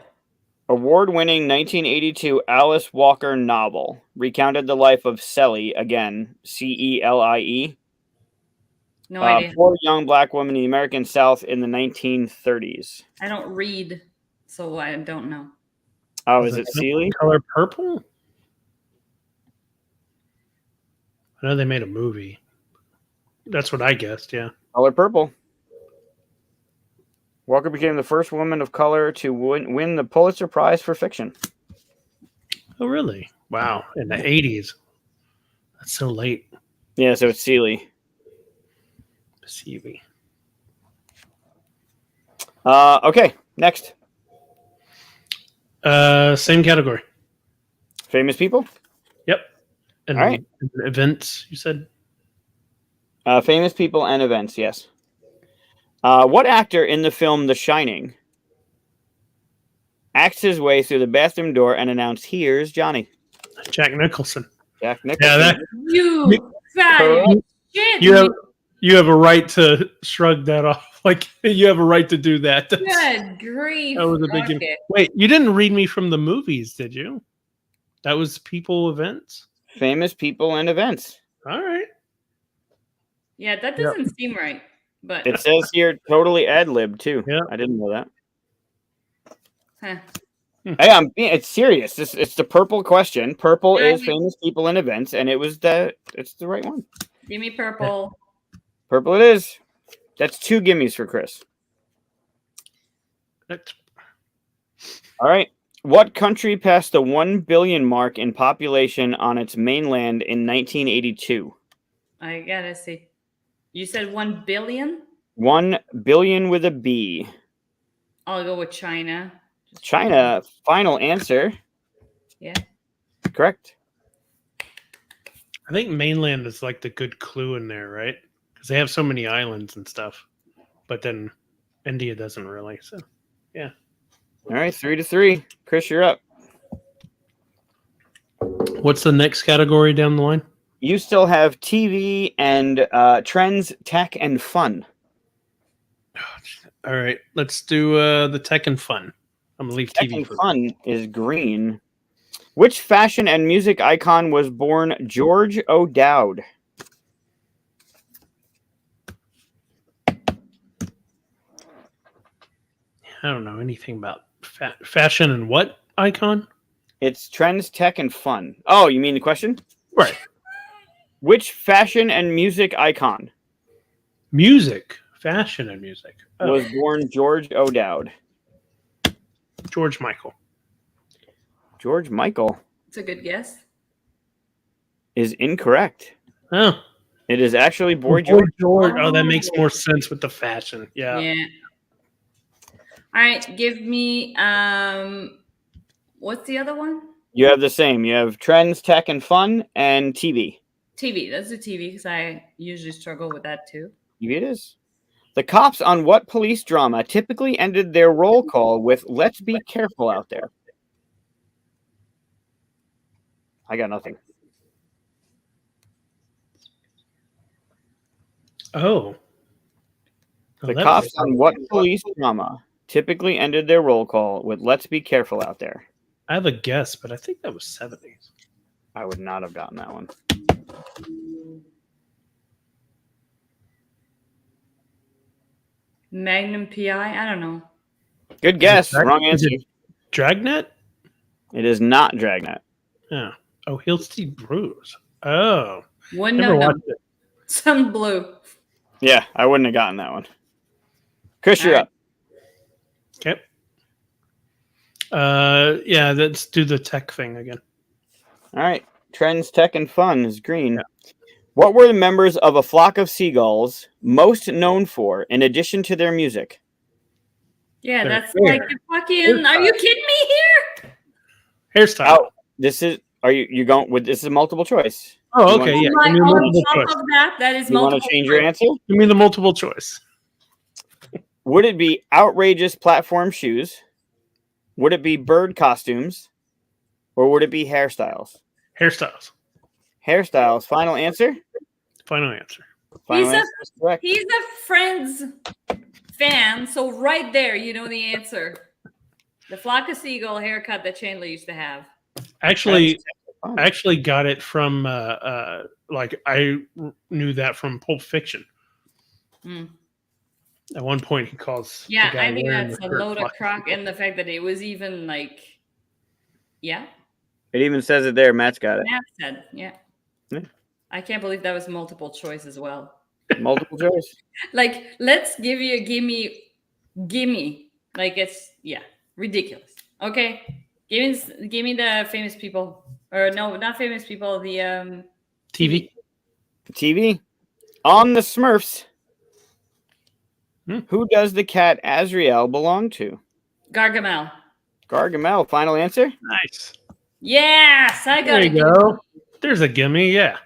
Award-winning 1982 Alice Walker novel recounted the life of Celie, again, Celie, No idea. poor young black woman in the American South in the 1930s. I don't read, so I don't know. Oh, is it Celie? Color Purple? I know they made a movie. That's what I guessed, yeah. Color Purple. Walker became the first woman of color to win the Pulitzer Prize for fiction. Oh, really? Wow. In the 80s. That's so late. Yeah, so it's Celie. CV. Okay, next. Same category. Famous people? Yep. And All right. events, you said? Famous people and events, yes. What actor in the film The Shining axed his way through the bathroom door and announced, "Here's Johnny"? Jack Nicholson. Jack Nicholson. Yeah, You fat shit. you have a right to shrug that off. Like, you have a right to do that. Good grief. That was a big Okay. Wait, you didn't read me from the movies, did you? That was people events? Famous people and events. All right. Yeah, that doesn't seem right. But It says here totally ad-lib too. Yeah. I didn't know that. huh. Hey, it's serious. It's the purple question. Purple Yeah. is famous people and events, and it's the right one. Give me purple. Purple it is. That's 2 gimmies for Chris. All right. What country passed the 1 billion mark in population on its mainland in 1982? I gotta see. You said 1 billion? 1 billion with a B. I'll go with China. China, final answer. Yeah. Correct. I think mainland is like the good clue in there, right? Because they have so many islands and stuff. But then India doesn't really. So, yeah. All right, 3-3. Chris, you're up. What's the next category down the line? You still have TV and trends, tech, and fun. All right. Let's do the tech and fun. I'm going to leave Tech TV and for fun is green. Which fashion and music icon was born George O'Dowd? I don't know anything about fashion and what icon? It's trends, tech, and fun. Oh, you mean the question? Right. Which fashion and music icon Music. Fashion and music. Oh, was born George O'Dowd? George Michael. George Michael It's a good guess. is incorrect. Oh. It is actually Boy George. Oh, that makes more sense with the fashion. Yeah. Yeah. All right, give me what's the other one? You have the same. You have trends, tech, and fun, and TV. TV. That's the TV because I usually struggle with that too. TV it is. The cops on what police drama typically ended their roll call with "Let's be careful out there"? I got nothing. Oh. The cops on what police drama typically ended their roll call with "Let's be careful out there"? I have a guess, but I think that was 70s. I would not have gotten that one. Magnum PI. I don't know. Good guess. Wrong answer. Dragnet? It is not Dragnet. Yeah. Oh, Hill Street Brews. Oh. Wouldn't Never have known. watched it. Some blue. Yeah, I wouldn't have gotten that one. Chris, you're All up. Okay. Yeah, let's do the tech thing again. All right. Trends, tech, and fun is green. Yeah. What were the members of A Flock of Seagulls most known for in addition to their music? Yeah, They're that's fair. like the fucking. Are you kidding me here? Hairstyle. Oh, this is. Are you going with? This is multiple choice. Oh, You okay. want- Yeah. Like, Give me on multiple top choice. of that is You multiple. want to change your choice. answer? Give me the multiple choice. Would it be outrageous platform shoes? Would it be bird costumes? Or would it be hairstyles? Hairstyles. Hairstyles. Final answer? Final answer. Final answer is correct. He's a Friends fan, so right there, you know the answer. The flock of seagull haircut that Chandler used to have. Actually, Fun. I actually got it from like I knew that from Pulp Fiction. Mm. At one point, he calls. Yeah, the guy I think wearing that's the a shirt load of Flock crock, Seagull. and the fact that it was even like, yeah, It even says it there. Matt's got it. Matt said, yeah. Yeah. I can't believe that was multiple choice as well. Multiple choice. Like, let's give you a gimme. Like it's ridiculous. Okay, give me the famous people, or no, not famous people. The TV. TV. On the Smurfs. Hmm. Who does the cat Azrael belong to? Gargamel. Gargamel. Final answer? Nice. Yes, I got There you go. There's a gimme. Yeah.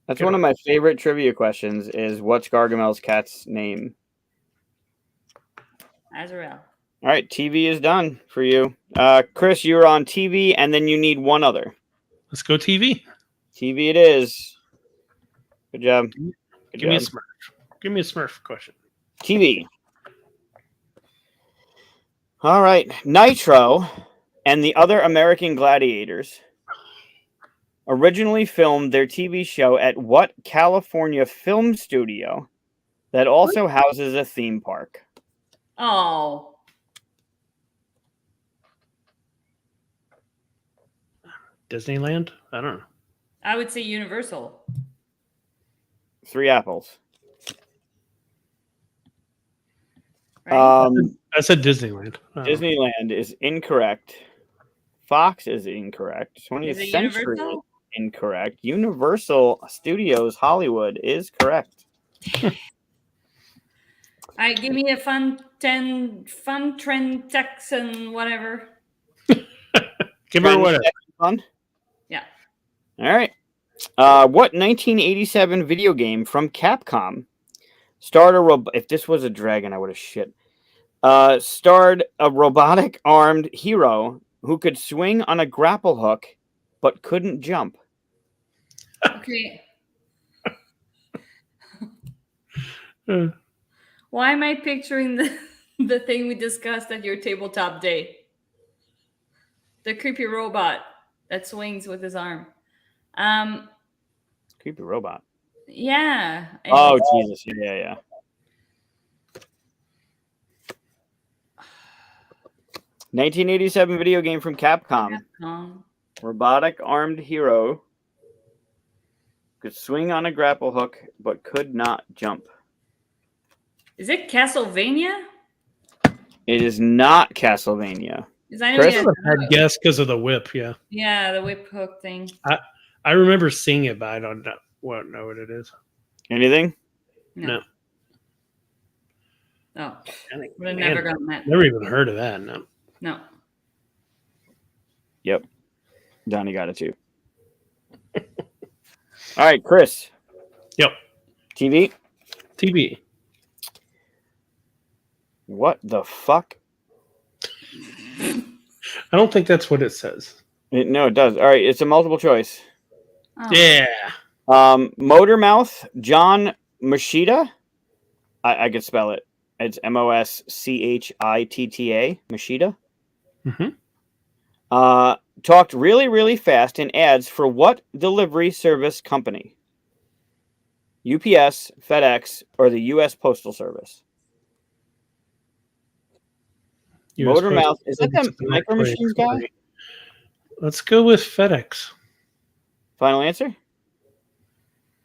That's Good one of one. my favorite trivia questions is what's Gargamel's cat's name? Azrael. All right, TV is done for you. Chris, you're on TV, and then you need one other. Let's go TV. TV it is. Good job. Good Give me a job. Smurf. Give me a Smurf question. TV. All right. Nitro and the other American Gladiators originally filmed their TV show at what California film studio that also houses a theme park? Oh, Disneyland? I don't know. I would say Universal. 3 apples. Right? I said Disneyland. Disneyland is incorrect. Fox is incorrect. 20th Is it Century is Universal? incorrect. Universal Studios Hollywood is correct. All right, give me a fun trend Texan whatever. Give her whatever. Fun. Yeah. All right. What 1987 video game from Capcom starred a if this was a dragon, I would have shit. Starred a robotic armed hero who could swing on a grapple hook but couldn't jump. Okay. Uh, Why am I picturing the thing we discussed at your tabletop day? The creepy robot that swings with his arm. Creepy robot. Yeah. and- Oh Jesus! Yeah. 1987 video game from Capcom. Capcom. Robotic armed hero could swing on a grapple hook but could not jump. Is it Castlevania? It is not Castlevania. Because I know Chris? he I'd guess because of the whip. Yeah. yeah, the whip hook thing. I remember seeing it, but I don't know what it is. Anything? No. Oh, I think, would have man, never gotten that. never even heard of that. No. No. Yep. Donnie got it too. All right, Chris. Yep. TV. TV. What the fuck? I don't think that's what it says. No, it does. All right, it's a multiple choice. Oh. Yeah. Motormouth, John Machida. I could spell it. It's Moschita. Machida. Mm-hmm. Talked really, really fast in ads for what delivery service company? UPS, FedEx, or the U.S. Postal Service? Motormouth. Is that the Micro Machines guy? Let's go with FedEx. Final answer?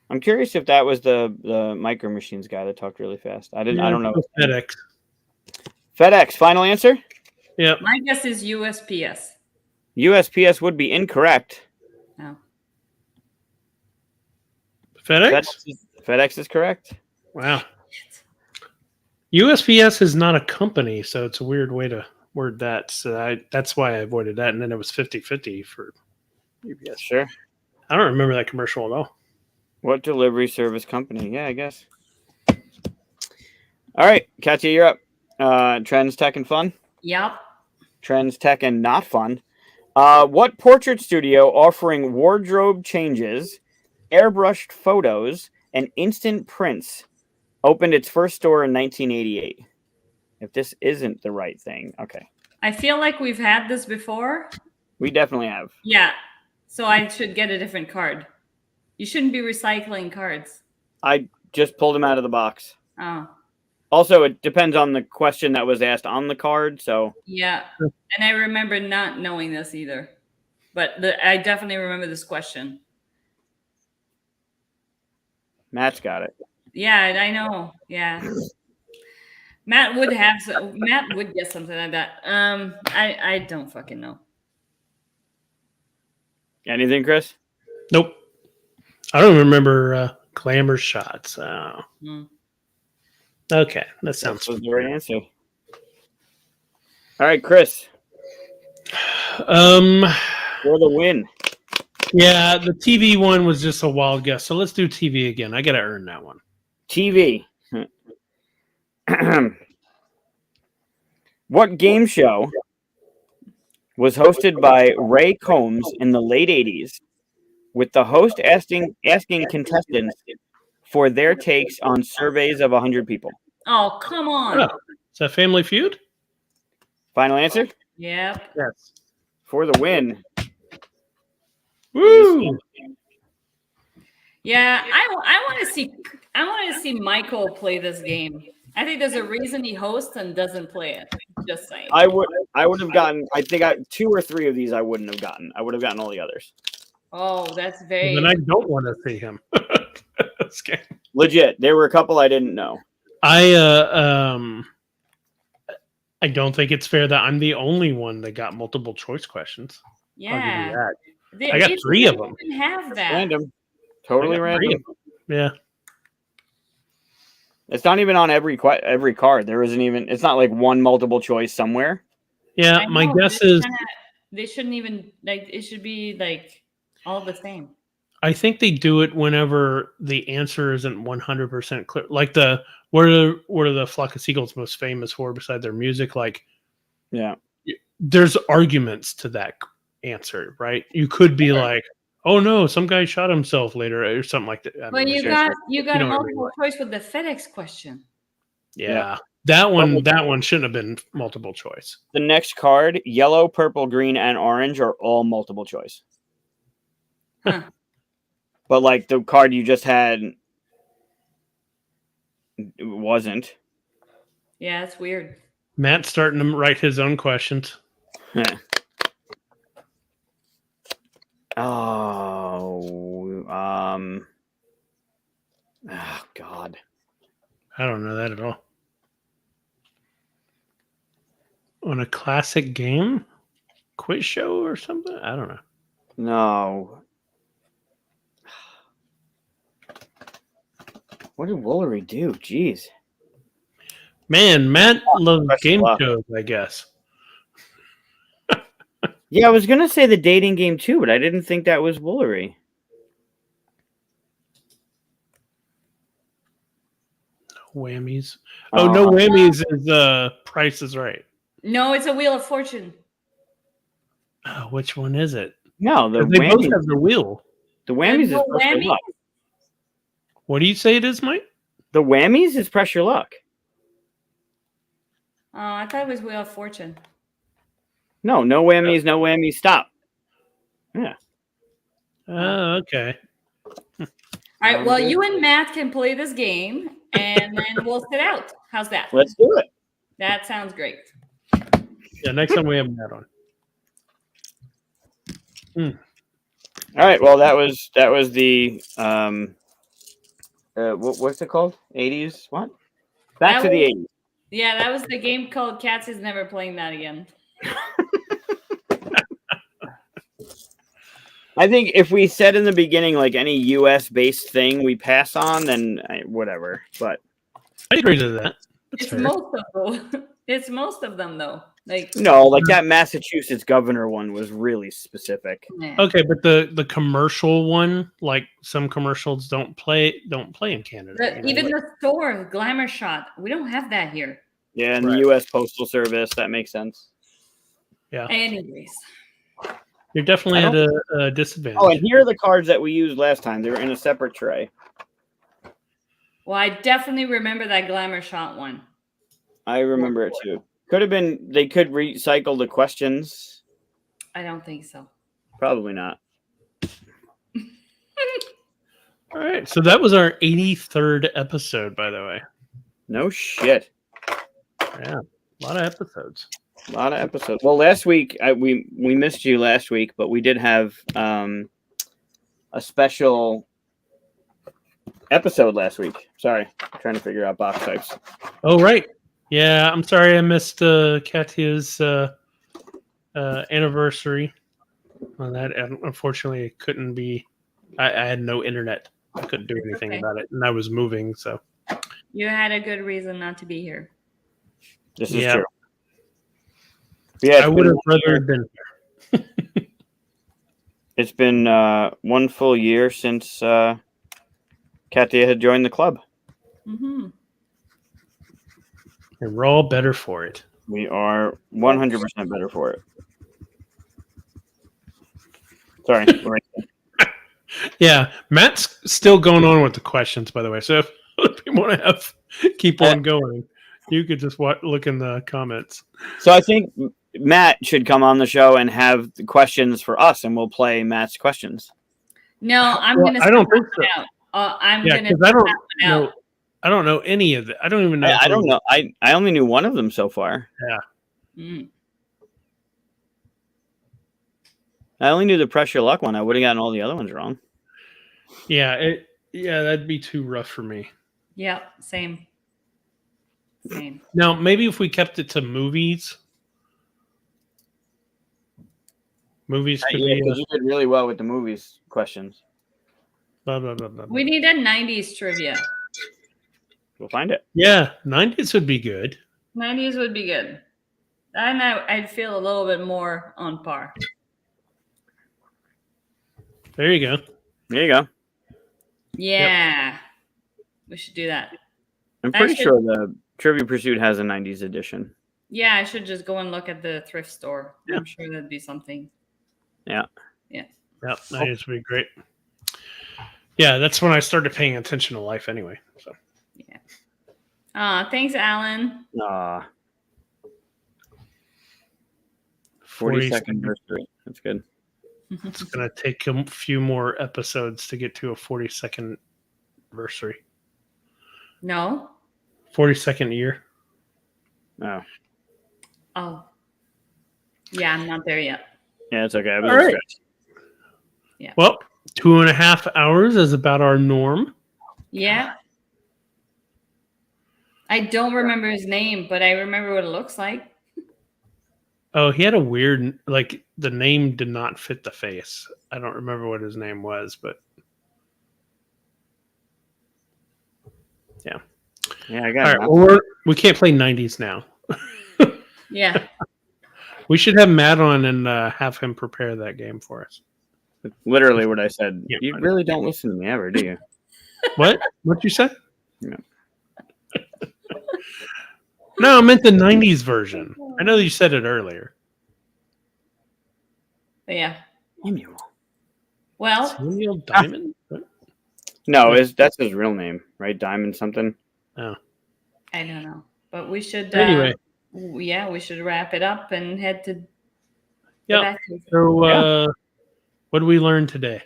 I'm curious if that was the Micro Machines guy that talked really fast. I don't know. FedEx. FedEx. Final answer? Yep. My guess is USPS. USPS would be incorrect. No. FedEx? FedEx is correct. Wow. USPS is not a company, so it's a weird way to word that. So that's why I avoided that. And then it was 50-50 for UPS. Sure. I don't remember that commercial at all. What delivery service company? Yeah, I guess. All right, Katia, you're up. Trends, tech, and fun. Yep. Trends, tech, and not fun. What portrait studio offering wardrobe changes, airbrushed photos, and instant prints opened its first store in 1988? If this isn't the right thing, okay. I feel like we've had this before. We definitely have. Yeah. So I should get a different card. You shouldn't be recycling cards. I just pulled them out of the box. Oh. Also, it depends on the question that was asked on the card, so... Yeah. And I remember not knowing this either. But I definitely remember this question. Matt's got it. Yeah, I know. Yeah. Matt would get something like that. I don't fucking know. Anything, Chris? Nope. I don't remember glamour shots. Oh. Okay, that sounds the right answer. All right, Chris. For the win. Yeah, the TV one was just a wild guess. So let's do TV again. I got to earn that one. TV. What game show was hosted by Ray Combs in the late 80s, with the host asking contestants for their takes on surveys of 100 people? Oh, come on. Oh, is that Family Feud? Final answer? Yep. Yes. For the win. Woo! Yeah, I want to see Michael play this game. I think there's a reason he hosts and doesn't play it. Just saying. I would have gotten. I think 2 or 3 of these I wouldn't have gotten. I would have gotten all the others. Oh, that's very. And then I don't want to see him. Legit, there were a couple I didn't know. I don't think it's fair that I'm the only one that got multiple choice questions. Yeah, I got 3 of them. Didn't have that. Random, totally random. Yeah. It's not even on every card. There isn't even. It's not like one multiple choice somewhere. Yeah, my guess is they shouldn't even like. It should be like all the same. I think they do it whenever the answer isn't 100% clear. Like what are the Flock of Seagulls most famous for beside their music? Like, yeah, there's arguments to that answer, right? You could be like, oh no, some guy shot himself later or something like that. But you got a multiple choice with the FedEx question. Yeah. That one shouldn't have been multiple choice. The next card, yellow, purple, green, and orange are all multiple choice. Huh. But like the card you just had wasn't. Yeah, it's weird. Matt's starting to write his own questions. Oh, God. I don't know that at all. On a classic game? Quiz show or something? I don't know. No. What did Woolery do? Jeez. Man, Matt loves game shows, I guess. Yeah, I was going to say the dating game too, but I didn't think that was Woolery. No whammies. Oh, no whammies is Price is Right. No, it's a Wheel of Fortune. Oh, which one is it? No, they both have the wheel. The whammies is Pressure Luck. What do you say it is, Mike? The whammies is Pressure Luck. Oh, I thought it was Wheel of Fortune. No whammies, stop. Yeah. Oh, okay. All right, well, you and Matt can play this game, and then we'll sit out. How's that? Let's do it. That sounds great. Yeah, next time we have Matt on. All right, well, that was the what's it called? 80s? What? Back to the 80s. Yeah, that was the game called Cats is never playing that again. I think if we said in the beginning like any US based thing we pass on, then whatever. But I agree to that. It's most of them. It's most of them though. Like that Massachusetts governor one was really specific. Yeah. Okay, but the commercial one, like some commercials don't play in Canada. Even the store, Glamour Shot, we don't have that here. Yeah, and the U.S. Postal Service, that makes sense. Yeah. Anyways. You're definitely at a disadvantage. Oh, and here are the cards that we used last time. They were in a separate tray. Well, I definitely remember that glamour shot one. I remember it too. Could have been. They could recycle the questions. I don't think so. Probably not. All right, so that was our 83rd episode, by the way. No shit. Yeah, a lot of episodes. A lot of episodes. Well, last week we missed you last week, but we did have a special episode last week. Sorry, I'm trying to figure out box types. Oh, right. Yeah, I'm sorry I missed Katia's anniversary on that. And unfortunately, it couldn't be. I had no internet. I couldn't do anything about it, and I was moving. So you had a good reason not to be here. This is true. Yeah, I would have rather been here. It's been 1 full year since Katia had joined the club. Mm-hmm. And we're all better for it. We are 100% better for it. Sorry. Yeah, Matt's still going on with the questions, by the way. So if you want to keep on going, you could just look in the comments. So I think Matt should come on the show and have the questions for us, and we'll play Matt's questions. No, I'm going to. I don't think so. I'm going to. I don't know any of it. I don't even know. I don't know. I only knew one of them so far. Yeah. Mm. I only knew the pressure luck one. I would have gotten all the other ones wrong. Yeah, that'd be too rough for me. Yeah, same. Now, maybe if we kept it to movies. Movies could be. Because you did really well with the movies questions. Blah, blah, blah, blah. We need a 90s trivia. We'll find it. Yeah, 90s would be good. 90s would be good. And I'd feel a little bit more on par. There you go. There you go. Yeah. Yep. We should do that. I'm pretty sure the Trivia Pursuit has a 90s edition. Yeah, I should just go and look at the thrift store. Yeah. I'm sure that'd be something. Yeah. Yeah. Yeah, 90s would be great. Yeah, that's when I started paying attention to life anyway. So. Yeah. Thanks, Alan. 42nd birthday. That's good. It's going to take a few more episodes to get to a 42nd anniversary. No. 42nd year. Oh. Oh. Yeah, I'm not there yet. Yeah, it's okay. All right. Yeah. Well, 2.5 hours is about our norm. Yeah. I don't remember his name, but I remember what it looks like. Oh, he had a weird, the name did not fit the face. I don't remember what his name was, but yeah. Yeah, I got it. All right, well, we can't play 90s now. Yeah. We should have Matt on and have him prepare that game for us. That's literally what I said. Yeah, you really don't listen to me ever, do you? What? What'd you say? No. No, I meant the 90s version. I know you said it earlier. Yeah. Samuel. Well. Samuel Diamond? No, that's his real name, right? Diamond something. Oh. I don't know. But we should. Anyway. Yeah, we should wrap it up and head to. Yeah. So, what did we learn today?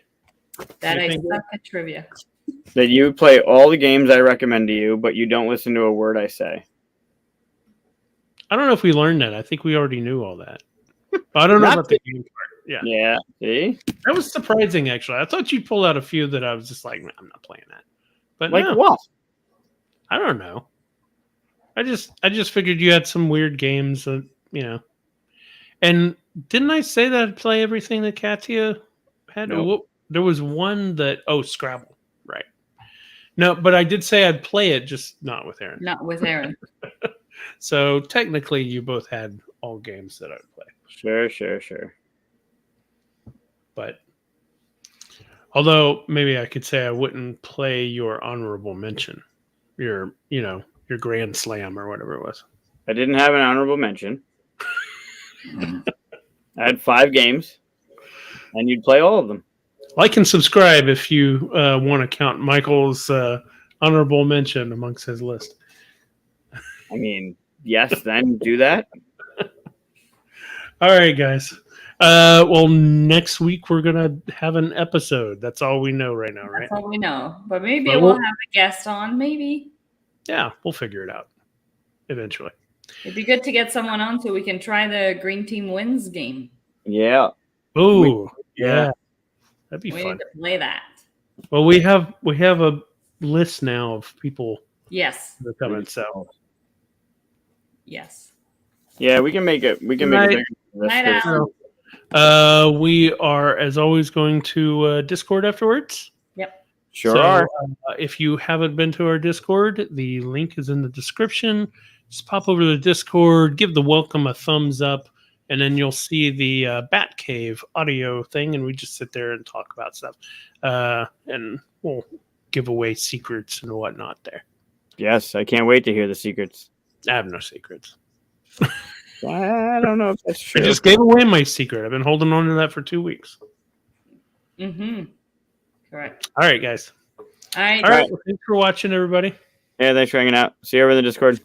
That I suck at trivia. That you play all the games I recommend to you, but you don't listen to a word I say. I don't know if we learned that. I think we already knew all that. But I don't know about the game part. Yeah. Yeah. See? That was surprising, actually. I thought you'd pull out a few that I was just like, I'm not playing that. But like no. what? I don't know. I just figured you had some weird games that, And didn't I say that I'd play everything that Katia had? Nope. There was one that Scrabble. Right. No, but I did say I'd play it, just not with Aaron. Not with Aaron. So technically you both had all games that I would play. Sure. But although maybe I could say I wouldn't play your honorable mention. Your Grand Slam or whatever it was. I didn't have an honorable mention. I had 5 games. And you'd play all of them. Like and subscribe if you want to count Michael's honorable mention amongst his list. I mean, yes, then do that. All right, guys. Well, next week we're gonna have an episode. That's all we know right now, right? That's all we know. But maybe But we'll have a guest on. Maybe. Yeah, we'll figure it out eventually. It'd be good to get someone on so we can try the Green Team Wins game. Yeah. Oh, yeah. yeah. That'd be We fun. need to play that. Well, we have a list now of people Yes. that are coming. So Yes. Yeah, we can make it. We can make it bigger. Night That's out. we are, as always, going to Discord afterwards. Yep. Sure So, are. if you haven't been to our Discord, the link is in the description. Just pop over to the Discord, give the welcome a thumbs up, and then you'll see the Bat Cave audio thing, and we just sit there and talk about stuff. And we'll give away secrets and whatnot there. Yes, I can't wait to hear the secrets. I have no secrets. I don't know if that's I true. just gave away my secret. I've been holding on to that for 2 weeks. Mm-hmm. Correct. All right, guys. All right. All right. Well, thanks for watching, everybody. Yeah, thanks for hanging out. See you over in the Discord.